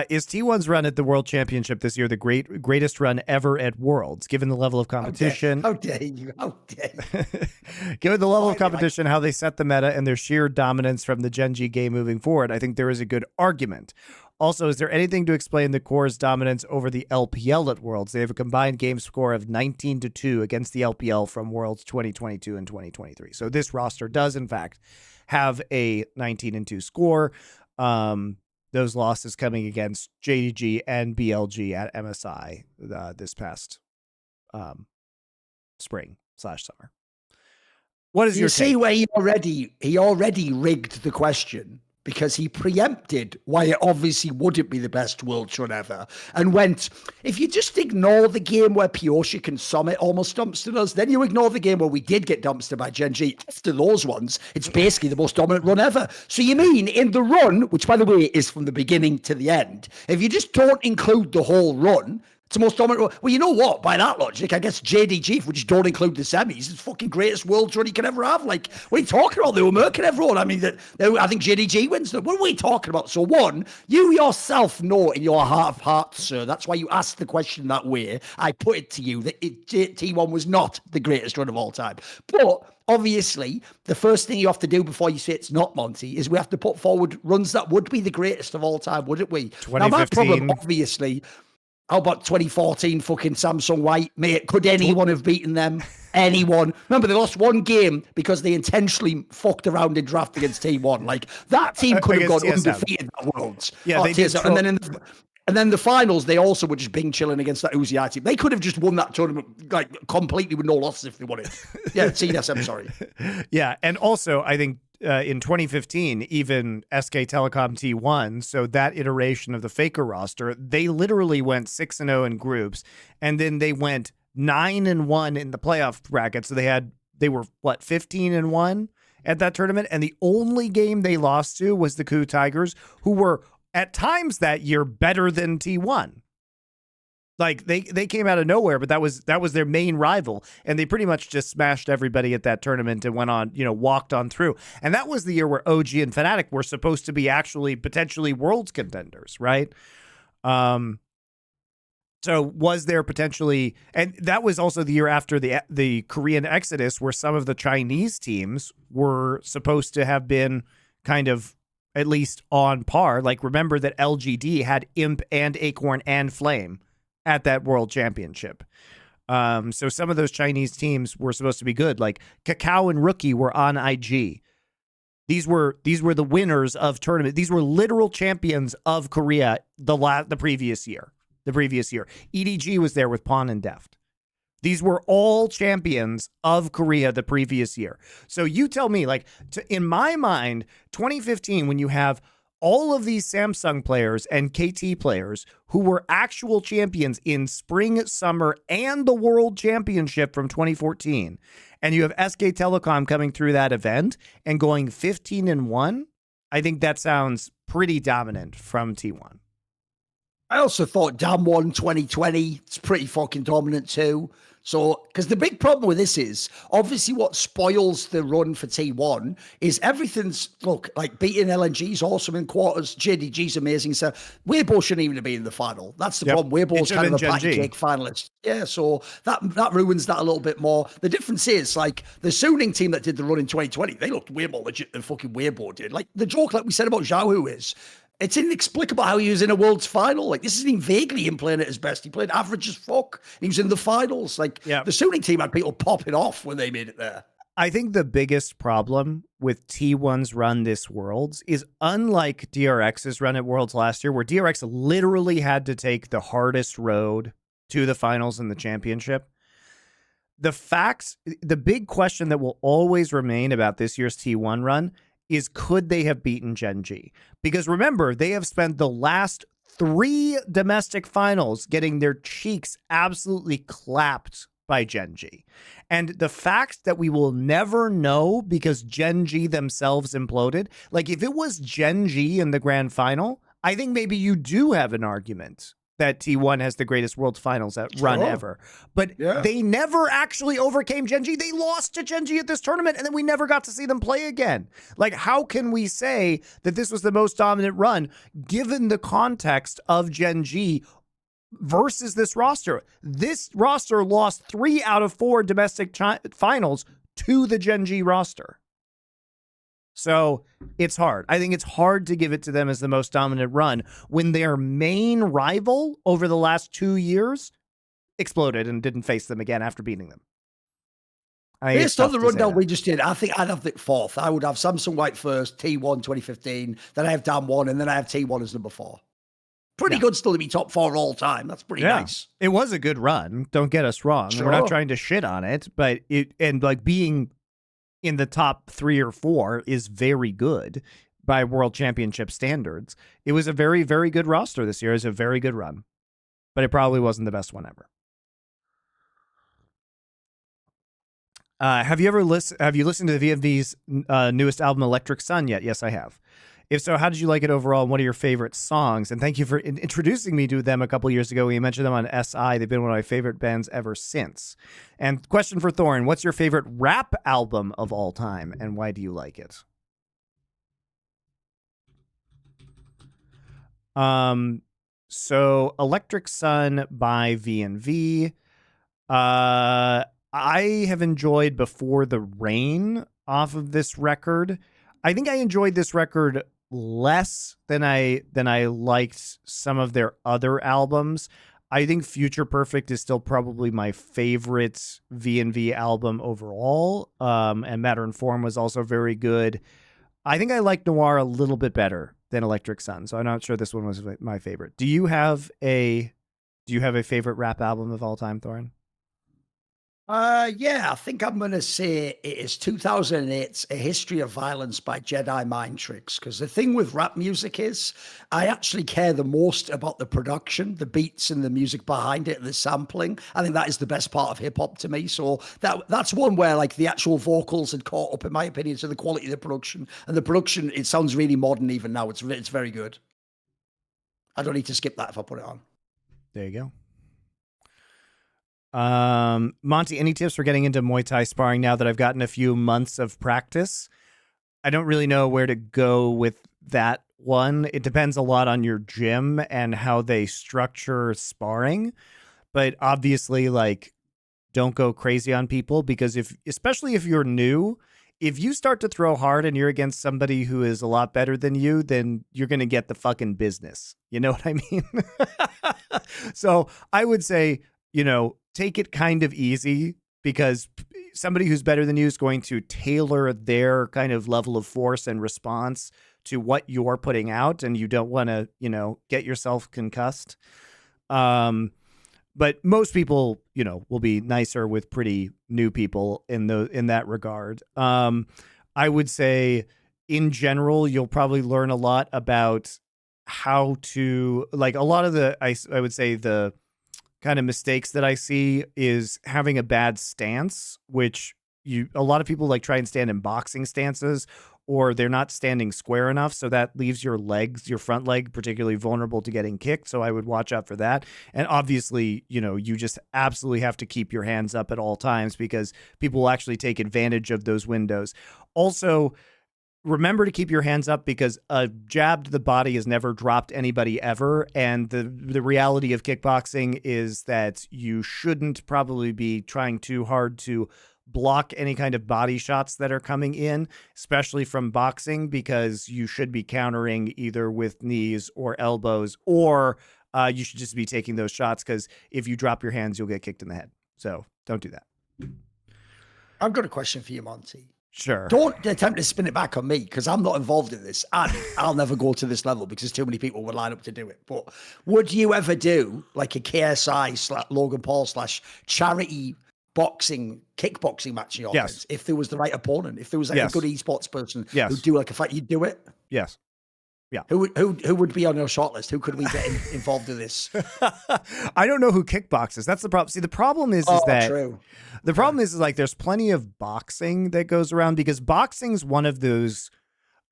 Is T1's run at the World Championship this year the greatest run ever at Worlds, given the level of competition? How dare you? How dare you? Given the level of competition, how they set the meta, and their sheer dominance from the Gen G game moving forward, I think there is a good argument. Also, is there anything to explain the core's dominance over the LPL at Worlds? They have a combined game score of 19-2 against the LPL from Worlds 2022 and 2023. So this roster does, in fact, have a 19-2 score. Those losses coming against JDG and BLG at MSI this past spring/summer. What is your take? You see where he already rigged the question because he preempted why it obviously wouldn't be the best world run ever and went, if you just ignore the game where Pyosik and Summit almost dumpstered us, then you ignore the game where we did get dumpstered by Gen G. After those ones, it's basically the most dominant run ever. So you mean in the run, which by the way is from the beginning to the end, if you just don't include the whole run, it's the most dominant run. Well, you know what? By that logic, I guess JDG, if we just don't include the semis, is the fucking greatest world run you can ever have. Like, what are you talking about? They were murking everyone. I mean, I think JDG wins them. What are we talking about? So one, you yourself know in your heart of hearts, sir, that's why you asked the question that way. I put it to you that T1 was not the greatest run of all time. But obviously, the first thing you have to do before you say it's not, Monty, is we have to put forward runs that would be the greatest of all time, wouldn't we? 2015. Now, my problem, obviously... How about 2014 fucking Samsung White? Mate, could anyone have beaten them? Anyone? Remember, they lost one game because they intentionally fucked around in draft against T1. Like, that team could have gone undefeated at Worlds. Yeah, they did. And then the finals, they also were just Bing chilling against that Uzi team. They could have just won that tournament like completely with no losses if they wanted. Yeah, C9's, I'm sorry. Yeah, and also, I think in 2015, even SK Telecom T1, so that iteration of the Faker roster, they literally went 6-0 in groups, and then they went 9-1 in the playoff bracket. So they were what, 15-1 at that tournament, and the only game they lost to was the Coup Tigers, who were at times that year better than T1. Like they came out of nowhere, but that was their main rival, and they pretty much just smashed everybody at that tournament and went on, walked on through. And that was the year where OG and Fnatic were supposed to be actually potentially world's contenders, right? So was there potentially, and that was also the year after the Korean exodus, where some of the Chinese teams were supposed to have been kind of at least on par. Like, remember that LGD had Imp and Acorn and Flame at that World Championship. So some of those Chinese teams were supposed to be good. Like Kakao and Rookie were on IG. These were the winners of tournament. These were literal champions of Korea the previous year. EDG was there with Pawn and Deft. These were all champions of Korea the previous year. So you tell me, like, in my mind, 2015, when you have all of these Samsung players and KT players who were actual champions in spring, summer, and the World Championship from 2014, and you have SK Telecom coming through that event and going 15-1, I think that sounds pretty dominant from T1. I also thought Damwon 2020, it's pretty fucking dominant too. So, because the big problem with this is, obviously what spoils the run for T1 is everything's, look, like beating LNG's awesome in quarters, JDG's amazing. So, Weibo shouldn't even have been in the final. That's the problem. Weibo's kind of a patty cake finalist. Yeah, so that ruins that a little bit more. The difference is, like, the Suning team that did the run in 2020, they looked way more legit than fucking Weibo did. Like, the joke, like we said about Xiaohu is, it's inexplicable how he was in a world's final. Like, this isn't even vaguely him playing at his best. He played average as fuck. He was in the finals. Like, the Suning team had people popping off when they made it there. I think the biggest problem with T1's run this Worlds is, unlike DRX's run at Worlds last year, where DRX literally had to take the hardest road to the finals and the championship, the big question that will always remain about this year's T1 run is, could they have beaten Gen G? Because remember, they have spent the last 3 domestic finals getting their cheeks absolutely clapped by Gen G. And the fact that we will never know because Gen G themselves imploded, like, if it was Gen G in the grand final, I think maybe you do have an argument that T1 has the greatest World Finals run ever. But they never actually overcame Gen G. They lost to Gen G at this tournament, and then we never got to see them play again. Like, how can we say that this was the most dominant run, given the context of Gen G versus this roster? This roster lost 3 out of 4 domestic finals to the Gen G roster. So it's hard. I think it's hard to give it to them as the most dominant run when their main rival over the last 2 years exploded and didn't face them again after beating them. Based on the rundown we just did, I think I'd have it 4th. I would have Samsung White first, T1 2015, then I have Damwon, and then I have T1 as number 4. Pretty good still to be top 4 all time. That's pretty nice. It was a good run. Don't get us wrong. Sure. We're not trying to shit on it, but being in the top 3 or 4 is very good by World Championship standards. It was a very, very good roster this year. It was a very good run, but it probably wasn't the best one ever. Have you listened to the VMV's newest album, Electric Sun, yet? Yes, I have. If so, how did you like it overall, and what are your favorite songs? And thank you for introducing me to them a couple years ago. We mentioned them on SI. They've been one of my favorite bands ever since. And question for Thorin, what's your favorite rap album of all time, and why do you like it? So Electric Sun by VNV. I have enjoyed Before the Rain off of this record. I think I enjoyed this record less than I liked some of their other albums. I think Future Perfect is still probably my favorite VNV album overall. And Matter and Form was also very good. I think I like Noir a little bit better than Electric Sun, so I'm not sure this one was my favorite. Do you have a favorite rap album of all time, Thorin? Yeah, I think I'm going to say it is 2008's A History of Violence by Jedi Mind Tricks, because the thing with rap music is I actually care the most about the production, the beats and the music behind it, the sampling. I think that is the best part of hip-hop to me. So that's one where, like, the actual vocals had caught up, in my opinion, to the quality of the production. And the production, it sounds really modern even now. It's very good. I don't need to skip that if I put it on. There you go. Monty, any tips for getting into Muay Thai sparring now that I've gotten a few months of practice? I don't really know where to go with that one, it depends a lot on your gym and how they structure sparring. But obviously, like, don't go crazy on people, because especially if you're new, if you start to throw hard and you're against somebody who is a lot better than you, then you're going to get the fucking business. You know what I mean? So I would say, take it kind of easy, because somebody who's better than you is going to tailor their kind of level of force and response to what you're putting out, and you don't want to, get yourself concussed. But most people, will be nicer with pretty new people in that regard. I would say, in general, you'll probably learn a lot about how to, like, a lot of I would say the kind of mistakes that I see is having a bad stance, which a lot of people like try and stand in boxing stances, or they're not standing square enough. So that leaves your front leg particularly vulnerable to getting kicked. So I would watch out for that. And obviously, you just absolutely have to keep your hands up at all times, because people will actually take advantage of those windows. Also, remember to keep your hands up, because a jab to the body has never dropped anybody ever. And the reality of kickboxing is that you shouldn't probably be trying too hard to block any kind of body shots that are coming in, especially from boxing, because you should be countering either with knees or elbows, or you should just be taking those shots, because if you drop your hands, you'll get kicked in the head. So don't do that. I've got a question for you, Monty. Sure. Don't attempt to spin it back on me, because I'm not involved in this, and I'll never go to this level because too many people would line up to do it. But would you ever do like a KSI / Logan Paul / charity boxing, kickboxing match in your offense, if there was the right opponent, if there was like a good esports person who'd do like a fight, you'd do it? Yes. Yeah. Who would be on your shortlist? Who could we get involved in this? I don't know who kickboxes. That's the problem. See, the problem is that true. The problem is like there's plenty of boxing that goes around, because boxing's one of those.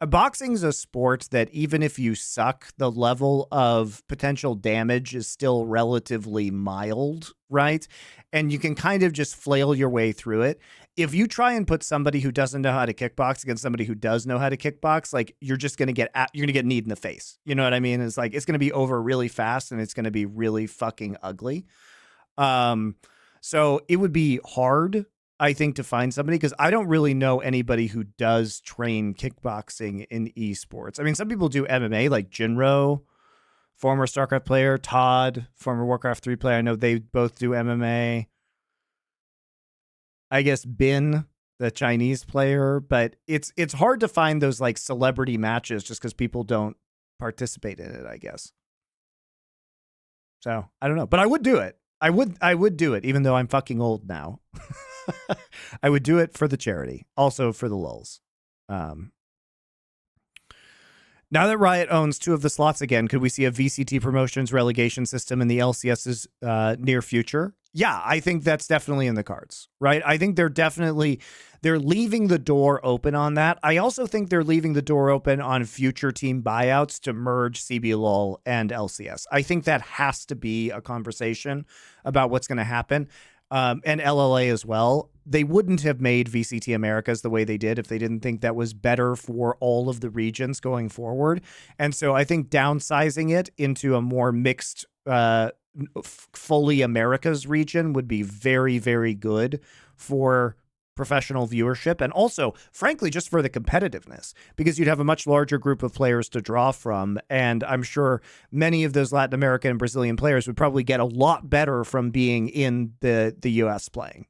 Boxing's a sport that even if you suck, the level of potential damage is still relatively mild, right? And you can kind of just flail your way through it. If you try and put somebody who doesn't know how to kickbox against somebody who does know how to kickbox, like you're going to get kneed in the face. You know what I mean? It's like, it's going to be over really fast, and it's going to be really fucking ugly. So it would be hard, I think, to find somebody, because I don't really know anybody who does train kickboxing in esports. I mean, some people do MMA, like Jinro, former StarCraft player, Todd, former Warcraft 3 player. I know they both do MMA. I guess Bin, the Chinese player, but it's hard to find those like celebrity matches just because people don't participate in it, I guess. So I don't know, but I would do it. I would do it, even though I'm fucking old now. I would do it for the charity, also for the lulz. Now that Riot owns 2 of the slots again, could we see a VCT promotions relegation system in the LCS's near future? Yeah, I think that's definitely in the cards, right? I think they're leaving the door open on that. I also think they're leaving the door open on future team buyouts to merge CBLOL and LCS. I think that has to be a conversation about what's going to happen. And LLA as well. They wouldn't have made VCT Americas the way they did if they didn't think that was better for all of the regions going forward. And so I think downsizing it into a more mixed, fully Americas region would be very, very good for professional viewership, and also, frankly, just for the competitiveness, because you'd have a much larger group of players to draw from, and I'm sure many of those Latin American and Brazilian players would probably get a lot better from being in the US playing.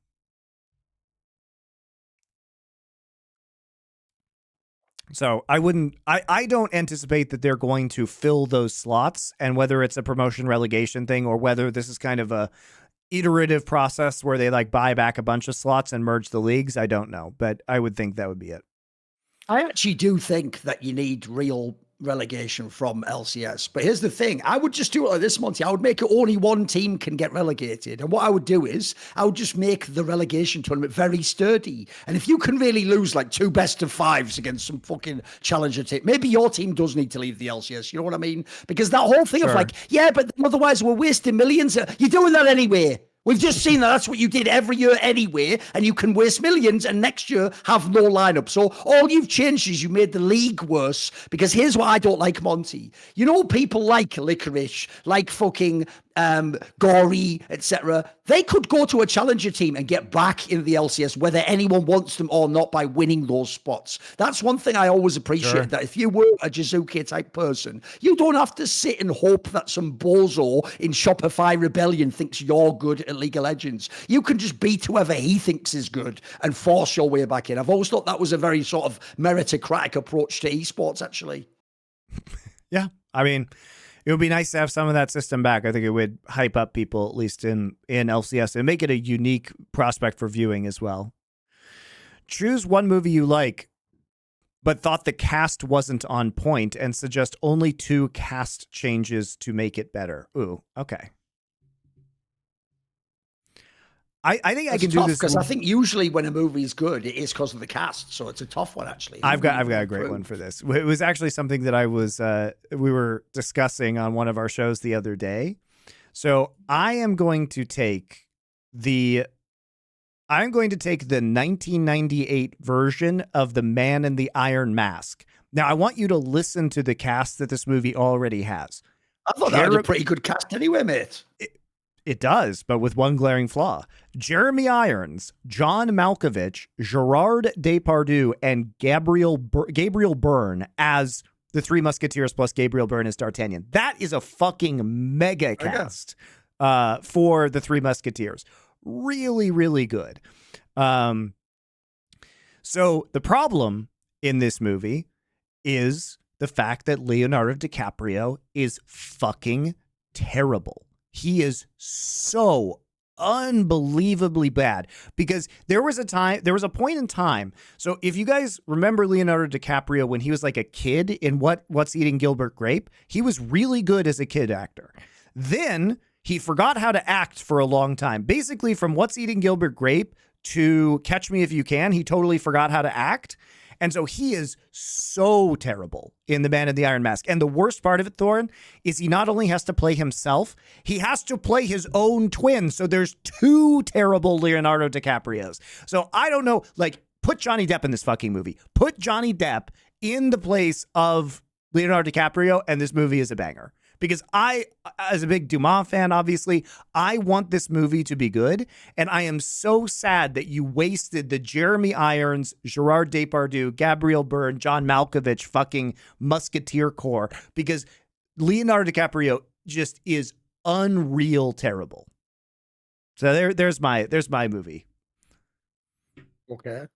So I don't anticipate that they're going to fill those slots, and whether it's a promotion relegation thing or whether this is kind of a iterative process where they like buy back a bunch of slots and merge the leagues, I don't know, but I would think that would be it. I actually do think that you need real relegation from LCS. But here's the thing. I would just do it like this, Monty. I would make it only one team can get relegated. And what I would do is I would just make the relegation tournament very sturdy. And if you can really lose like 2 best-of-5s against some fucking challenger team, maybe your team does need to leave the LCS. You know what I mean? Because that whole thing of like, yeah, but otherwise we're wasting millions. You're doing that anyway. We've just seen that that's what you did every year anyway, and you can waste millions and next year have no lineup. So all you've changed is you made the league worse, because here's what I don't like, Monty. You know, people like Licorice, like fucking Gory, etc. They could go to a challenger team and get back in the LCS, whether anyone wants them or not, by winning those spots. That's one thing I always appreciate, that if you were a Jizuke type person, you don't have to sit and hope that some bozo in Shopify Rebellion thinks you're good at League of Legends. You can just beat whoever he thinks is good and force your way back in. I've always thought that was a very sort of meritocratic approach to esports, actually. Yeah, I mean, it would be nice to have some of that system back. I think it would hype up people, at least in LCS, and make it a unique prospect for viewing as well. Choose one movie you like, but thought the cast wasn't on point, and suggest only 2 cast changes to make it better. Ooh, okay. I think I can do this because I think usually when a movie is good, it is because of the cast. So it's a tough one, actually. I've got a great one for this. It was actually something that I was we were discussing on one of our shows the other day. So I am going to take the 1998 version of The Man in the Iron Mask. Now I want you to listen to the cast that this movie already has. I thought that was a pretty good cast anyway, mate. It does, but with one glaring flaw. Jeremy Irons, John Malkovich, Gerard Depardieu, and Gabriel Byrne as the Three Musketeers plus Gabriel Byrne as D'Artagnan. That is a fucking mega cast for the Three Musketeers. Really, really good. So the problem in this movie is the fact that Leonardo DiCaprio is fucking terrible. He is so unbelievably bad, because there was a point in time. So if you guys remember Leonardo DiCaprio when he was like a kid in What's Eating Gilbert Grape, he was really good as a kid actor. Then he forgot how to act for a long time. Basically from What's Eating Gilbert Grape to Catch Me If You Can, he totally forgot how to act. And so he is so terrible in The Man in the Iron Mask. And the worst part of it, Thorin, is he not only has to play himself, he has to play his own twin. So there's 2 terrible Leonardo DiCaprios. So I don't know, like, put Johnny Depp in this fucking movie. Put Johnny Depp in the place of Leonardo DiCaprio, and this movie is a banger. Because I, as a big Dumas fan, obviously, I want this movie to be good. And I am so sad that you wasted the Jeremy Irons, Gerard Depardieu, Gabriel Byrne, John Malkovich fucking Musketeer Corps, because Leonardo DiCaprio just is unreal terrible. So there's my movie. Okay.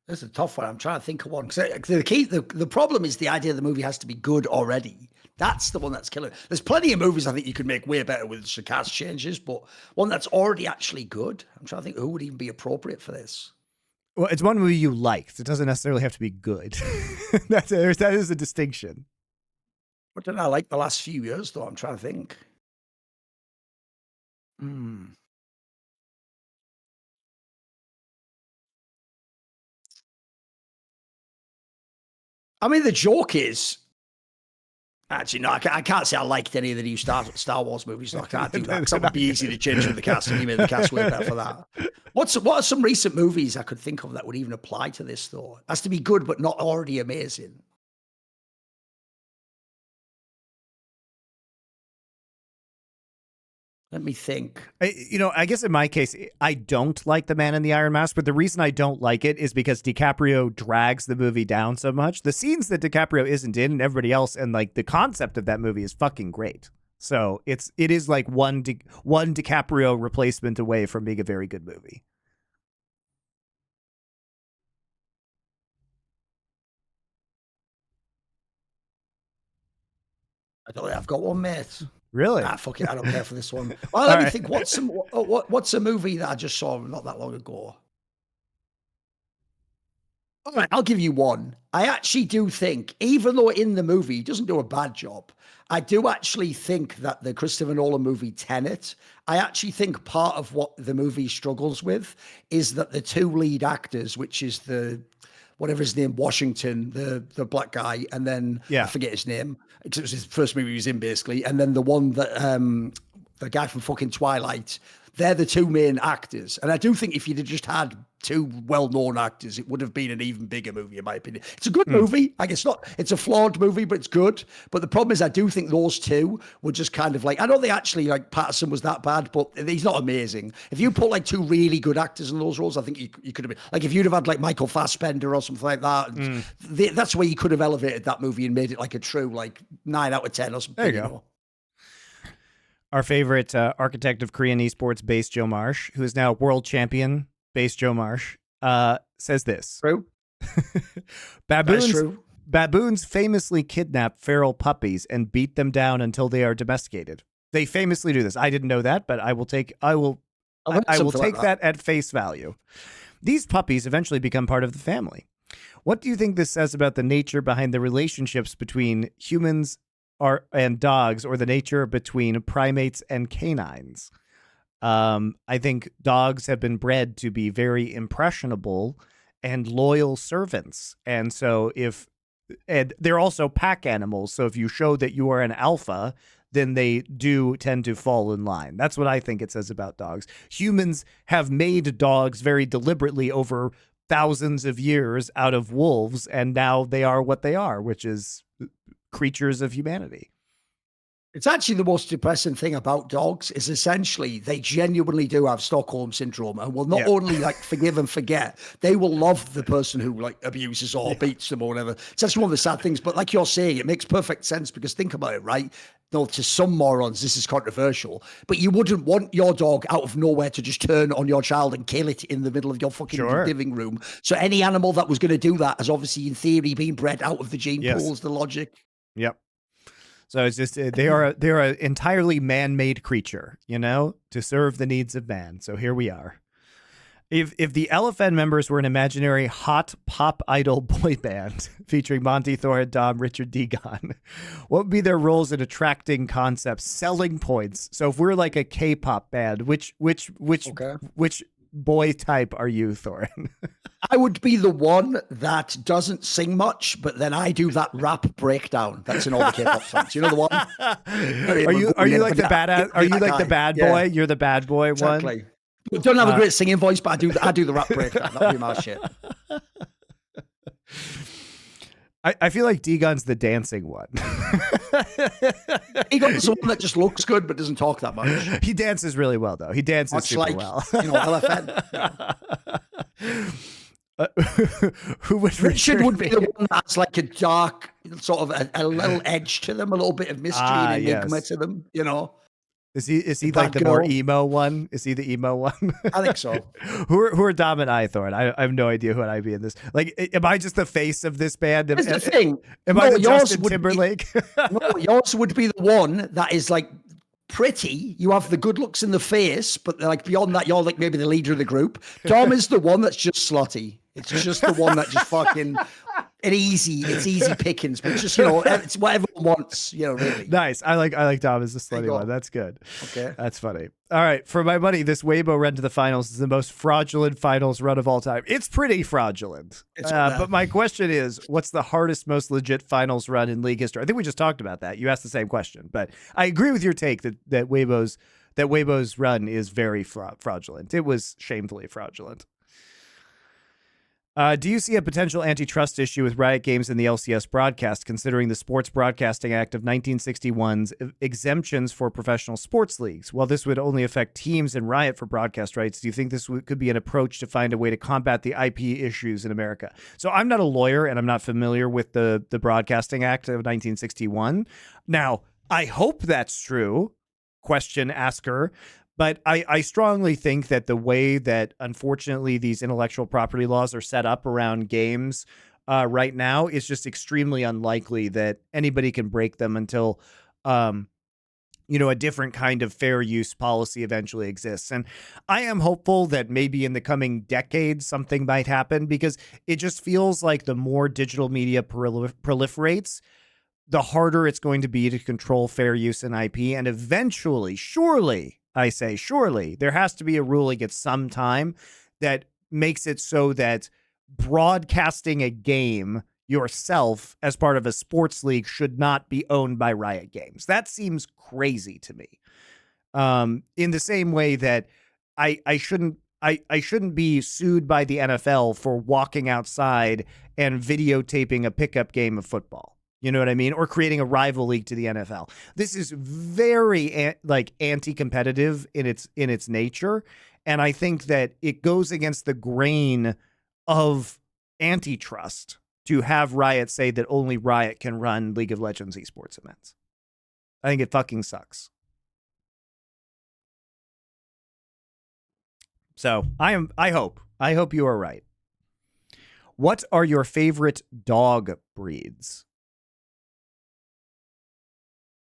This is a tough one. I'm trying to think of one. The problem is the idea the movie has to be good already. That's the one that's killing. There's plenty of movies I think you could make way better with the cast changes, but one that's already actually good. I'm trying to think who would even be appropriate for this. Well, it's one movie you liked. It doesn't necessarily have to be good. that is a distinction. What did I like the last few years, though? I'm trying to think. I mean, the joke is, actually, no, I can't say I liked any of the new Star Wars movies. So I can't do that, because that would be easy to change with the cast, and you made the cast way better for that. What are some recent movies I could think of that would even apply to this, though? It has to be good, but not already amazing. Let me think. I guess in my case, I don't like The Man in the Iron Mask, but the reason I don't like it is because DiCaprio drags the movie down so much. The scenes that DiCaprio isn't in and everybody else, and like the concept of that movie is fucking great. So it is like one DiCaprio replacement away from being a very good movie. I don't think I've got one, mate. Really? Fuck it, I don't care for this one. Well, let me think. What's a movie that I just saw not that long ago? All right, I'll give you one. I actually do think, even though in the movie he doesn't do a bad job, I do actually think that the Christopher Nolan movie Tenet, I actually think part of what the movie struggles with is that the 2 lead actors, which is whatever his name, Washington, the black guy, and then I forget his name because it was his first movie he was in, basically, and then the one that the guy from fucking Twilight. They're the two main actors. And I do think if you'd have just had two well-known actors, it would have been an even bigger movie, in my opinion. It's a good movie. Like, it's a flawed movie, but it's good. But the problem is, I do think those two were just kind of like, I don't think actually like Patterson was that bad, but he's not amazing. If you put like two really good actors in those roles, I think you could have been, like, if you'd have had like Michael Fassbender or something like that, that's where you could have elevated that movie and made it like a true like 9 out of 10 or something. There you go. Our favorite architect of Korean esports, Base Joe Marsh, who is now world champion, Base Joe Marsh, says this. True. Baboons famously kidnap feral puppies and beat them down until they are domesticated. They famously do this. I didn't know that, but I will take that at face value. These puppies eventually become part of the family. What do you think this says about the nature behind the relationships between humans and dogs, or the nature between primates and canines? I think dogs have been bred to be very impressionable and loyal servants. And so they're also pack animals. So if you show that you are an alpha, then they do tend to fall in line. That's what I think it says about dogs. Humans have made dogs very deliberately over thousands of years out of wolves, and now they are what they are, which is creatures of humanity. It's actually the most depressing thing about dogs is essentially they genuinely do have Stockholm syndrome and will not only like forgive and forget, they will love the person who like abuses or beats them or whatever. It's actually one of the sad things, but like you're saying, it makes perfect sense because think about it, right? No, to some morons, this is controversial, but you wouldn't want your dog out of nowhere to just turn on your child and kill it in the middle of your fucking living room. So any animal that was going to do that has obviously in theory been bred out of the gene pools, the logic. Yep. So it's just they're an entirely man-made creature, to serve the needs of man. So here we are. If the LFN members were an imaginary hot pop idol boy band featuring Monte, Thorin, Dom, Richard, Degon, what would be their roles in attracting concepts, selling points? So if we're like a K-pop band, which boy type are you, Thorin? I would be the one that doesn't sing much, but then I do that rap breakdown that's in all the K-pop songs. You know the one? Are you like the badass? Are you like the bad boy? You're the bad boy exactly. one. I don't have a great singing voice, but I do the rap breakdown. That'd be my shit. I feel like Degon's the dancing one. Degon's the one that just looks good but doesn't talk that much. He dances really well, though. He dances super well. LFN. Who would Richard would be the one that's like a dark, sort of a little edge to them, a little bit of mystery and enigma to them, Is he like the more emo one? Is he the emo one? I think so. Who are Dom and I, Thorin? I have no idea who I'd be in this. Like, am I just the face of this band? Here's the thing. Am I the Justin Timberlake? No, yours would be the one that is like pretty. You have the good looks in the face, but like beyond that, you're like maybe the leader of the group. Dom is the one that's just slutty. It's just the one that just fucking it's easy pickings, but just it's what everyone wants, really. Nice. I like Dom as the slutty one. That's good. Okay. That's funny. All right. For my money, this Weibo run to the finals is the most fraudulent finals run of all time. It's pretty fraudulent. But my question is, what's the hardest, most legit finals run in league history? I think we just talked about that. You asked the same question, but I agree with your take that Weibo's run is very fraudulent. It was shamefully fraudulent. Do you see a potential antitrust issue with Riot Games and the LCS broadcast, considering the Sports Broadcasting Act of 1961's exemptions for professional sports leagues? While this would only affect teams and Riot for broadcast rights, do you think this could be an approach to find a way to combat the IP issues in America? So I'm not a lawyer, and I'm not familiar with the Broadcasting Act of 1961. Now, I hope that's true, question asker. But I strongly think that the way that, unfortunately, these intellectual property laws are set up around games right now is just extremely unlikely that anybody can break them until, a different kind of fair use policy eventually exists. And I am hopeful that maybe in the coming decades something might happen, because it just feels like the more digital media proliferates, the harder it's going to be to control fair use in IP. And eventually, surely, there has to be a ruling at some time that makes it so that broadcasting a game yourself as part of a sports league should not be owned by Riot Games. That seems crazy to me. In the same way that I shouldn't be sued by the NFL for walking outside and videotaping a pickup game of football. You know what I mean? Or creating a rival league to the NFL. This is very anti-competitive in its nature, and I think that it goes against the grain of antitrust to have Riot say that only Riot can run League of Legends esports events. I think it fucking sucks. So I hope you are right. What are your favorite dog breeds?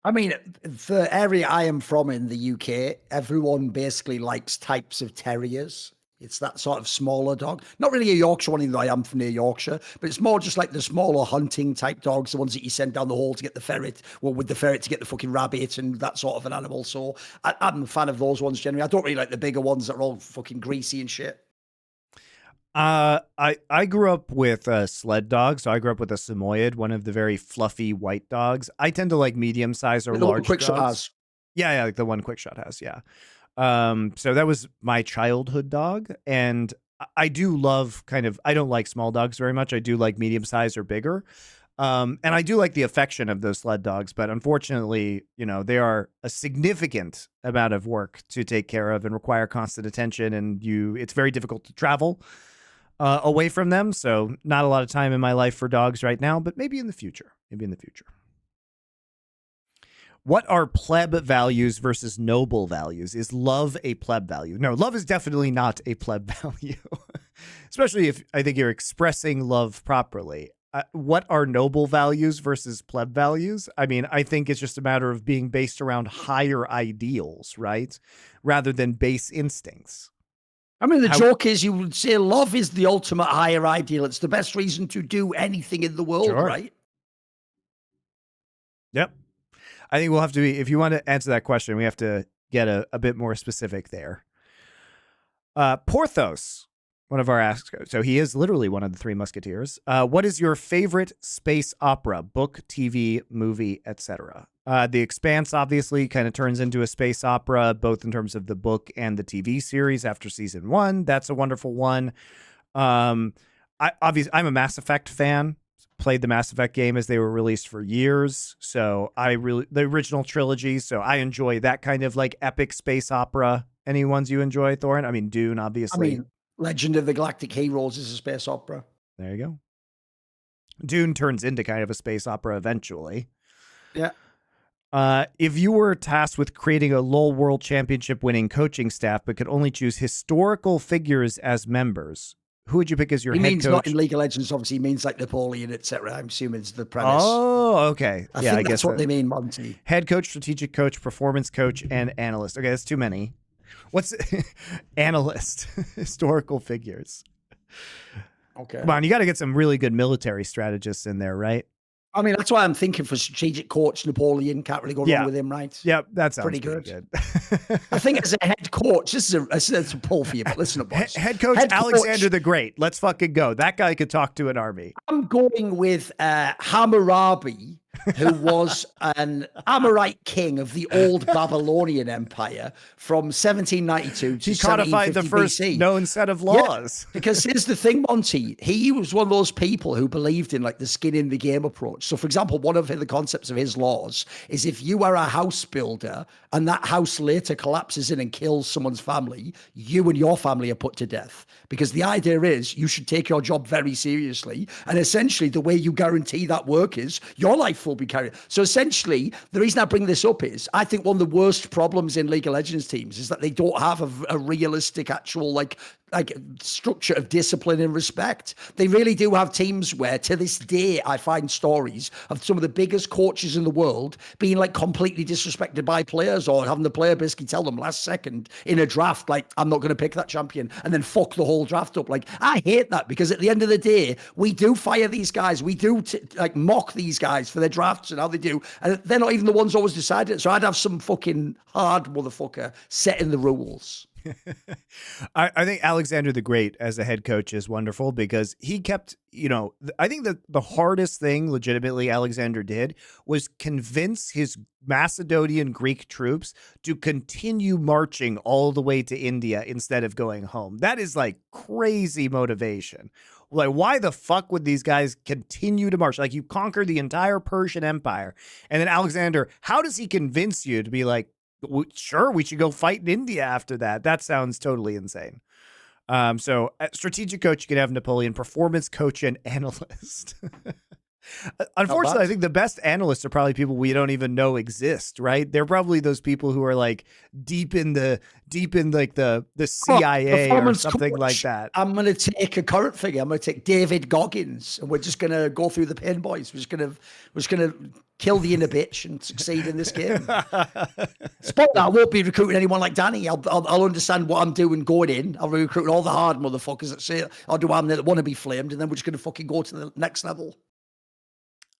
I mean, the area I am from in the UK, everyone basically likes types of terriers. It's that sort of smaller dog. Not really a Yorkshire one, even though I am from near Yorkshire, but it's more just like the smaller hunting type dogs, the ones that you send down the hall to get the ferret, well, with the ferret to get the fucking rabbit and that sort of an animal. So I'm a fan of those ones generally. I don't really like the bigger ones that are all fucking greasy and shit. I grew up with a sled dog, so I grew up with a Samoyed, one of the very fluffy white dogs. I tend to like medium size or large Quick Shot dogs. has. Yeah, like the one Quick Shot has, yeah. So that was my childhood dog, and I do love I don't like small dogs very much. I do like medium size or bigger. And I do like the affection of those sled dogs, but unfortunately, they are a significant amount of work to take care of and require constant attention, and it's very difficult to travel away from them. So not a lot of time in my life for dogs right now, but maybe in the future. What are pleb values versus noble values? Is love a pleb value? No, love is definitely not a pleb value, especially if I think you're expressing love properly. What are noble values versus pleb values? I mean, I think it's just a matter of being based around higher ideals, right? Rather than base instincts. I mean, the joke is you would say love is the ultimate higher ideal. It's the best reason to do anything in the world, sure. Right? Yep. I think we'll have to be, if you want to answer that question, we have to get a bit more specific there. Porthos, one of our asks, so he is literally one of the Three Musketeers. What is your favorite space opera, book, TV, movie, etc.? The Expanse obviously kind of turns into a space opera, both in terms of the book and the TV series after season 1. That's a wonderful one. I'm a Mass Effect fan. Played the Mass Effect game as they were released for years. So the original trilogy. So I enjoy that kind of like epic space opera. Any ones you enjoy, Thorin? I mean, Dune, obviously. I mean, Legend of the Galactic Heroes is a space opera. There you go. Dune turns into kind of a space opera eventually. Yeah. If you were tasked with creating a LoL World Championship winning coaching staff, but could only choose historical figures as members, who would you pick as your head coach? Not in League of Legends, obviously, he means like Napoleon, etc. I'm assuming it's the premise. Oh, okay. I think that's what they mean, Monty. Head coach, strategic coach, performance coach, and analyst. Okay, that's too many. What's analyst? Historical figures. Okay. Come on, you got to get some really good military strategists in there, right? I mean, that's why I'm thinking for strategic coach, Napoleon. Can't really go wrong with him, right? Yeah, that sounds pretty good. I think as a head coach, this is a pull for you, but listen up, boys. Head coach Alexander the Great. Let's fucking go. That guy could talk to an army. I'm going with Hammurabi, who was an Amorite king of the old Babylonian Empire from 1792 to 1750 BC. He codified the first known set of laws. Yeah, because here's the thing, Monty. He was one of those people who believed in like the skin in the game approach. So, for example, one of the concepts of his laws is if you are a house builder and that house later collapses in and kills someone's family, you and your family are put to death. Because the idea is you should take your job very seriously. And essentially, the way you guarantee that work is your life will be carried. So essentially, the reason I bring this up is I think one of the worst problems in League of Legends teams is that they don't have a realistic actual like structure of discipline and respect. They really do have teams where to this day I find stories of some of the biggest coaches in the world being like completely disrespected by players or having the player basically tell them last second in a draft like I'm not going to pick that champion and then fuck the whole draft up. Like I hate that because at the end of the day we do fire these guys, we do like mock these guys for their drafts and how they do, and they're not even the ones always decided. So I'd have some fucking hard motherfucker setting the rules. I think Alexander the Great as a head coach is wonderful because he kept, I think that the hardest thing legitimately Alexander did was convince his Macedonian Greek troops to continue marching all the way to India instead of going home. That is like crazy motivation. Like, why the fuck would these guys continue to march? Like, you conquered the entire Persian Empire. And then Alexander, how does he convince you to be like, sure, we should go fight in India after that? That sounds totally insane. So strategic coach, you could have Napoleon, performance coach, and analyst. Unfortunately, I think the best analysts are probably people we don't even know exist, right? They're probably those people who are like deep in like the CIA or something like that. I'm going to take a current figure. I'm going to take David Goggins, and we're just going to go through the pain boys. We're just going to kill the inner bitch and succeed in this game. Spot that. I won't be recruiting anyone like Danny. I'll understand what I'm doing going in. I'll be recruiting all the hard motherfuckers that say, "I'll do I'm that want to be flamed," and then we're just going to fucking go to the next level.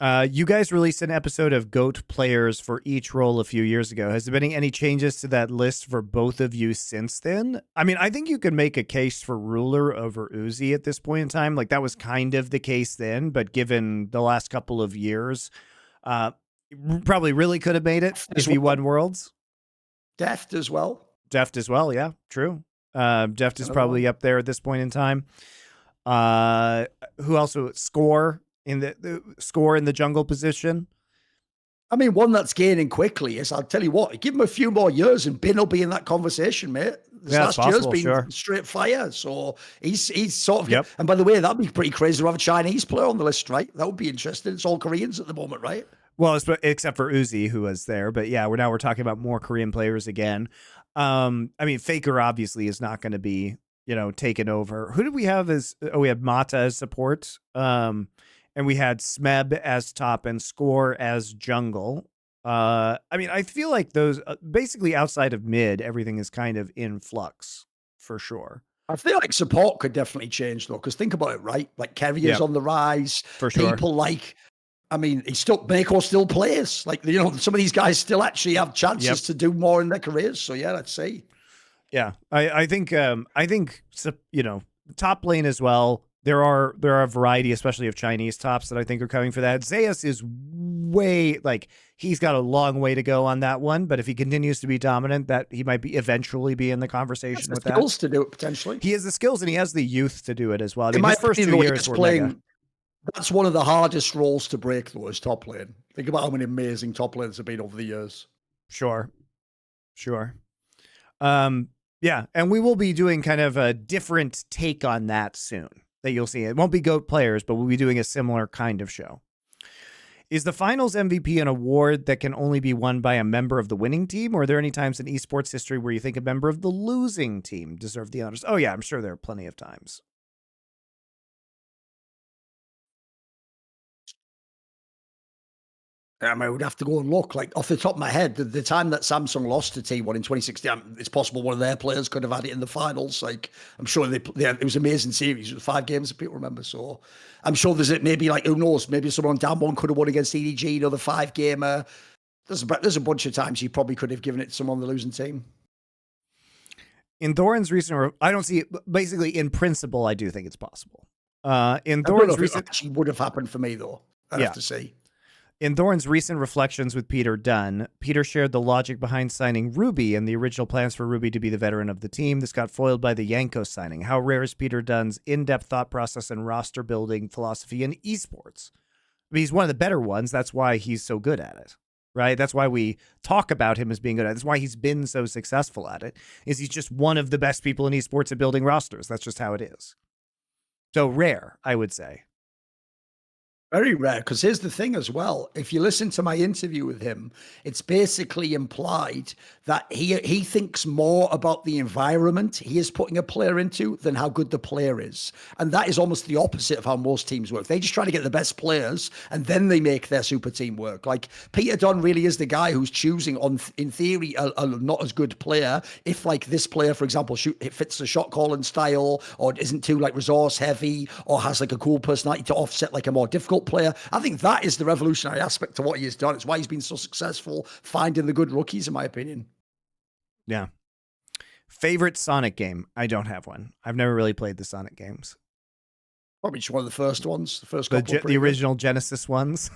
You guys released an episode of GOAT players for each role a few years ago. Has there been any changes to that list for both of you since then? I mean, I think you can make a case for Ruler over Uzi at this point in time. Like, that was kind of the case then, but given the last couple of years, probably really could have made it if he won Worlds. Deft as well. Yeah, true. Deft is probably up there at this point in time. Who else? Score in the score in the jungle position. I mean, one that's gaining quickly is, I'll tell you what, give him a few more years and Bin will be in that conversation, mate. This last year's been straight fire. So he's sort of, yep. And by the way, that'd be pretty crazy to have a Chinese player on the list, right? That would be interesting. It's all Koreans at the moment, right? Well, except for Uzi, who was there. But yeah, we're talking about more Korean players again. I mean, Faker obviously is not going to be, taken over. Who did we have we had Mata as support. And we had Smeb as top and Score as jungle. I mean, I feel like those basically outside of mid, everything is kind of in flux for sure. I feel like support could definitely change though, because think about it, right? Like Carrier's on the rise. For sure. People like, I mean, Mako still plays. Like, some of these guys still actually have chances to do more in their careers. So yeah, let's see. Yeah, I think top lane as well. There are a variety, especially of Chinese tops, that I think are coming for that. Zeus is he's got a long way to go on that one, but if he continues to be dominant, that he might eventually be in the conversation with that. Skills to do it potentially. He has the skills and he has the youth to do it as well. I mean, his first 2 years were mega. That's one of the hardest roles to break though, is top lane. Think about how many amazing top lanes have been over the years. Sure. Yeah, and we will be doing kind of a different take on that soon. That you'll see. It won't be GOAT players, but we'll be doing a similar kind of show. Is the finals MVP an award that can only be won by a member of the winning team, or are there any times in esports history where you think a member of the losing team deserved the honors? Oh yeah, I'm sure there are plenty of times. I would have to go and look. Like, off the top of my head, the time that Samsung lost to T1 in 2016, it's possible one of their players could have had it in the finals. Like, I'm sure it was an amazing series. It was 5 games, if people remember. So I'm sure maybe like, who knows, maybe someone down one could have won against EDG, another 5-gamer. There's a bunch of times you probably could have given it to someone on the losing team. In Thorin's recent, I don't see it. Basically, in principle, I do think it's possible. In Thorin's recent, it actually would have happened for me though. I have to see. In Thorin's recent reflections with Peter Dunn, Peter shared the logic behind signing Ruby and the original plans for Ruby to be the veteran of the team. This got foiled by the Yanko signing. How rare is Peter Dunn's in-depth thought process and roster building philosophy in esports? I mean, he's one of the better ones. That's why he's so good at it, right? That's why we talk about him as being good at it. That's why he's been so successful at it, is he's just one of the best people in esports at building rosters. That's just how it is. So rare, I would say. Very rare, because here's the thing as well. If you listen to my interview with him, it's basically implied that he thinks more about the environment he is putting a player into than how good the player is. And that is almost the opposite of how most teams work. They just try to get the best players, and then they make their super team work. Like, Peter Dunn really is the guy who's choosing, in theory, a not as good player. If, like, this player, for example, it fits the shot calling style, or isn't too, like, resource heavy, or has, like, a cool personality to offset, like, a more difficult player. I think that is the revolutionary aspect to what he has done. It's why he's been so successful finding the good rookies, in my opinion. Yeah. Favorite Sonic game? I don't have one. I've never really played the Sonic games. Probably just one of the first ones. The first couple. The original Genesis ones.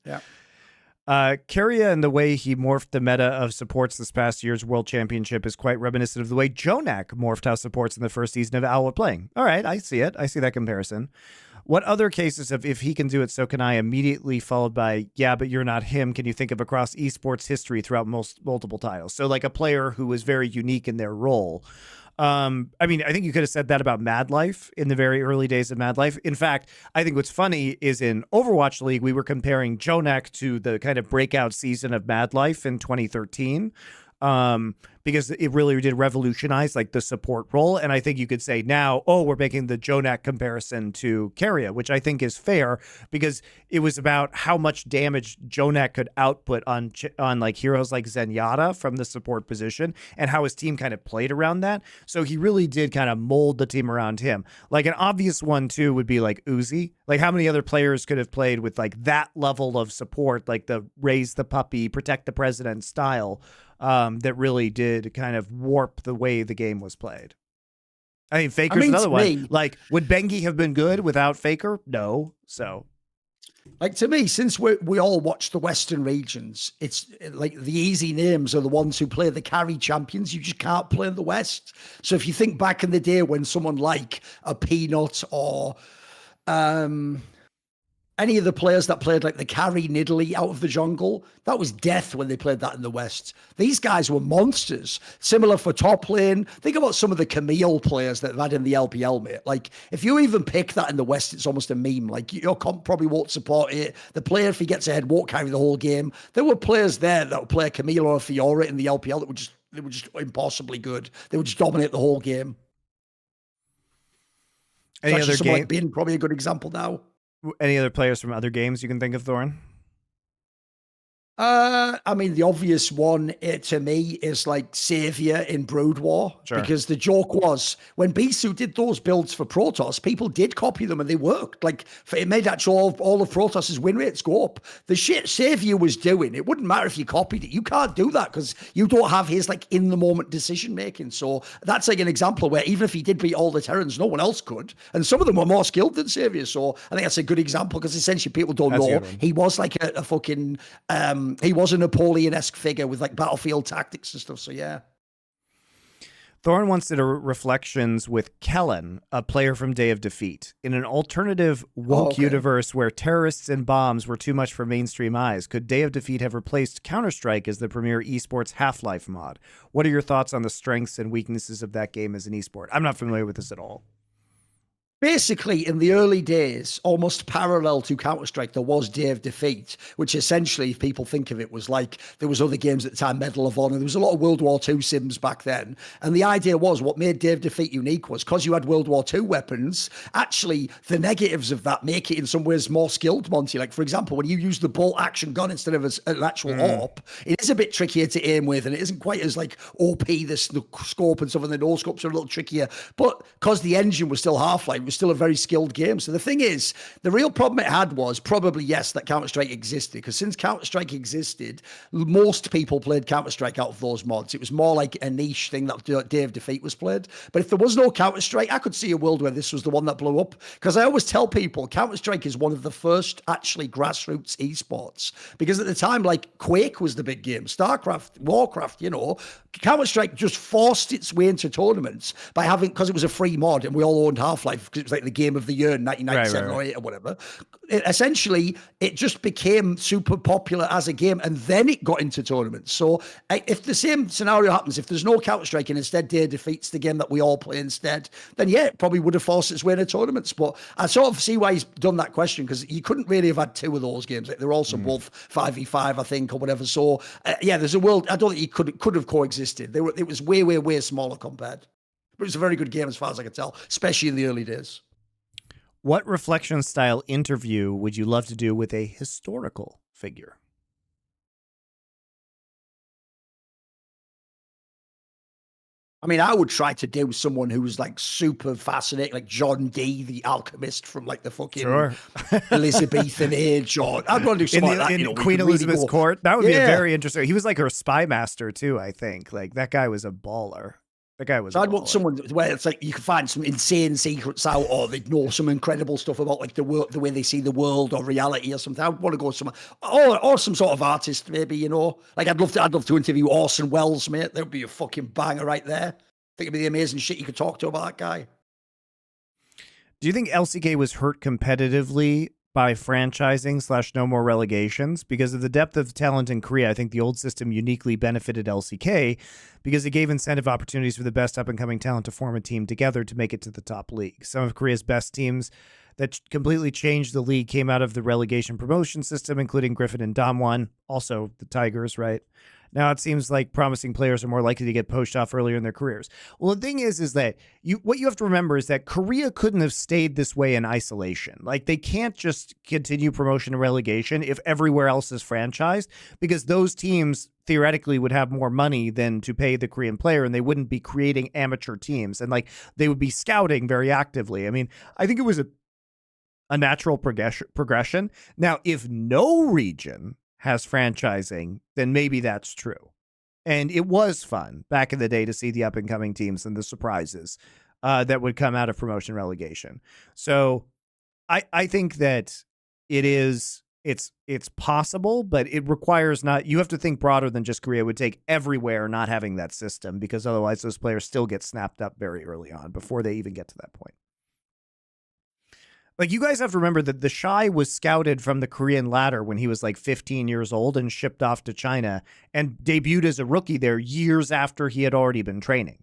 Yeah. Keria and the way he morphed the meta of supports this past year's World Championship is quite reminiscent of the way Jonak morphed how supports in the first season of Owlet playing. All right, I see it. I see that comparison. What other cases of if he can do it, so can I, immediately followed by, yeah, but you're not him, can you think of across esports history throughout multiple titles? So like a player who was very unique in their role. I mean, I think you could have said that about Mad Life in the very early days of Mad Life. In fact, I think what's funny is in Overwatch League, we were comparing Jonak to the kind of breakout season of Mad Life in 2013. Because it really did revolutionize like the support role. And I think you could say now, oh, we're making the Jonak comparison to Keria, which I think is fair because it was about how much damage Jonak could output on like heroes like Zenyatta from the support position and how his team kind of played around that. So he really did kind of mold the team around him. Like an obvious one too would be like Uzi. Like how many other players could have played with like that level of support, like the raise the puppy, protect the president style, that really did kind of warp the way the game was played. I mean, Faker's another one. Like, would Bengi have been good without Faker? No. So, like, to me, since we all watch the Western regions, it's like the easy names are the ones who play the carry champions. You just can't play in the West. So if you think back in the day when someone like a Peanut or any of the players that played like the carry Nidalee out of the jungle, that was death when they played that in the West. These guys were monsters. Similar for top lane. Think about some of the Camille players that they've had in the LPL, mate. Like, if you even pick that in the West, it's almost a meme. Like, your comp probably won't support it. The player, if he gets ahead, won't carry the whole game. There were players there that would play a Camille or a Fiora in the LPL that they were just impossibly good. They would just dominate the whole game. Any other game? Like Bin, probably a good example now. Any other players from other games you can think of, Thorin? I mean, the obvious one to me is like Savior in Brood War, because the joke was when Bisu did those builds for Protoss, people did copy them and they worked. Like, it made actual all of Protos's win rates go up. The shit Savior was doing, it wouldn't matter if you copied it. You can't do that because you don't have his like in the moment decision making. So that's like an example where even if he did beat all the Terrans, no one else could, and some of them were more skilled than Savior. So I think that's a good example because essentially people don't know he was like a fucking he was a Napoleon-esque figure with like battlefield tactics and stuff. So yeah. Thorin once did a reflections with Kellen, a player from Day of Defeat. In an alternative woke universe where terrorists and bombs were too much for mainstream eyes, could Day of Defeat have replaced Counter-Strike as the premier esports Half-Life mod? What are your thoughts on the strengths and weaknesses of that game as an esport? I'm not familiar with this at all. Basically, in the early days, almost parallel to Counter-Strike, there was Day of Defeat, which essentially, if people think of it, was like there was other games at the time, Medal of Honor. There was a lot of World War II sims back then. And the idea was what made Day of Defeat unique was because you had World War II weapons, actually, the negatives of that make it in some ways more skilled, Monty. Like, for example, when you use the bolt action gun instead of an actual AWP, it is a bit trickier to aim with, and it isn't quite as like OP, the scope and stuff, and the no scopes are a little trickier. But because the engine was still Half-Life, was still a very skilled game. So the thing is, the real problem it had was probably, yes, that Counter-Strike existed, because since Counter-Strike existed, most people played Counter-Strike out of those mods. It was more like a niche thing that Day of Defeat was played. But if there was no Counter-Strike, I could see a world where this was the one that blew up, because I always tell people Counter-Strike is one of the first actually grassroots esports, because at the time, like Quake was the big game, StarCraft, Warcraft, you know, Counter-Strike just forced its way into tournaments by having, because it was a free mod and we all owned Half-Life because it was like the game of the year in 1997 or 8 or whatever. Essentially, it just became super popular as a game, and then it got into tournaments. So if the same scenario happens, if there's no Counter-Strike and instead Day Defeats the game that we all play instead, then yeah, it probably would have forced its way into tournaments. But I sort of see why he's done that question, because you couldn't really have had two of those games. Like, they're also both 5v5, I think, or whatever. So yeah, there's a world, I don't think you could have coexisted. It was way, way, way smaller compared. But it was a very good game as far as I could tell, especially in the early days. What reflection style interview would you love to do with a historical figure? I mean, I would try to do someone who was like super fascinating, like John Dee, the alchemist from like the fucking Elizabethan age, or I'd want to do something like that. In You know, Queen Elizabeth's court. That would be a very interesting. He was like her spy master too, I think. Like that guy was a baller. That guy was. So I'd want someone where it's like you can find some insane secrets out, or they know some incredible stuff about like the world, the way they see the world, or reality, or something. I'd want to go somewhere, or some sort of artist, maybe. You know, like I'd love to interview Orson Welles, mate. That would be a fucking banger right there. I think it'd be the amazing shit you could talk to about that guy. Do you think LCK was hurt competitively by franchising / no more relegations? Because of the depth of talent in Korea, I think the old system uniquely benefited LCK because it gave incentive opportunities for the best up-and-coming talent to form a team together to make it to the top league. Some of Korea's best teams that completely changed the league came out of the relegation promotion system, including Griffin and Damwon, also the Tigers, right? Now it seems like promising players are more likely to get poached off earlier in their careers. Well, the thing is that what you have to remember is that Korea couldn't have stayed this way in isolation. Like they can't just continue promotion and relegation if everywhere else is franchised, because those teams theoretically would have more money than to pay the Korean player, and they wouldn't be creating amateur teams, and like they would be scouting very actively. I mean, I think it was a natural progression. Now, if no region has franchising, then maybe that's true. And it was fun back in the day to see the up-and-coming teams and the surprises that would come out of promotion relegation. So I think that it's possible, but it requires you have to think broader than just Korea. It would take everywhere not having that system, because otherwise those players still get snapped up very early on before they even get to that point. Like, you guys have to remember that the Shy was scouted from the Korean ladder when he was like 15 years old and shipped off to China and debuted as a rookie there years after he had already been training,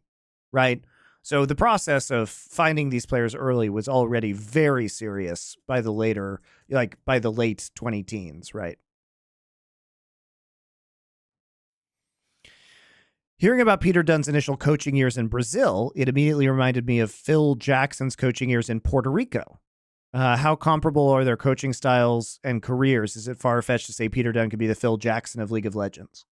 right? So the process of finding these players early was already very serious by the late 20 teens, right? Hearing about Peter Dunn's initial coaching years in Brazil, it immediately reminded me of Phil Jackson's coaching years in Puerto Rico. How comparable are their coaching styles and careers? Is it far-fetched to say Peter Dunn could be the Phil Jackson of League of Legends?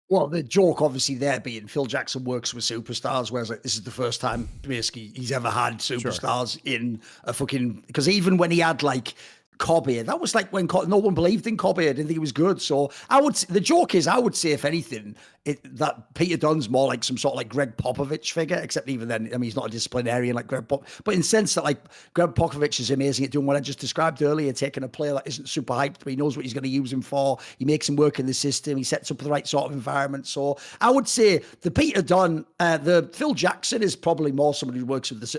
Well, the joke obviously there being Phil Jackson works with superstars, whereas like this is the first time basically he's ever had superstars in a fucking, because even when he had like Cobbeard, that was like when no one believed in Cobbeard, didn't think he was good. So the joke is, I would say if anything, that Peter Dunn's more like some sort of like Greg Popovich figure, except even then, I mean, he's not a disciplinarian like Greg Pop, but in the sense that like Greg Popovich is amazing at doing what I just described earlier, taking a player that isn't super hyped, but he knows what he's going to use him for. He makes him work in the system. He sets up the right sort of environment. So I would say the Peter Dunn, the Phil Jackson is probably more somebody who works with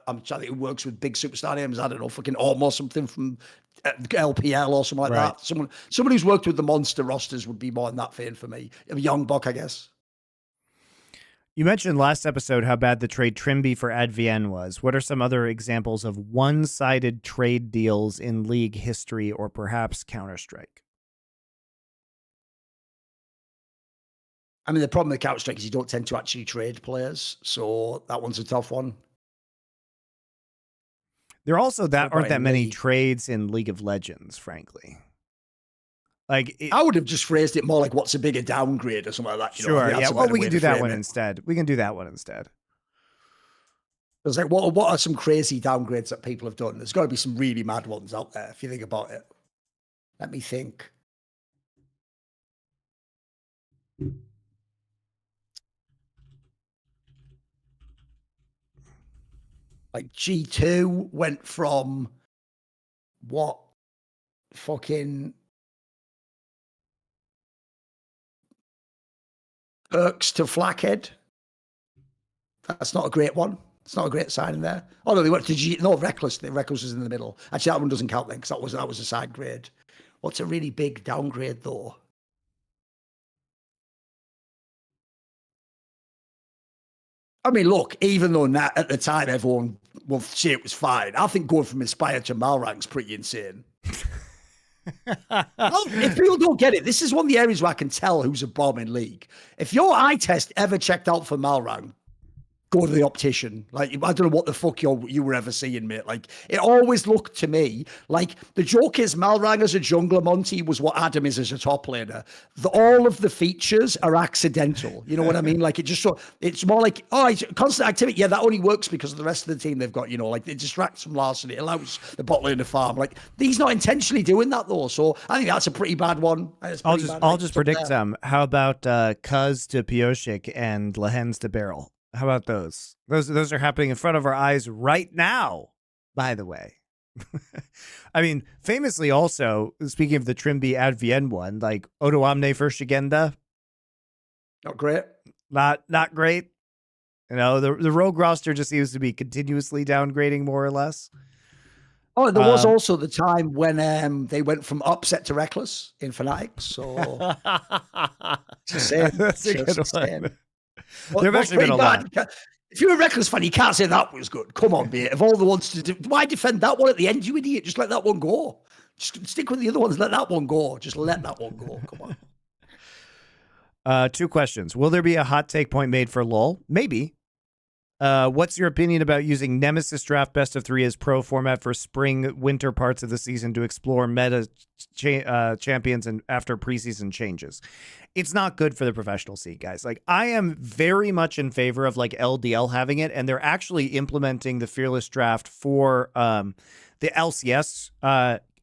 I'm trying to think who works with big superstar names. I don't know, fucking Orm or something from LPL or something like that. Someone who's worked with the monster rosters would be more in that vein for me. A young buck, I guess. You mentioned last episode how bad the trade Trimby for Advien was. What are some other examples of one-sided trade deals in League history, or perhaps Counter-Strike? I mean, the problem with Counter-Strike is you don't tend to actually trade players, so that one's a tough one. There also aren't that many trades in League of Legends, frankly. Like I would have just phrased it more like, what's a bigger downgrade or something like that. Sure, yeah. Well, we can do that one instead. We can do that one instead. It's like, what are some crazy downgrades that people have done? There's got to be some really mad ones out there, if you think about it. Let me think. Like G2 went from what fucking Perks to Flackhead. That's not a great one. It's not a great sign in there. Oh no, they went to Reckless. Reckless was in the middle. Actually, that one doesn't count then, because that was a side grade. What's a really big downgrade though? I mean, look, even though at the time everyone will say it was fine, I think going from Inspired to Malrang's pretty insane. If people don't get it, this is one of the areas where I can tell who's a bomb in League. If your eye test ever checked out for Malrang, go to the optician. Like, I don't know what the fuck you were ever seeing, mate. Like, it always looked to me like the joke is Malrang as a jungler, Monty, was what Adam is as a top laner. All of the features are accidental. You know what I mean? Like, it's more like, oh, it's constant activity. Yeah, that only works because of the rest of the team they've got, you know, like it distracts from Larson. It allows the bot lane to farm. Like, he's not intentionally doing that though. So I think that's a pretty bad one. I'll just predict them. How about Cuz to Pioshik and Lehens to Barrel? How about those? Those are happening in front of our eyes right now, by the way. I mean, famously also, speaking of the Trimby Advien one, like Odoamne for Shigenda. Not great. Not great. You know, the rogue roster just seems to be continuously downgrading more or less. Oh, there was also the time when they went from upset to reckless in Fanatics. So just saying. That's a good one. Well, there have actually been a lot. If you're a reckless fan, you can't say that was good. Come on, mate. Of all the ones to do, why defend that one at the end, you idiot? Just let that one go. Just stick with the other ones. Let that one go. Just let that one go. Come on. 2 questions. Will there be a hot take point made for LOL? Maybe. What's your opinion about using Nemesis Draft Best of 3 as pro format for spring, winter parts of the season to explore meta champions and after preseason changes? It's not good for the professional scene, guys. Like, I am very much in favor of like LDL having it, and they're actually implementing the Fearless Draft for the LCS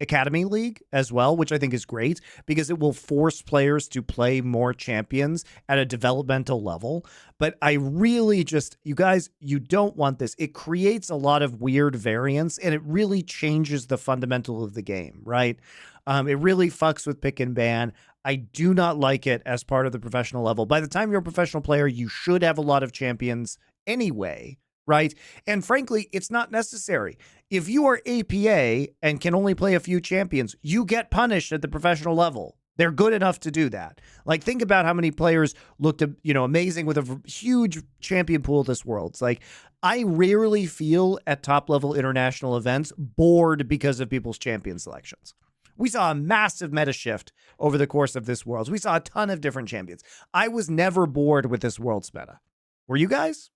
Academy League as well, which I think is great because it will force players to play more champions at a developmental level. But I really just, you guys, you don't want this. It creates a lot of weird variance and it really changes the fundamental of the game, right? It really fucks with pick and ban. I do not like it as part of the professional level. By the time you're a professional player, you should have a lot of champions anyway, right? And frankly, it's not necessary. If you are APA and can only play a few champions, you get punished at the professional level. They're good enough to do that. Like, think about how many players looked, you know, amazing with a huge champion pool this Worlds. Like, I rarely feel at top level international events bored because of people's champion selections. We saw a massive meta shift over the course of this Worlds. We saw a ton of different champions. I was never bored with this Worlds meta. Were you guys?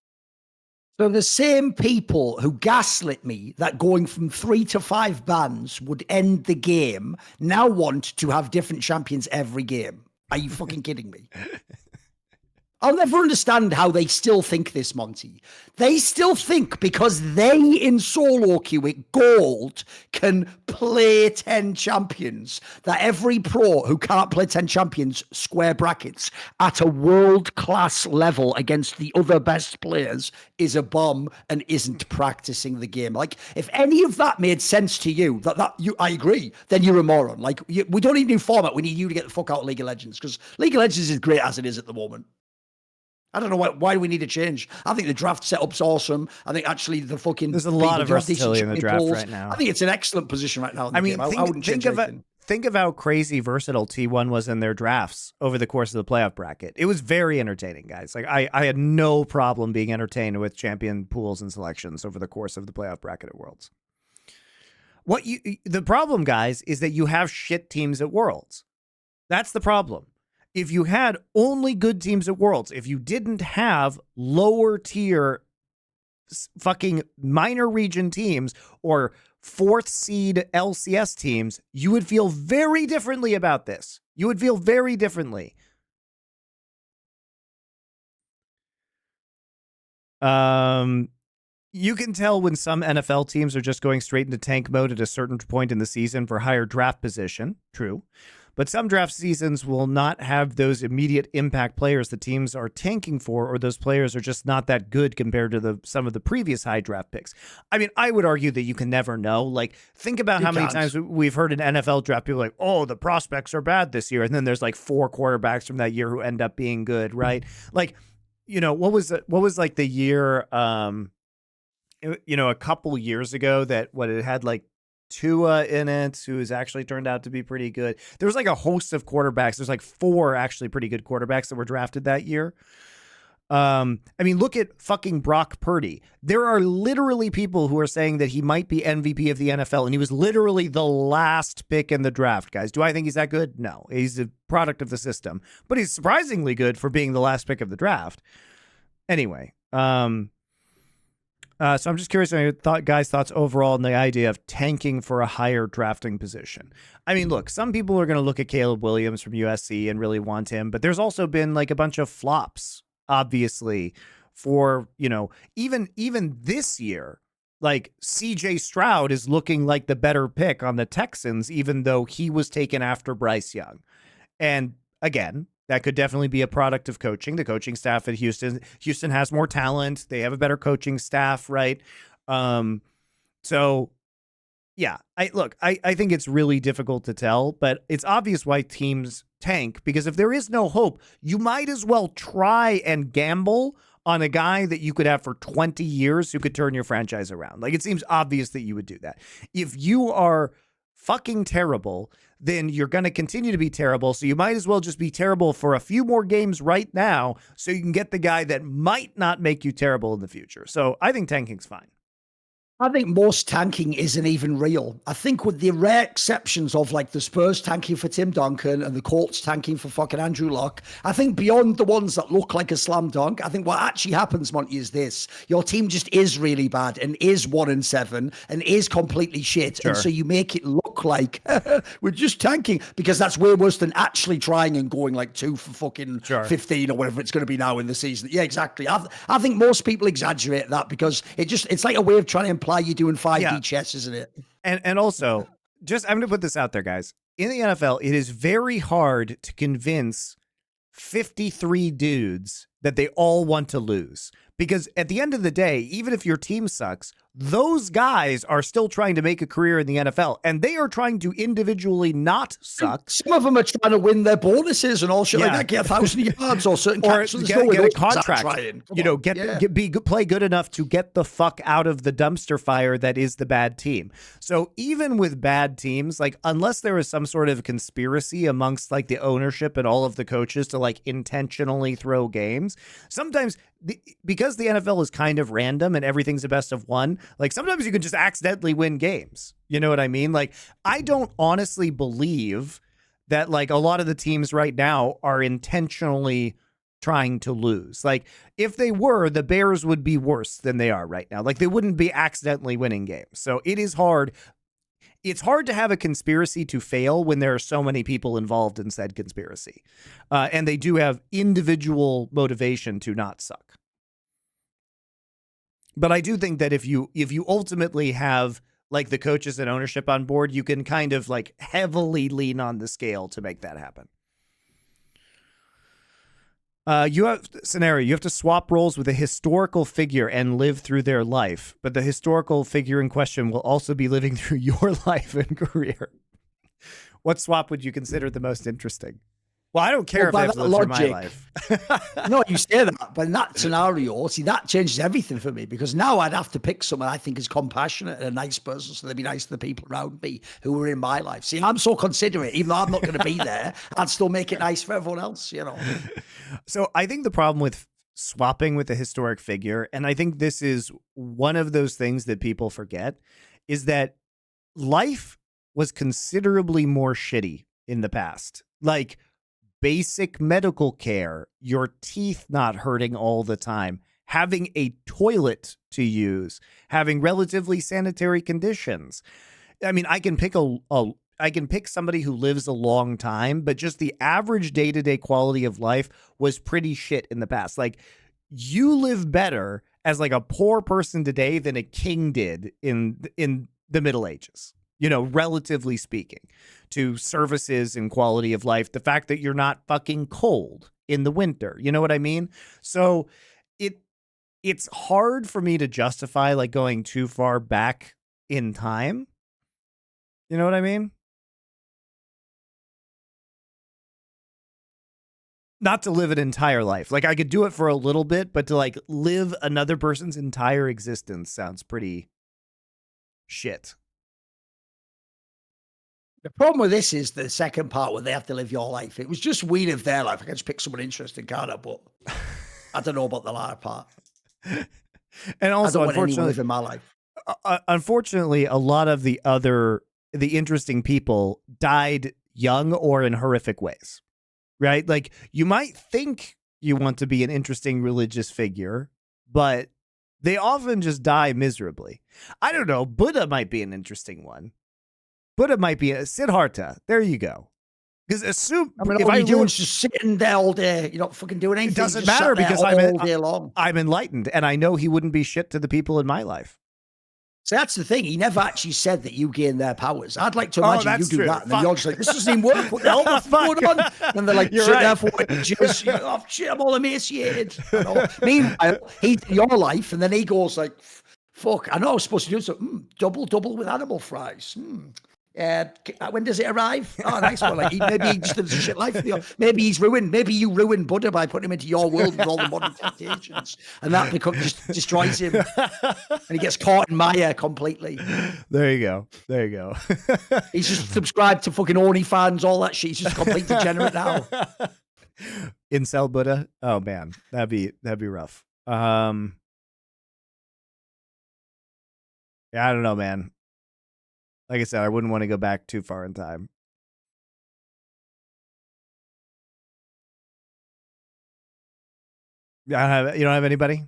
So the same people who gaslit me that going from 3 to 5 bans would end the game now want to have different champions every game. Are you fucking kidding me? I'll never understand how they still think this, Monty. They still think because they in solo queue at gold can play 10 champions, that every pro who can't play 10 champions, square brackets, at a world-class level against the other best players is a bum and isn't practicing the game. Like, if any of that made sense to you, I agree, then you're a moron. Like, we don't need a new format. We need you to get the fuck out of League of Legends because League of Legends is great as it is at the moment. I don't know why do we need to change. I think the draft setup's awesome. I think actually there's a lot of versatility in the draft right now. I think it's an excellent position right now. In the game. I wouldn't change anything. Think of how crazy versatile T1 was in their drafts over the course of the playoff bracket. It was very entertaining, guys. Like, I had no problem being entertained with champion pools and selections over the course of the playoff bracket at Worlds. The problem, guys, is that you have shit teams at Worlds. That's the problem. If you had only good teams at Worlds, if you didn't have lower tier fucking minor region teams or 4th seed LCS teams, you would feel very differently about this. You would feel very differently. You can tell when some NFL teams are just going straight into tank mode at a certain point in the season for higher draft position. True. But some draft seasons will not have those immediate impact players the teams are tanking for, or those players are just not that good compared to some of the previous high draft picks. I mean, I would argue that you can never know. Like, think about how many times we've heard an NFL draft people like, oh, the prospects are bad this year. And then there's like 4 quarterbacks from that year who end up being good, right? Like, you know, what was like the year, you know, a couple years ago that it had like Tua in it, who has actually turned out to be pretty good. There was like a host of quarterbacks. There's like 4 actually pretty good quarterbacks that were drafted that year. I mean, look at fucking Brock Purdy. There are literally people who are saying that he might be MVP of the NFL, and he was literally the last pick in the draft, guys. Do I think he's that good? No. He's a product of the system, but he's surprisingly good for being the last pick of the draft. Anyway, So I'm just curious on your guys' thoughts overall on the idea of tanking for a higher drafting position. I mean, look, some people are going to look at Caleb Williams from USC and really want him, but there's also been like a bunch of flops, obviously, for, you know, even this year. Like CJ Stroud is looking like the better pick on the Texans, even though he was taken after Bryce Young. And again, that could definitely be a product of coaching. The coaching staff at Houston has more talent. They have a better coaching staff, right? So yeah, I think it's really difficult to tell, but it's obvious why teams tank, because if there is no hope, you might as well try and gamble on a guy that you could have for 20 years who could turn your franchise around. Like, it seems obvious that you would do that. If you are fucking terrible, then you're going to continue to be terrible. So you might as well just be terrible for a few more games right now so you can get the guy that might not make you terrible in the future. So I think tanking's fine. I think most tanking isn't even real. I think with the rare exceptions of like the Spurs tanking for Tim Duncan and the Colts tanking for fucking Andrew Luck, I think beyond the ones that look like a slam dunk, I think what actually happens, Monty, is this. Your team just is really bad and is 1-7 and is completely shit. Sure. And so you make it look like we're just tanking, because that's way worse than actually trying and going like 2 for fucking 15 or whatever it's going to be now in the season. Yeah, exactly. I think most people exaggerate that because it's like a way of trying to imply you're doing 5D chess, isn't it? And also, just I'm going to put this out there, guys. In the NFL, it is very hard to convince 53 dudes that they all want to lose. Because at the end of the day, even if your team sucks, those guys are still trying to make a career in the NFL, and they are trying to indivially not suck. Some of them are trying to win their bonuses and all shit like that, get 1,000 yards or certain or get a contract. You know, play good enough to get the fuck out of the dumpster fire that is the bad team. So even with bad teams, like, unless there is some sort of conspiracy amongst like the ownership and all of the coaches to like intentionally throw games, sometimes because the NFL is kind of random and everything's a best of one, like sometimes you can just accidentally win games. You know what I mean? Like, I don't honestly believe that like a lot of the teams right now are intentionally trying to lose. Like, if they were, the Bears would be worse than they are right now. Like, they wouldn't be accidentally winning games. So it is hard. It's hard to have a conspiracy to fail when there are so many people involved in said conspiracy. And they do have individual motivation to not suck. But I do think that if you ultimately have like the coaches and ownership on board, you can kind of like heavily lean on the scale to make that happen. You have scenario. You have to swap roles with a historical figure and live through their life, but the historical figure in question will also be living through your life and career. What swap would you consider the most interesting? Well, I don't care if they've lived through my life. No, you say that, but in that scenario, see, that changes everything for me, because now I'd have to pick someone I think is compassionate and a nice person, so they'd be nice to the people around me who were in my life. See, I'm so considerate, even though I'm not going to be there, I'd still make it nice for everyone else, you know. So I think the problem with swapping with a historic figure, and I think this is one of those things that people forget, is that life was considerably more shitty in the past. Like, basic medical care, your teeth not hurting all the time, having a toilet to use, having relatively sanitary conditions. I mean, I can pick I can pick somebody who lives a long time, but just the average day-to-day quality of life was pretty shit in the past. Like, you live better as like a poor person today than a king did in the Middle Ages. You know, relatively speaking, to services and quality of life, the fact that you're not fucking cold in the winter, you know what I mean? So it's hard for me to justify like going too far back in time. You know what I mean? Not to live an entire life. Like, I could do it for a little bit, but to like live another person's entire existence sounds pretty shit. The problem with this is the second part where they have to live your life. It was just weird of their life. I can just pick someone interesting, can't I? But I don't know about the latter part. And also, unfortunately, in my life. Unfortunately, a lot of the interesting people died young or in horrific ways, right? Like, you might think you want to be an interesting religious figure, but They often just die miserably. I don't know. Buddha might be an interesting one. Buddha might be a Siddhartha. There you go. Because assume I mean, all you do is just sitting there all day. You're not fucking doing anything. It doesn't matter because all day long. I'm enlightened, and I know he wouldn't be shit to the people in my life. So that's the thing. He never actually said that you gain their powers. I'd like to imagine you do true. that. And then you're just like, this doesn't even work. What the hell is going on? And they're like, sitting there for just, oh, shit, I'm all emaciated. Meanwhile, he's in your life, and then he goes like, fuck, I know I was supposed to do something. Double with animal fries. When does it arrive? Oh, nice one. Like maybe he just lives a shit life. Maybe he's ruined. Maybe you ruined Buddha by putting him into your world with all the modern temptations, and that just destroys him, and he gets caught in Maya completely. There you go. There you go. He's just subscribed to fucking OnlyFans, all that shit. He's just a complete degenerate now. Incel Buddha. Oh man, that'd be rough. Yeah, I don't know, man. Like I said, I wouldn't want to go back too far in time. You don't have anybody?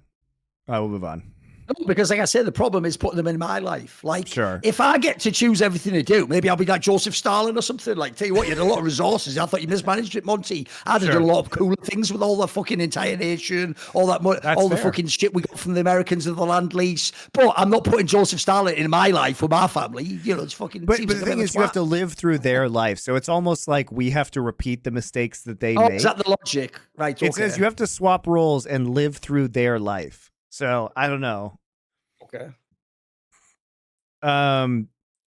All right, we'll move on. No, because like I said, the problem is putting them in my life. Like, sure. If I get to choose everything to do, maybe I'll be like Joseph Stalin or something. Like, tell you what, you had a lot of resources. I thought you mismanaged it, Monty. I'd have done a lot of cooler things with all the fucking entire nation, all the fucking shit we got from the Americans of the land lease. But I'm not putting Joseph Stalin in my life with my family. You know, it's fucking. But the thing is, you have to live through their life, so it's almost like we have to repeat the mistakes that they make. Is that the logic? Right. Okay. It says you have to swap roles and live through their life. So I don't know. Okay.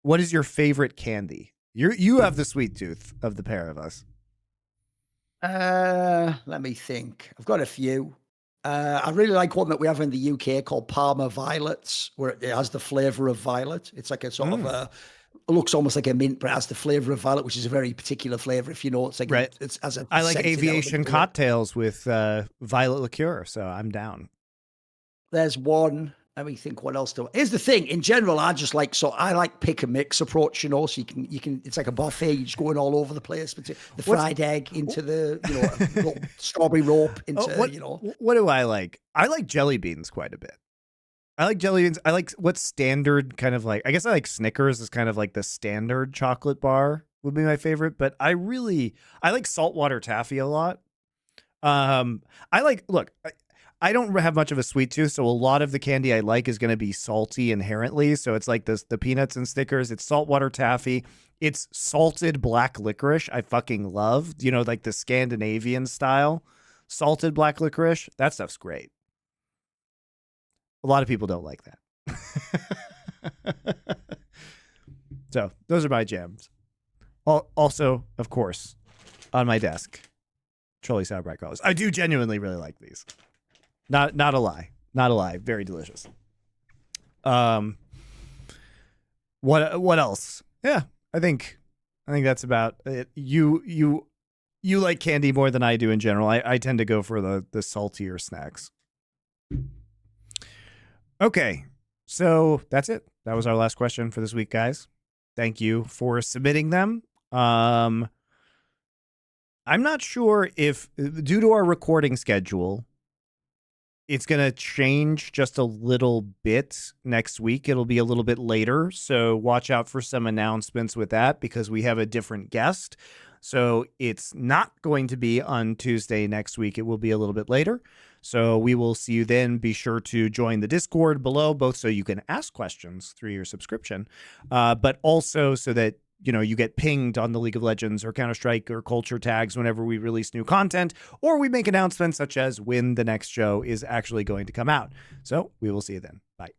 What is your favorite candy? You have the sweet tooth of the pair of us. Let me think. I've got a few. I really like one that we have in the UK called Parma Violets, where it has the flavor of violet. It's like a sort of it looks almost like a mint, but it has the flavor of violet, which is a very particular flavor. If you know, it's like it's as a. I like aviation cocktails with violet liqueur, so I'm down. There's one. Let me think. What else do? Here's the thing. In general, I like pick and mix approach. You know, so you can. It's like a buffet. You're just going all over the place. But the fried egg into the strawberry rope into What do I like? I like jelly beans quite a bit. I like jelly beans. I like what's standard kind of like. I guess I like Snickers is kind of like the standard chocolate bar would be my favorite. But I like saltwater taffy a lot. I don't have much of a sweet tooth, so a lot of the candy I like is going to be salty inherently. So it's like the peanuts and Snickers. It's saltwater taffy. It's salted black licorice. I fucking love, like the Scandinavian style salted black licorice. That stuff's great. A lot of people don't like that. So those are my jams. Also, of course, on my desk, Trolley Sour Bright Colors. I do genuinely really like these. Not a lie. Not a lie. Very delicious. What else? Yeah, I think that's about it. You like candy more than I do in general. I tend to go for the saltier snacks. Okay, so that's it. That was our last question for this week, guys. Thank you for submitting them. I'm not sure if, due to our recording schedule, it's going to change just a little bit next week. It'll be a little bit later, so watch out for some announcements with that because we have a different guest. So it's not going to be on Tuesday next week. It will be a little bit later. So we will see you then. Be sure to join the Discord below, both so you can ask questions through your subscription, but also so that you get pinged on the League of Legends or Counter-Strike or culture tags whenever we release new content, or we make announcements such as when the next show is actually going to come out. So we will see you then. Bye.